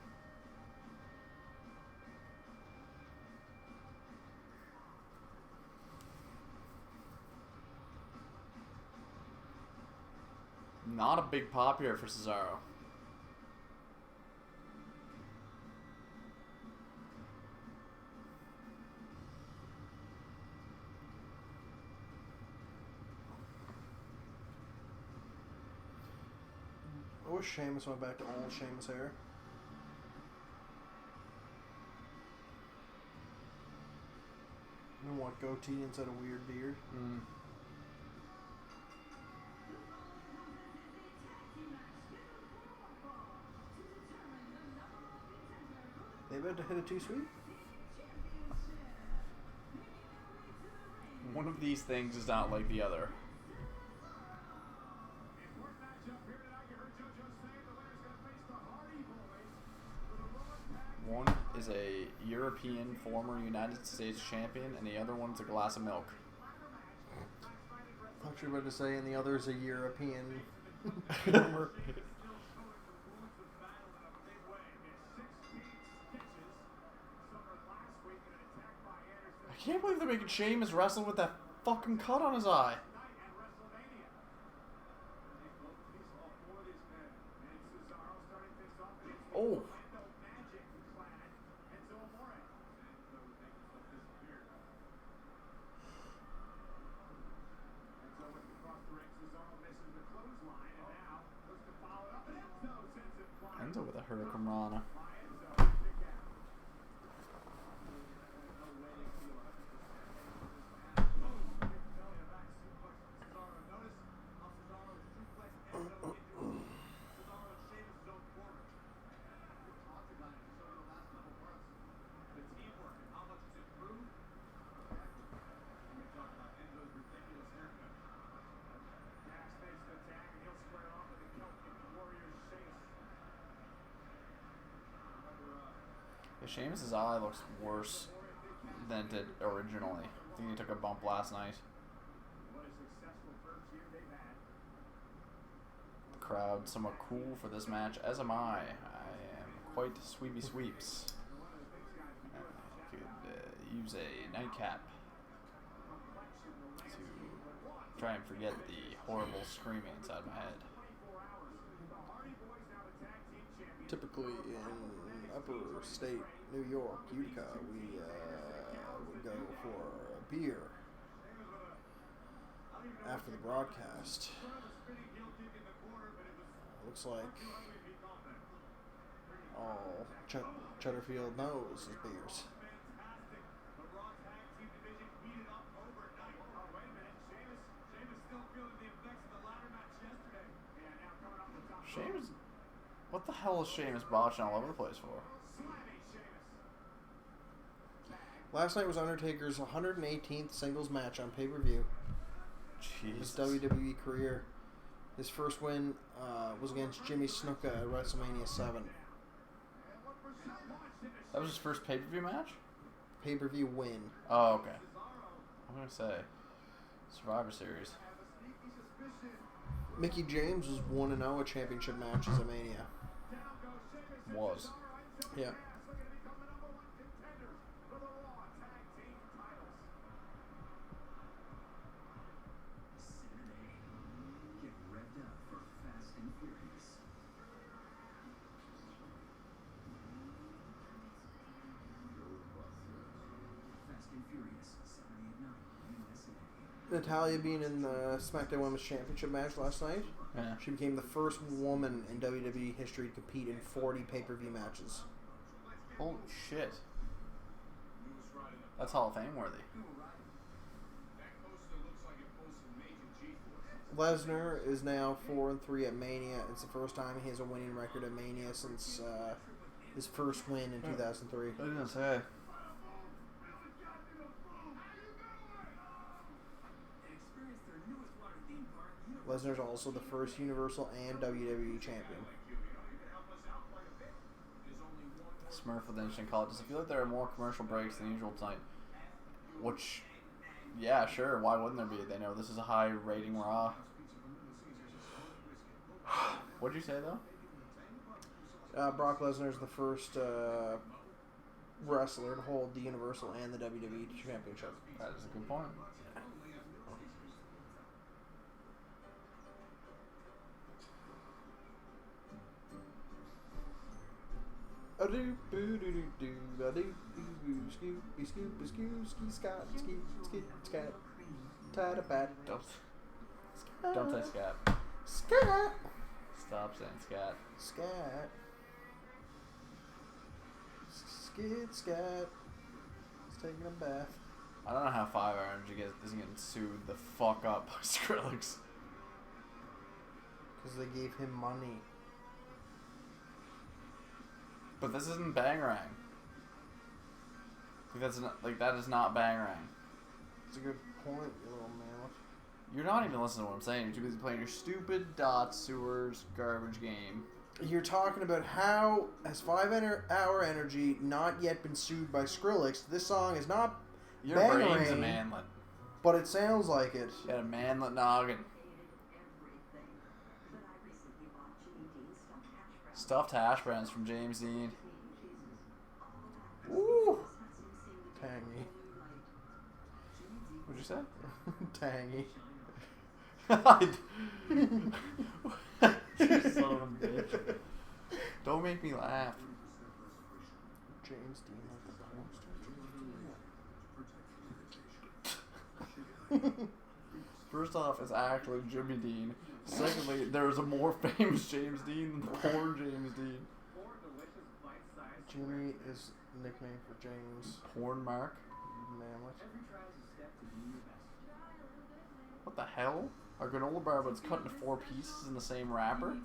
Not a big pop here for Cesaro. I wish Sheamus went back to old Sheamus hair. And what, goatee instead of weird beard? They about to hit it too sweet? One of these things is not like the other. One is a European former United States champion, and the other one's a glass of milk. I'm sure about to say, and the other is a European former. I can't believe they're making Sheamus wrestle with that fucking cut on his eye. Oh. Enzo with a Hurricane Rana. Sheamus' eye looks worse than it did originally. I think he took a bump last night. The crowd somewhat cool for this match, as am I. I am quite sweepy sweeps. I could use a nightcap to try and forget the horrible screaming inside my head. typically in upper state New York, Utica, we would go for a beer after the broadcast. Looks like all Cheddarfield knows is beers. Sheamus, what the hell is Sheamus botching all over the place for? Last night was Undertaker's 118th singles match on pay-per-view. In his WWE career. His first win was against Jimmy Snuka at WrestleMania 7. That was his first pay-per-view match? Pay-per-view win. Oh, okay. I'm going to say Survivor Series. Mickey James was 1-0 at championship matches at Mania. Was. Yeah. Natalya being in the SmackDown Women's Championship match last night. Yeah. She became the first woman in WWE history to compete in 40 pay-per-view matches. Holy shit. That's Hall of Fame worthy. Lesnar is now 4-3 at Mania. It's the first time he has a winning record at Mania since his first win in 2003. I didn't say. Lesnar's also the first Universal and WWE champion. Smurf with interesting call. Does it feel like there are more commercial breaks than usual tonight? Which, yeah, sure. Why wouldn't there be? They know this is a high rating Raw. What'd you say though? Brock Lesnar is the first wrestler to hold the Universal and the WWE championship. That is a good point. A do boo do do do a do boo scoop be scoop be scoop ski scott ski ski scat tat a bat. Don't say scat. Scat. Stop saying scat. Scat. Skid scat. He's taking a bath. I don't know how 5 Hour Energy isn't getting sued the fuck up by Skrillex. Because they gave him money. But this isn't Bangarang. That is not Bangarang. It's a good point, you little man. You're not even listening to what I'm saying. You're too busy playing your stupid Dot Sewers garbage game. You're talking about how has 5 Hour Energy not yet been sued by Skrillex. This song is not Your Bangarang, brain's a manlet. but it sounds like it. You got a manlet noggin. Stuffed hash browns from James Dean. Ooh. Tangy. What'd you say? Tangy. You son of a bitch. Don't make me laugh. James Dean like the porn star. First off, it's actually Jimmy Dean. Secondly, there's a more famous James Dean than the porn James Dean. Jimmy is nickname for James. Porn Mark? Manlet. What the hell? Our granola bar was cut into 4 pieces in the same wrapper?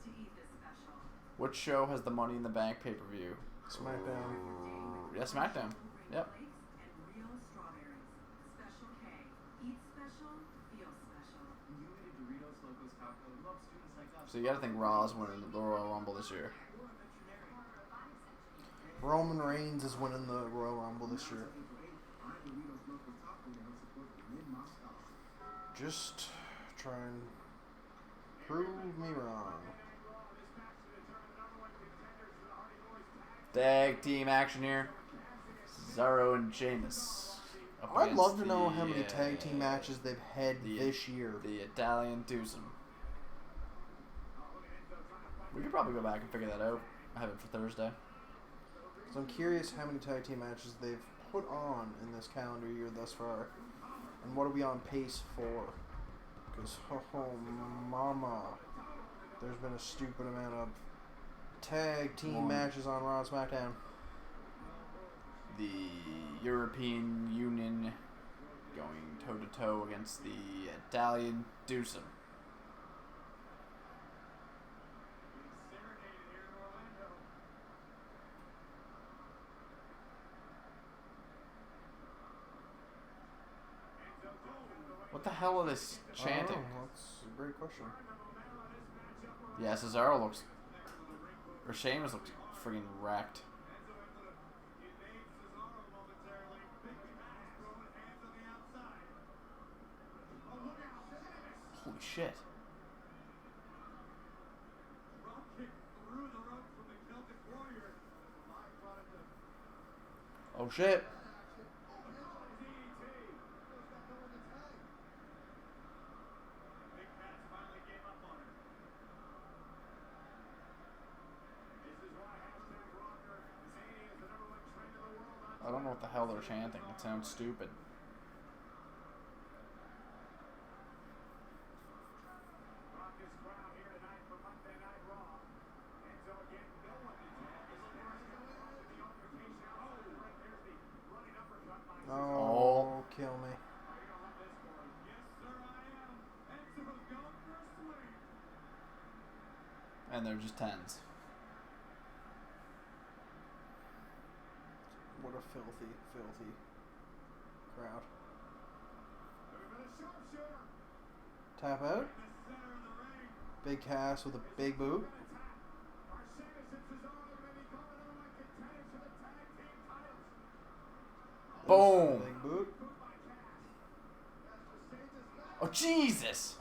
Which show has the Money in the Bank pay-per-view? SmackDown. Yeah, SmackDown. Yep. So you gotta think Raw's winning the Royal Rumble this year. Roman Reigns is winning the Royal Rumble this year. Just try and prove me wrong. Tag team action here. Cesaro and Sheamus. I'd love to know how many tag team matches they've had this year. The Italian twosome. We could probably go back and figure that out. I have it for Thursday. So I'm curious how many tag team matches they've put on in this calendar year thus far, and what are we on pace for? Because mama, there's been a stupid amount of tag team matches on Raw and SmackDown. The European Union going toe to toe against the Italian Deucem. What the hell are they chanting? That's a great question. Yeah, Cesaro looks, or Sheamus looks friggin' wrecked. Holy shit. Oh shit. I don't know what the hell they're chanting. It sounds stupid. Oh, kill me. And they're just 10s. What a filthy, filthy crowd. Tap out. Big Cass with a big boot. Boom. Big boot. Oh, Jesus.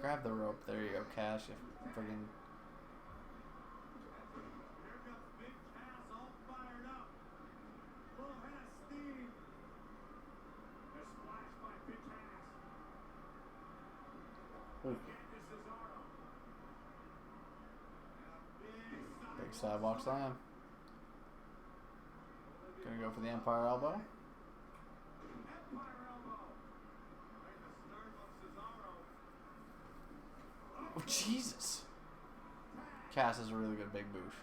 Grab the rope. There you go, Cash. You friggin'. Big sidewalk slam. Gonna go for the Empire elbow. Oh, Jesus. Cass is a really good big boot.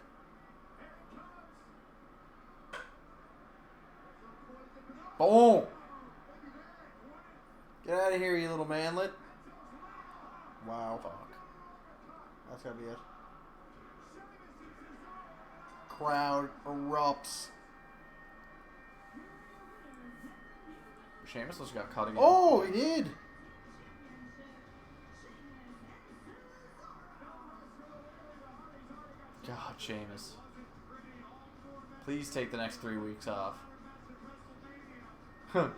Boom! Get out of here, you little manlet. Wow. Fuck. That's gotta be it. Crowd erupts. Sheamus just got cut again. Oh, he did. God, Sheamus. Please take the next 3 weeks off. Huh.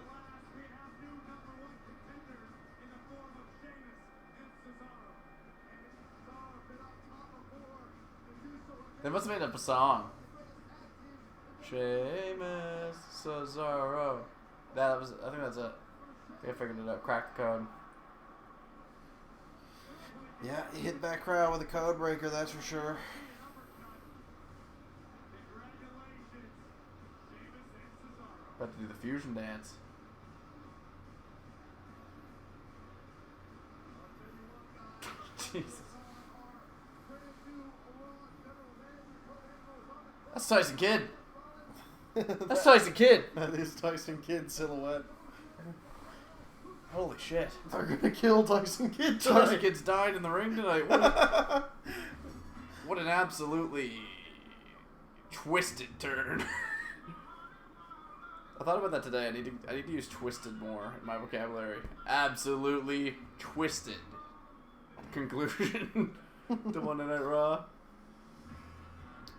They must have made up a song. Sheamus, Cesaro. That was, I think that's it. They figured it out. Cracked the code. Yeah, he hit that crowd with a code breaker, that's for sure. About to do the fusion dance. Jesus. That's Tyson Kidd. That's Tyson Kidd. That is Tyson Kidd silhouette. Holy shit. They're gonna kill Tyson Kidd tonight. Tyson Kidd's died in the ring tonight. What an absolutely twisted turn. I thought about that today. I need to use twisted more in my vocabulary. Absolutely twisted. Conclusion to Monday Night Raw.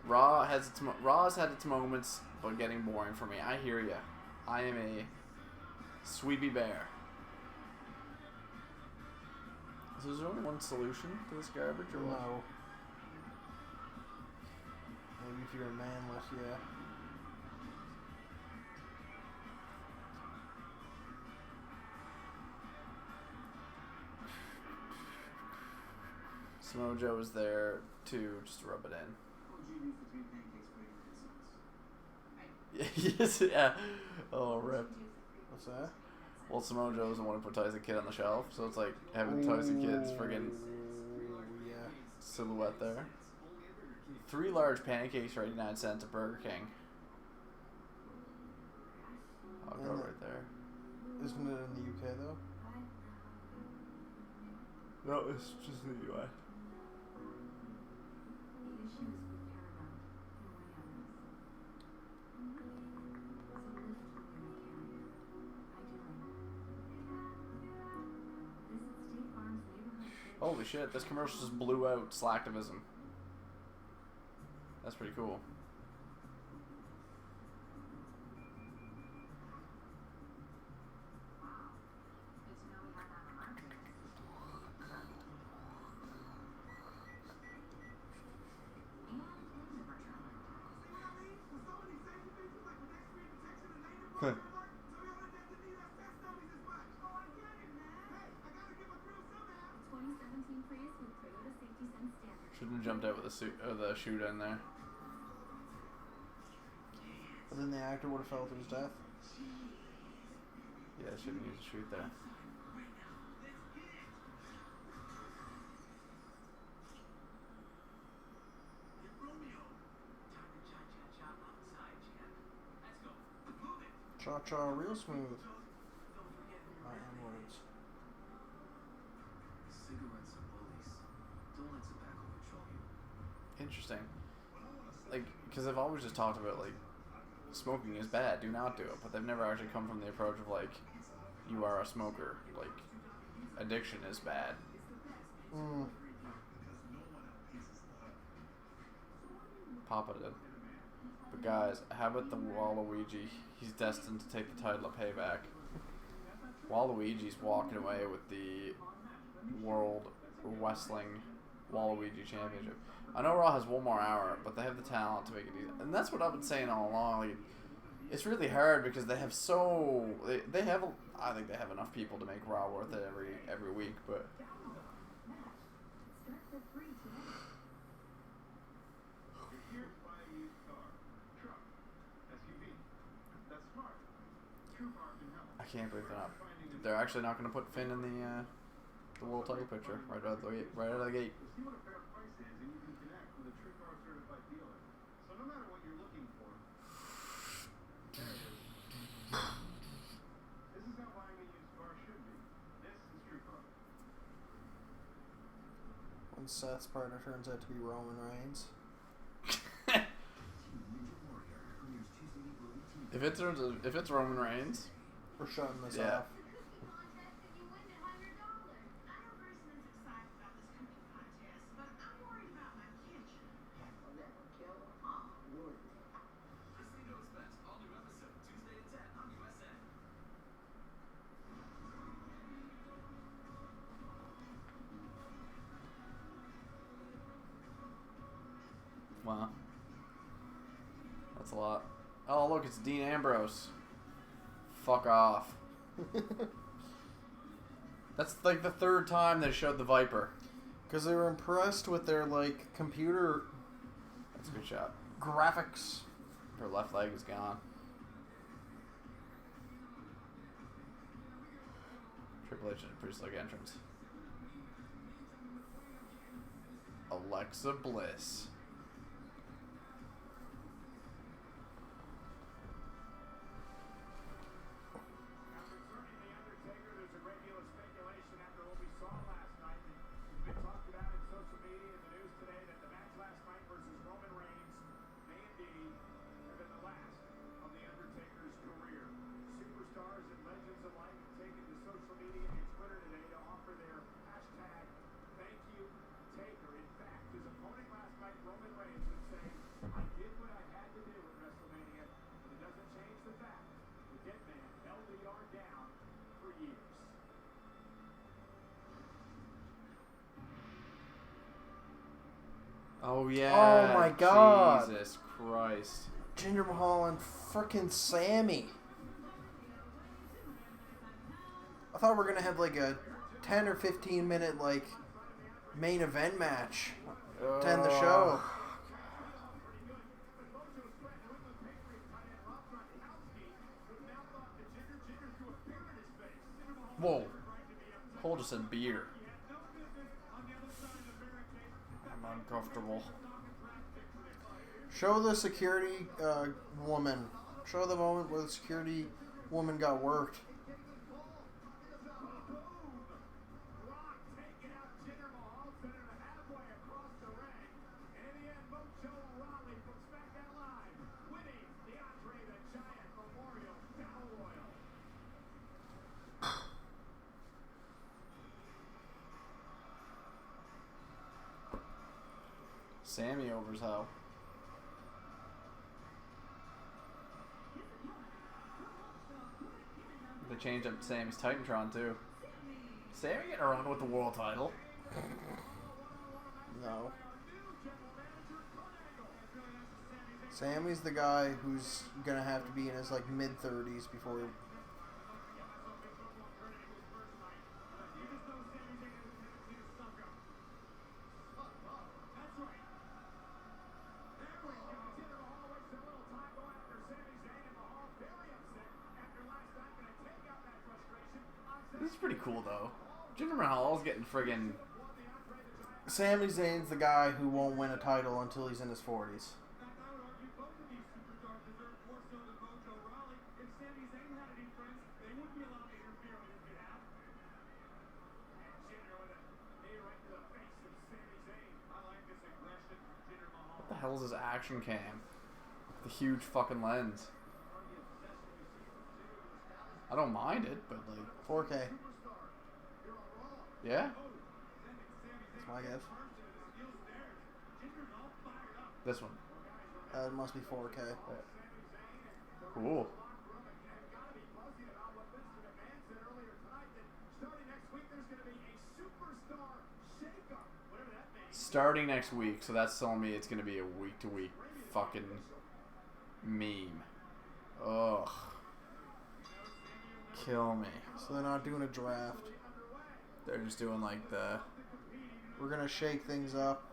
Raw's had its moments, but getting boring for me. I hear ya. I am a sweepy bear. So is there only one solution to this garbage, or what? No. Maybe if you're a manlet, yeah. Samoa Joe was there to just rub it in. What would you do for 3 pancakes for 89 cents? Yes, yeah. Oh, rip. What's that? Well, Samoa Joe was the one who put Tyson Kidd on the shelf, so it's like having Tyson Kidd's friggin' Yeah. silhouette there. 3 large pancakes for 89 cents at Burger King. I'll go right there. Isn't it in the UK though? No, it's just in the US. Holy shit, this commercial just blew out slacktivism. That's pretty cool. Shouldn't have jumped out with the suit or the shoot in there. But then the actor would have fell to his death. Yeah, shouldn't use a shoot there. Cha cha, real smooth. I am words. Cigarettes are bullies. Don't let tobacco control you. Interesting. Like, because they've always just talked about, like, smoking is bad, do not do it. But they've never actually come from the approach of, like, you are a smoker. Like, addiction is bad. Papa did. But guys, how about the Waluigi? He's destined to take the title of Payback. Waluigi's walking away with the World Wrestling Waluigi Championship. I know Raw has 1 more hour, but they have the talent to make it easy. And that's what I've been saying all along. Like, it's really hard because they have so... They have... I think they have enough people to make Raw worth it every week, but... I can't believe they're actually not going to put Finn in the world title picture right out of the gate. Right out of the gate. See what a fair price is, and you can connect with a TrueCar certified dealer. So no matter what you're looking for, there it is. This is how buying a used car should be. This is TrueCar. When Seth's partner turns out to be Roman Reigns. If it's Roman Reigns, we're shutting this yeah. off. Wow. That's a lot. Oh, look, it's Dean Ambrose. Fuck off. That's like the 3rd time they showed the Viper. Because they were impressed with their, like, computer... That's a good shot. Graphics. Her left leg is gone. Triple H in a pretty slick entrance. Alexa Bliss. Oh yeah! Oh my God! Jesus Christ! Jinder Mahal and frickin' Sammy. I thought we were gonna have like a 10 or 15 minute like Main event match to end the show. Whoa. Cole just said beer. I'm uncomfortable. Show the security woman. Show the moment where the security woman got worked. Sammy overs how? They changed up Sammy's Titantron too. Sammy getting a run with the world title. No. Sammy's the guy who's gonna have to be in his like mid-30s before he... This is pretty cool though. Jinder Mahal's getting friggin'. Sami Zayn's the guy who won't win a title until he's in his 40s. What the hell is this action cam? The huge fucking lens. I don't mind it, but like 4K. Yeah? That's my guess. This one. It must be 4K. Cool. Starting next week, so that's telling me it's gonna be a week-to-week fucking meme. Ugh. Kill me. So they're not doing a draft. They're just doing like the... We're going to shake things up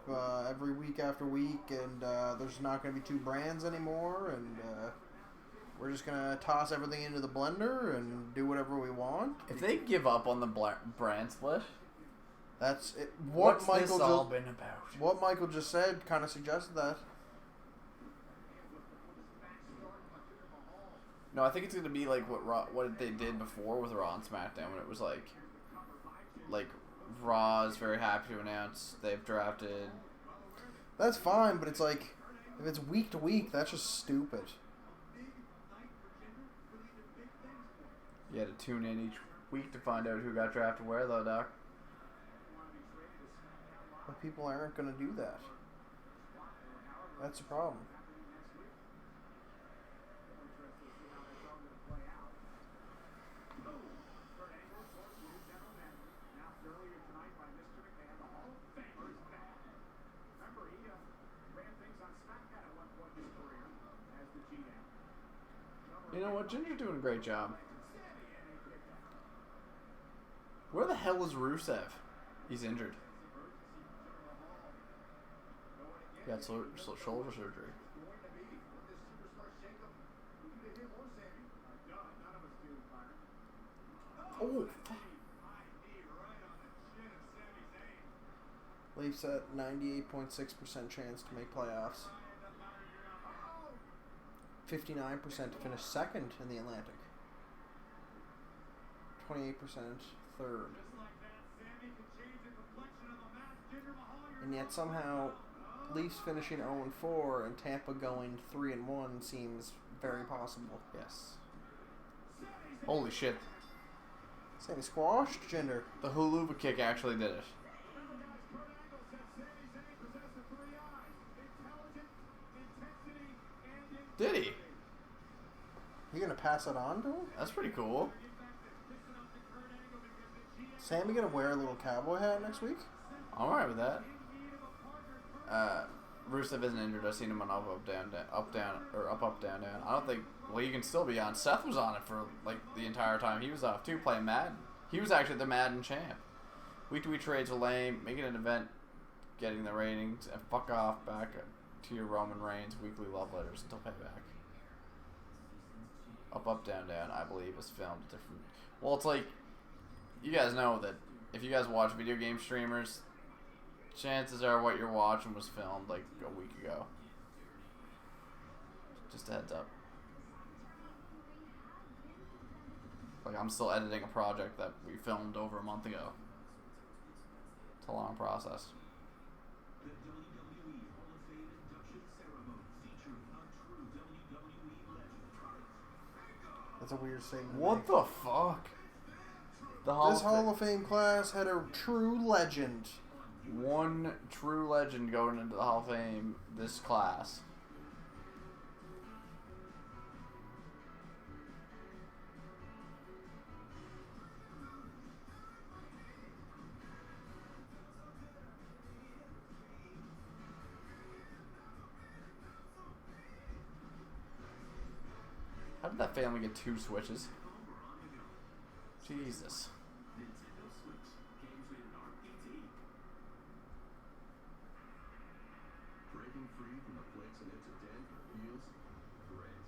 every week after week, and there's not going to be two brands anymore, and we're just going to toss everything into the blender and do whatever we want. If they give up on the brand split... That's it. What's this all been about? What Michael just said kind of suggested that. No, I think it's gonna be like what they did before with Raw and SmackDown, when it was like Raw is very happy to announce they've drafted. That's fine, but it's like if it's week to week, that's just stupid. You had to tune in each week to find out who got drafted where, though, Doc. But people aren't gonna do that. That's the problem. You know what? Ginger's doing a great job. Where the hell is Rusev? He's injured. He got shoulder surgery. Oh, fuck. Leafs at 98.6% chance to make playoffs. 59% to finish second in the Atlantic. 28% third. And yet somehow Leafs finishing 0-4 and Tampa going 3-1 seems very possible. Yes. Holy shit. Sammy squashed Jinder. The huluva kick actually did it. Did he? You gonna pass it on to him? That's pretty cool. Sammy gonna wear a little cowboy hat next week? I'm alright with that. Rusev isn't injured. I've seen him on up, down, down. I don't think. Well, he can still be on. Seth was on it for like the entire time he was off too, playing Madden. He was actually the Madden champ. Week-to-week trades are lame. Make it an event, getting the ratings, and fuck off back to your Roman Reigns weekly love letters until payback. Up, up, down, down, I believe, is filmed different. Well, it's like, you guys know that if you guys watch video game streamers, chances are what you're watching was filmed like a week ago. Just a heads up. Like, I'm still editing a project that we filmed over a month ago. It's a long process. The WWE Hall of Fame induction ceremony featuring a true WWE legend. That's a weird statement. What the fuck? The Hall This Hall of Fame class had a true legend. One true legend going into the Hall of Fame this class. How did that family get 2 switches? Jesus. Nintendo Switch. Games rated R-PG. Breaking free from the flakes and into Denver feels great.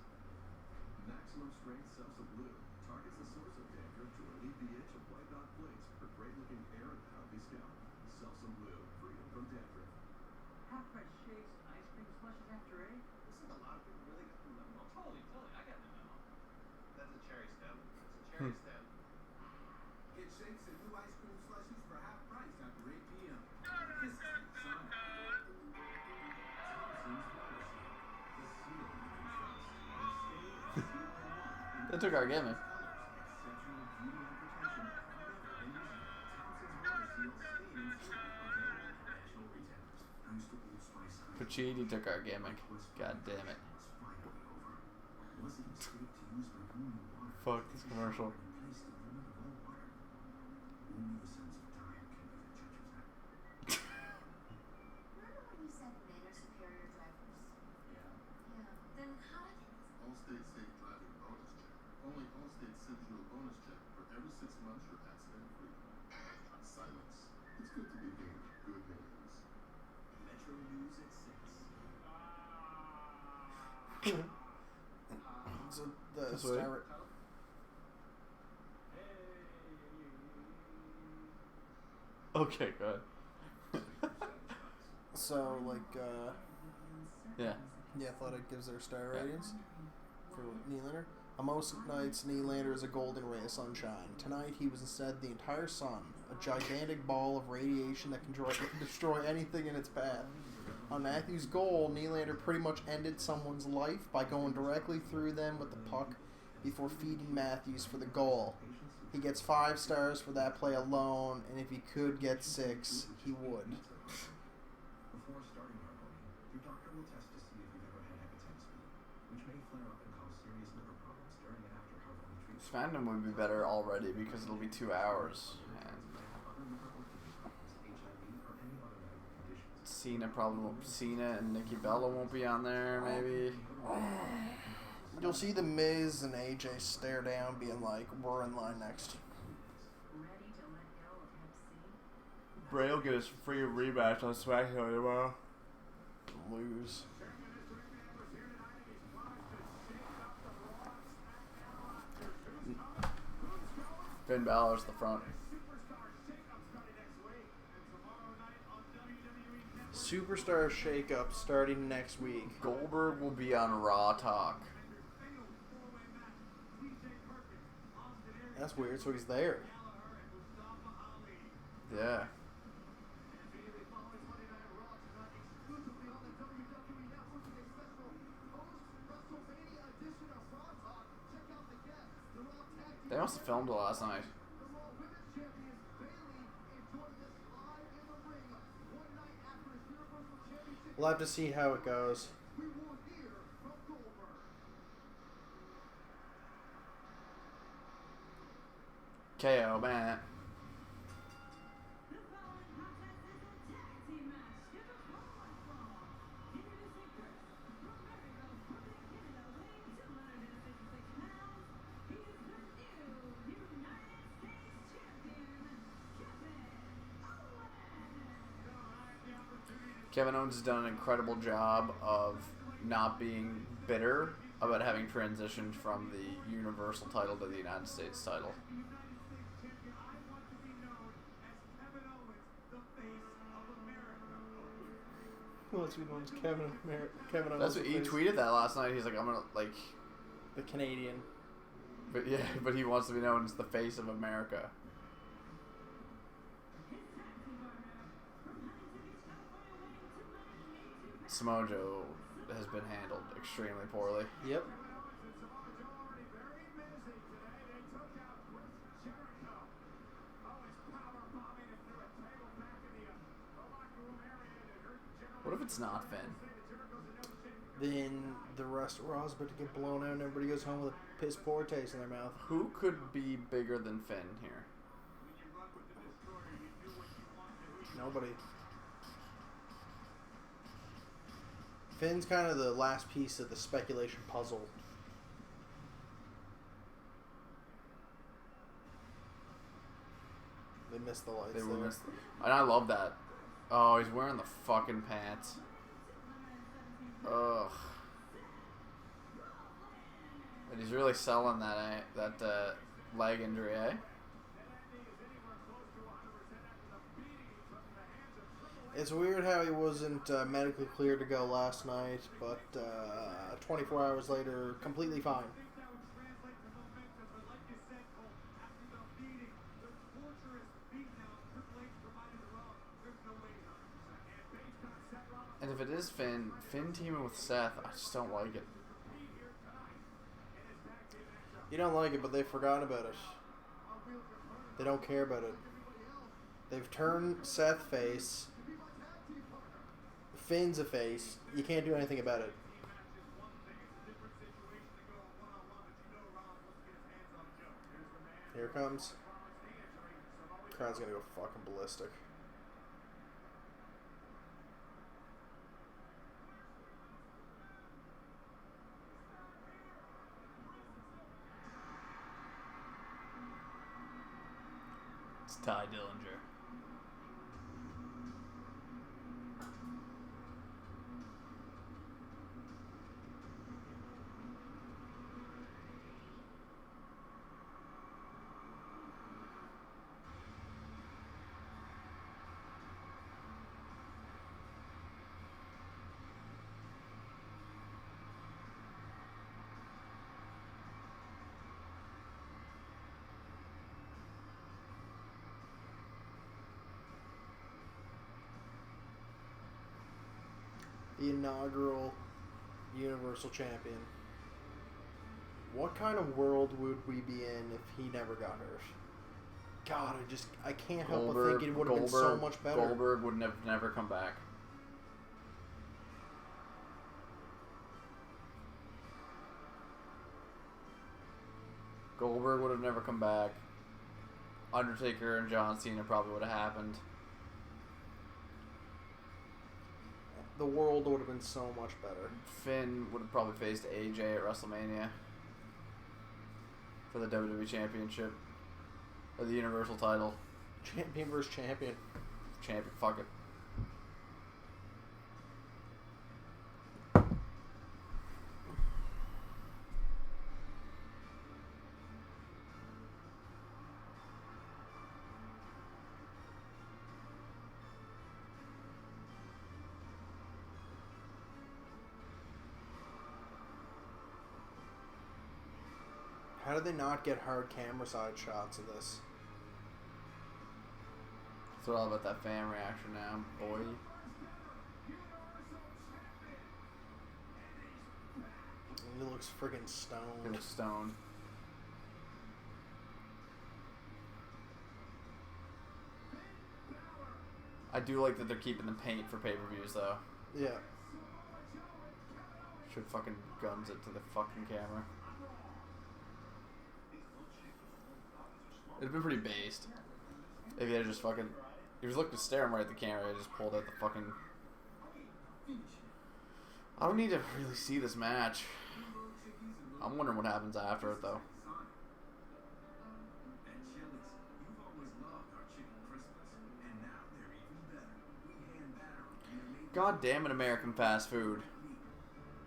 Maximum strength Celsa Blue targets the source of danger to relieve the itch of white hot flakes for great looking hair and healthy scalp. Celsa Blue, freedom from dandruff. Half price shakes, ice cream slushes after 8. Looks like a lot of people really got the memo. Totally, I got the memo. That's a cherry stem. Stem. Get shakes and new ice cream slushies for half price after 8 p.m. This is Sonic. Thompson's Water Seal. The seal you can trust. And stay at seal-in-one. They took our gimmick. Exceptional beauty and protection. Never been easier. Thompson's Water Seal staying in seal. Available at national retailers. Thanks to Old Spice Honey. Puccini took our gimmick. God damn it. Was finally over. Was it a mistake to use the room water? Fuck this commercial. In place of the limit of all water. Only the sense of time can be the judge of that. Remember when you said men are superior drivers? Yeah. Yeah. Then how did it? Allstate Safe Driving Bonus Check. Only Allstate sends you a bonus check for every 6 months you're accident free. Silence. It's good to be doing good news. Metro News at 6. So the This way? Okay, good. So, like, Yeah. The Athletic gives their star Yeah. ratings for Nylander. On most nights, Nylander is a golden ray of sunshine. Tonight, he was instead the entire sun, a gigantic ball of radiation that can destroy anything in its path. On Matthews' goal, Nylander pretty much ended someone's life by going directly through them with the puck before feeding Matthews for the goal. He gets 5 stars for that play alone, and if he could get 6, he would. Before starting harmony, your doctor will test to see if you've ever had hepatitis B, which may flare up and cause serious liver problems during and after harmony treatment. This fandom would be better already because it'll be 2 hours. And Other liver or kidney problems, HIV, or any other medical conditions. Cena probably won't. Cena and Nikki Bella won't be on there, maybe. You'll see the Miz and AJ stare down, being like, "We're in line next." Ready to let go of Hep C? Bray will get his free rematch on SmackDown tomorrow. Lose. Finn Balor's the front. Superstar shakeup starting next week. Goldberg will be on Raw Talk. That's weird. So he's there. Yeah. They must have filmed it last night. We'll have to see how it goes. KO, man. Kevin Owens has done an incredible job of not being bitter about having transitioned from the Universal title to the United States title. Who else we know is Kevin Owens. That's what he tweeted that last night. He's like, I'm gonna like the Canadian. But yeah, but he wants to be known as the face of America. Samoa Joe has been handled extremely poorly. Yep. What if it's not Finn? Then the rest of Raw's about to get blown out and everybody goes home with a piss poor taste in their mouth. Who could be bigger than Finn here? Nobody. Finn's kind of the last piece of the speculation puzzle. They missed the lights. And I love that. Oh, he's wearing the fucking pants. Ugh. And he's really selling that leg injury, eh? It's weird how he wasn't medically cleared to go last night, but 24 hours later, completely fine. And if it is Finn teaming with Seth, I just don't like it. You don't like it, but they've forgotten about it. They don't care about it. They've turned Seth face. Finn's a face. You can't do anything about it. Here it comes. Crowd's gonna go fucking ballistic. It's Ty Dillinger. The inaugural Universal Champion. What kind of world would we be in if he never got hurt? God, I can't help but think it would have been so much better. Goldberg would never come back. Goldberg would have never come back. Undertaker and John Cena probably would have happened. The world would have been so much better. Finn would have probably faced AJ at WrestleMania for the WWE Championship or the Universal title. Champion versus champion. Champion, fuck it. How did they not get hard camera side shots of this? It's all about that fan reaction now, boy. He looks friggin' stoned. He looks stoned. I do like that they're keeping the paint for pay-per-views, though. Yeah. Should fucking guns it to the fucking camera. It'd been pretty based. If he had just fucking... He was looking staring right at the camera, he just pulled out the fucking... I don't need to really see this match. I'm wondering what happens after it, though. God damn it, American fast food.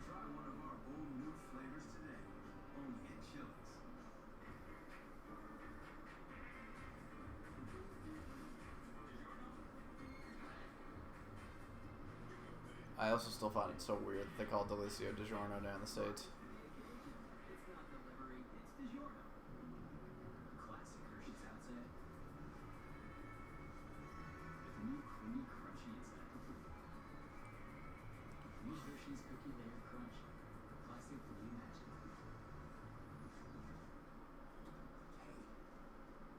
Try one of our bold new flavors today. Only at Chili's. I also still find it so weird that they call Delicio DiGiorno down in the States. It's not delivery, it's DiGiorno. Classic Hershey's outside. With new creamy crunchy inside. New Hershey's cookie layer crunch. Classic reimagined. Hey,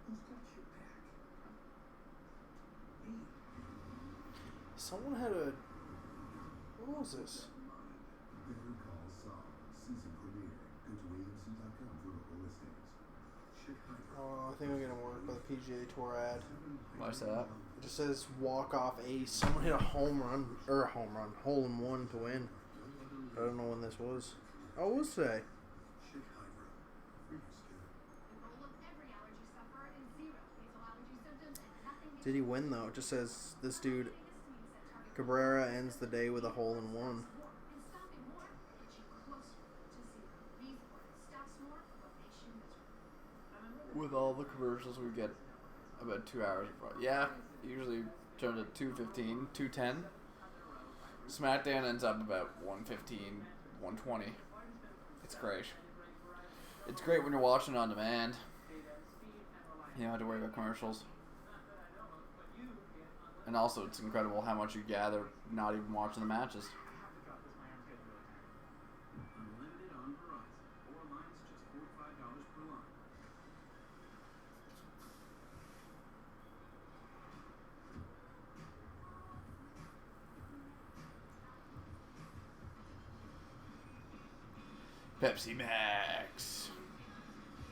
who's got your back? Me. Someone had a. What was this? Better Call Saul season premiere. Go to AMC.com for local listings. Check Oh, I think I'm gonna work by the PGA Tour ad. Why's that? It just says walk off ace. Someone hit a hole in one to win. I don't know when this was. Oh, it was today. Check Hydra. For your skin. Enroll with every allergy sufferer in 0 nasal allergy symptoms and nothing. Did he win though? It just says this dude Cabrera ends the day with a hole in one. And stopping more gets you closer to 0. These words stops more what makes you miserable. With all the commercials we get about 2 hours before. Yeah, usually turns at 2:15, 2:10. SmackDown ends up about 1:15, 1:20. It's great. It's great when you're watching on demand. You don't have to worry about commercials. And also, it's incredible how much you gather not even watching the matches. Unlimited on Verizon. 4 lines, just $45 per line. Pepsi Max.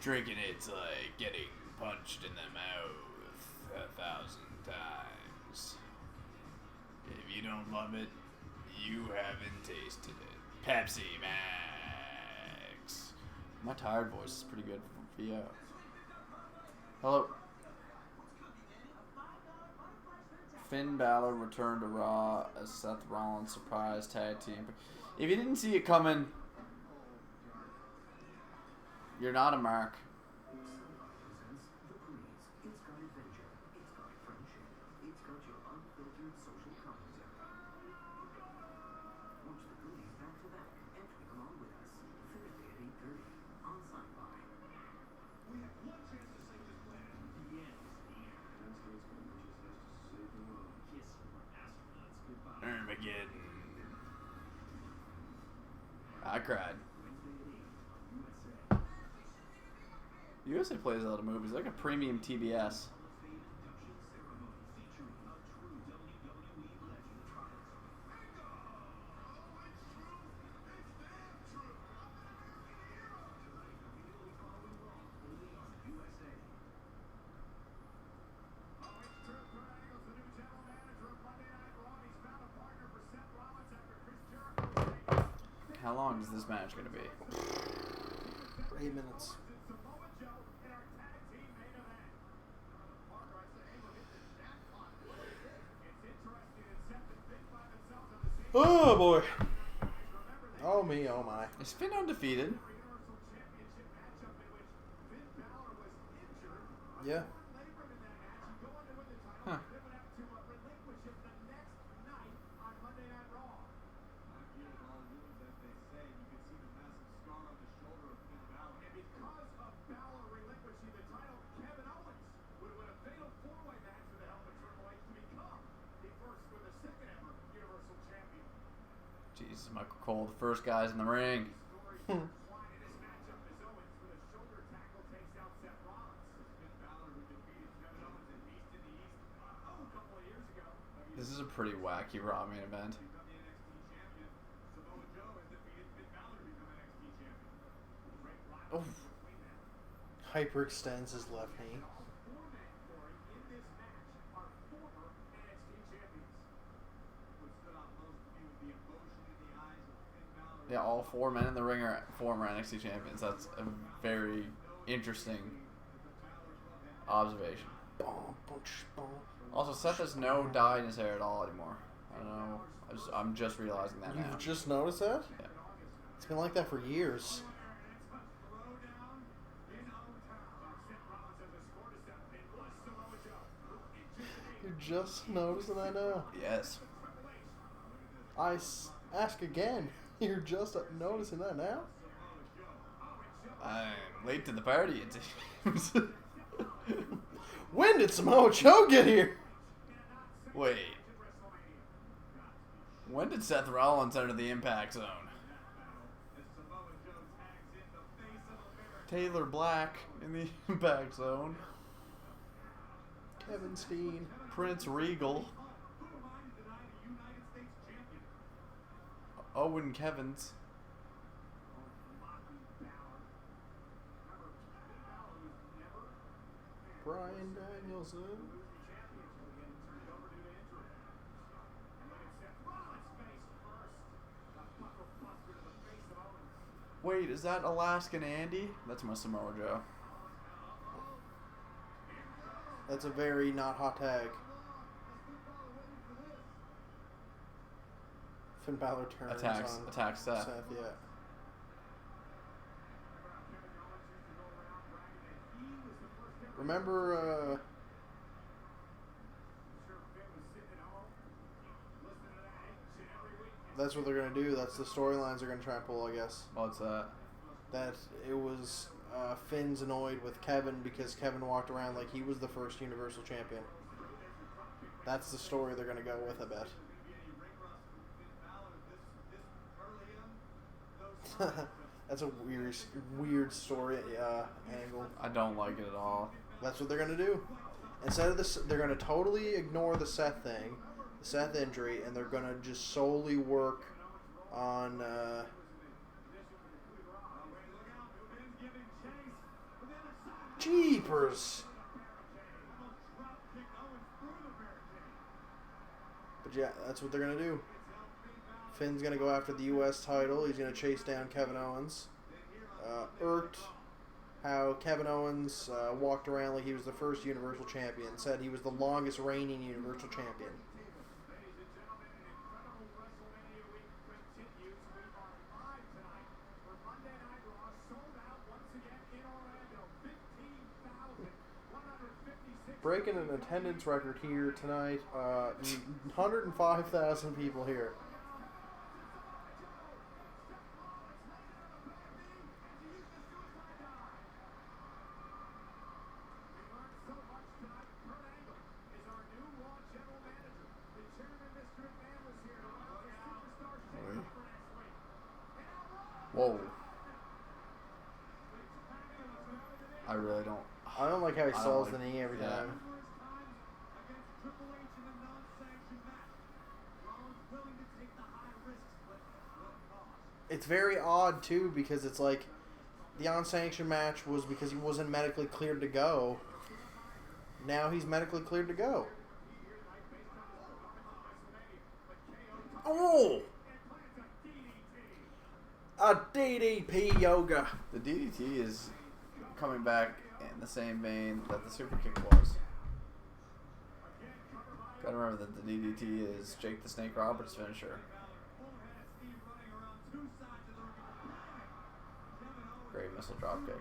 Drinking it's like getting punched in the mouth 1,000 times. If you don't love it, you haven't tasted it. Pepsi Max. My tired voice is pretty good for VO. Hello. Finn Balor returned to Raw as Seth Rollins' surprise tag team. If you didn't see it coming, you're not a mark. Presents The Breeze. It's got adventure. It's got friendship. It's got your unfiltered social commentary. Watch The Breeze back to back and tweak along with us. Thursday at 8:30 on Sci-Fi. We have one chance to save this planet. Yes, dear. United States government just has to save the world. Kiss your astronauts goodbye. Armageddon. I cried. Wednesday at 8 on USA. USA plays a lot of movies, like a premium TBS. Fame induction ceremony featuring a true WWE legend trials. How long is this match going to be? 8 minutes. Oh boy. Oh me, oh my. Is Finn undefeated? Yeah. Huh. Jesus, Michael Cole, the first guys in the ring. This is a pretty wacky Raw main event. Oh, Hyperextends his left knee. yeah, all 4 men in the ring are former NXT champions. That's a very interesting observation. Also, Seth has no dye in his hair at all anymore. I don't know. I'm just realizing that now. You've just noticed that? Yeah. It's been like that for years. You're just noticing that now? Yes. Ask again. You're just noticing that now? I'm late to the party, it seems. When did Samoa Joe get here? Wait. When did Seth Rollins enter the Impact Zone? Taylor Black in the Impact Zone. Kevin Steen. Prince Regal. Owen Kevins. Bryan Danielson. Wait, is that Alaskan Andy? That's my Samoa Joe. That's a very not hot tag. Finn Balor turns Attacks Seth. yeah. Remember, that's what they're going to do. That's the storylines they're going to try and pull, I guess. What's that? That it was Finn's annoyed with Kevin because Kevin walked around like he was the first Universal Champion. That's the story they're going to go with, I bet. That's a weird story angle. I don't like it at all. That's what they're going to do. Instead of this, they're going to totally ignore the Seth thing, the Seth injury, and they're going to just solely work on Jeepers. But yeah, that's what they're going to do. Finn's going to go after the U.S. title. He's going to chase down Kevin Owens. Irked how Kevin Owens walked around like he was the first Universal Champion. Said he was the longest reigning Universal Champion. Breaking an attendance record here tonight. 105,000 people here. Whoa. I really don't. I don't like how he I don't sells like- the knee every yeah. time. It's very odd too because it's like the unsanctioned match was because he wasn't medically cleared to go. Now he's medically cleared to go. Oh! A DDP yoga. The DDT is coming back in the same vein that the super kick was. Gotta remember that the DDT is Jake the Snake Roberts' finisher. Great missile dropkick.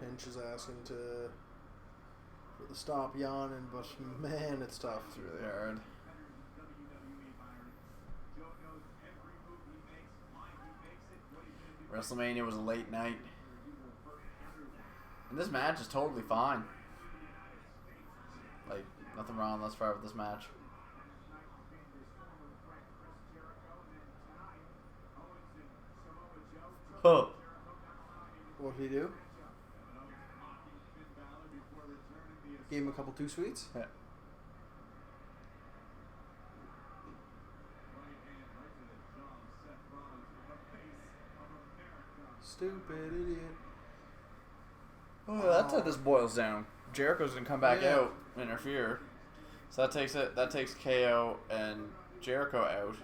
Pinch is asking to stop yawning, but man, it's tough. It's really hard. WrestleMania was a late night. And this match is totally fine. Like, nothing wrong thus far with this match. Huh. What'd he do? Gave him a couple too sweets? Yeah. Stupid idiot. Oh, that's how this boils down. Jericho's gonna come back Yeah. out, interfere. So that takes it. That takes KO and Jericho out.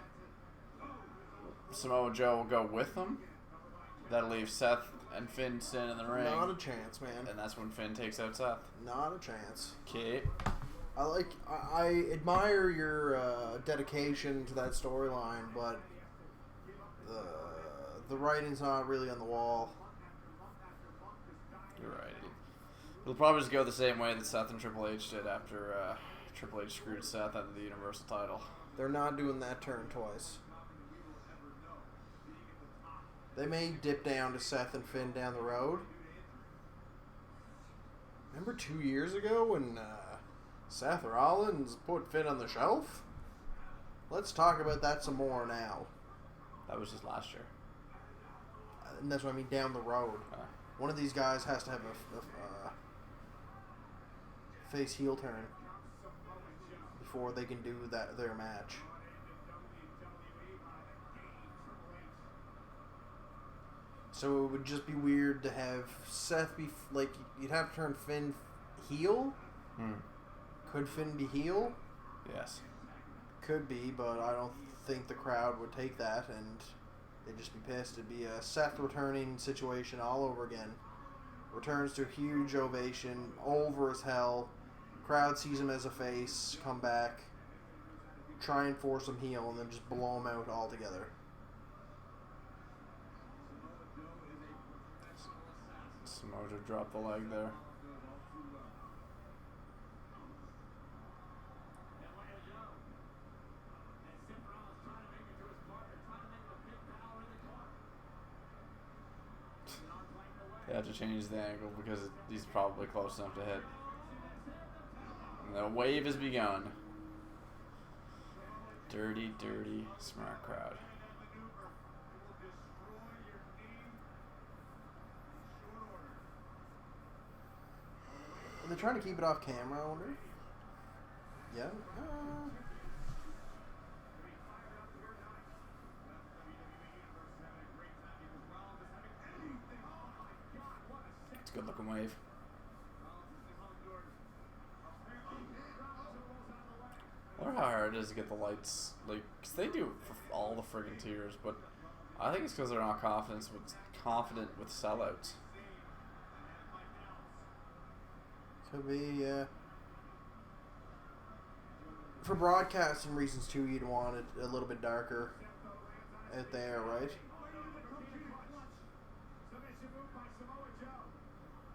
Samoa Joe will go with them. That'll leave Seth and Finn standing in the ring. Not a chance, man. And that's when Finn takes out Seth. Not a chance. Okay. I admire your dedication to that storyline, but the writing's not really on the wall. You're right. It'll probably just go the same way that Seth and Triple H did after Triple H screwed Seth out of the Universal title. They're not doing that turn twice. They may dip down to Seth and Finn down the road. Remember 2 years ago when Seth Rollins put Finn on the shelf? Let's talk about that some more now. That was just last year. And that's what I mean, down the road. One of these guys has to have a face heel turn before they can do their match. So it would just be weird to have Seth be like, you'd have to turn Finn heel. Could Finn be heel? Yes. Could be, but I don't think the crowd would take that, and they'd just be pissed. It'd be a Seth returning situation all over again. Returns to a huge ovation, over as hell. Crowd sees him as a face, come back, try and force him heel, and then just blow him out altogether. Samoa Joe dropped the leg there. They have to change the angle because he's probably close enough to hit. And the wave has begun. Dirty, dirty, smart crowd. Are they trying to keep it off camera, I wonder? Yeah? It's a good looking wave. I wonder how hard it is to get the lights, like, cause they do for all the friggin' tiers, but I think it's because they're not confident with sellouts. Could be, yeah. For broadcasting reasons, too, you'd want it a little bit darker out there, right? Submission move by Samoa Joe.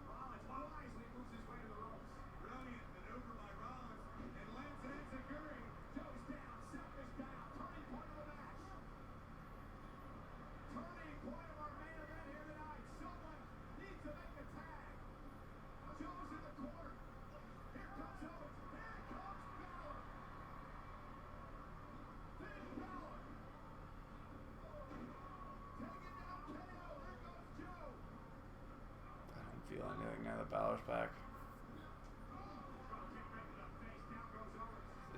Rollins wisely moves his way to the ropes. Brilliant maneuver by Rollins and lands an enziguri. Joe's down, Seth is down. Turning point of the match. Turning point of our main event here tonight. Someone needs to make a tag. Joe's in the corner. Here comes Owens. Here comes Balor. Finn Balor. Taking down KO. Here goes Joe. I don't feel anything now that Balor's back.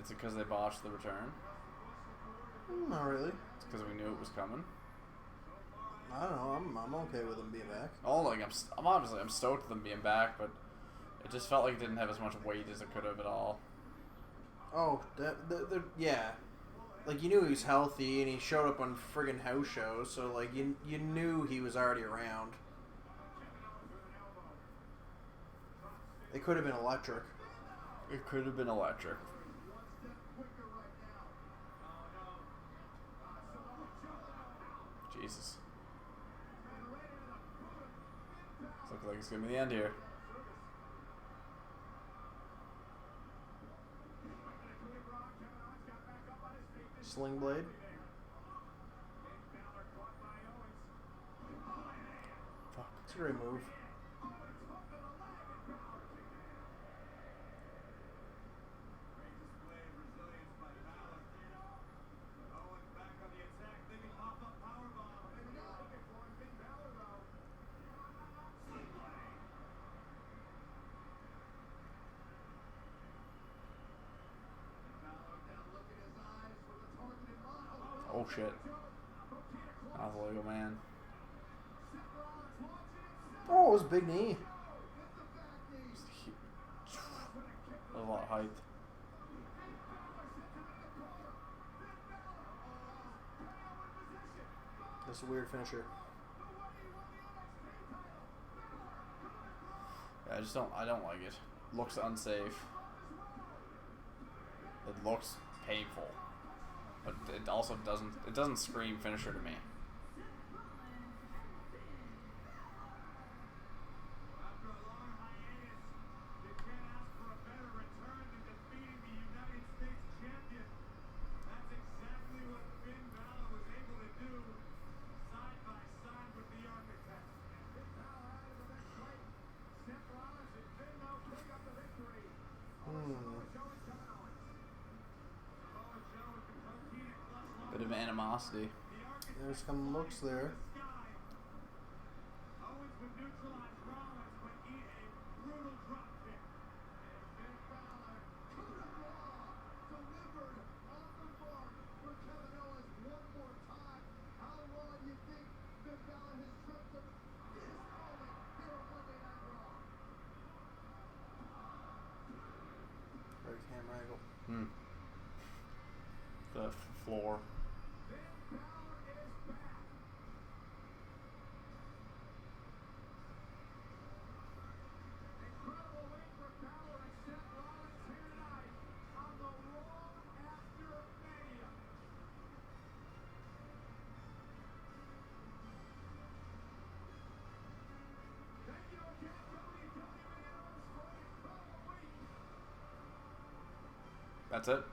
Is it because they botched the return? Not really. It's because we knew it was coming. I don't know. I'm okay with them being back. Oh, like I'm stoked with them being back, but it just felt like it didn't have as much weight as it could have at all. Oh, yeah. Like, you knew he was healthy, and he showed up on friggin' house shows, so, like, you knew he was already around. It could have been electric. It could have been electric. Jesus. It's looking like it's gonna be the end here. Sling blade. Fuck. It's a great move. Oh shit. Not the Lego man. Oh, it was a big knee. A lot of height. That's a weird finisher. Yeah, I don't like it. Looks unsafe. It looks painful. But it also doesn't scream finisher to me. After a long hiatus, you can't ask for a better return than defeating the United States champion. That's exactly what Finn Balor was able to do, side by side with the architect. Finn Balor out of the next fight. Seth Rollins and Finn now pick up the victory. Samoa Joe and Kevin Owens. Samoa Joe with the protein and clutch lock. Bit of animosity. There's some looks there. Owens would neutralize Rollins, but eat a brutal drop kick. And Finn Balor Delivered on the mark for Kevin Owens one more time. How long do you think Finn Balor has tripped him this moment here on Monday Night Raw? Right camera angle. The floor. Finn Balor is back. Incredible win for Balor and Seth Rollins here tonight on the Raw After Mania. Thank you again, WWE Universe, for an incredible week. That's it.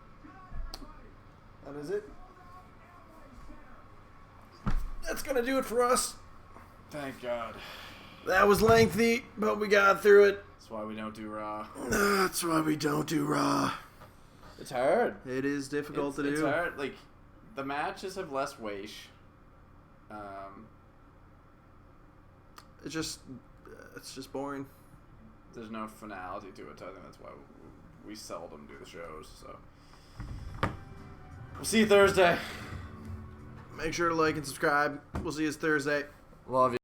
That is it. That's gonna do it for us. Thank God. That was lengthy, but we got through it. That's why we don't do Raw. That's why we don't do Raw. It's hard. It is difficult to do. It's hard. Like, the matches have less weight. It's just boring. There's no finality to it. So I think that's why we seldom do the shows. So we'll see you Thursday. Make sure to like and subscribe. We'll see you Thursday. Love you.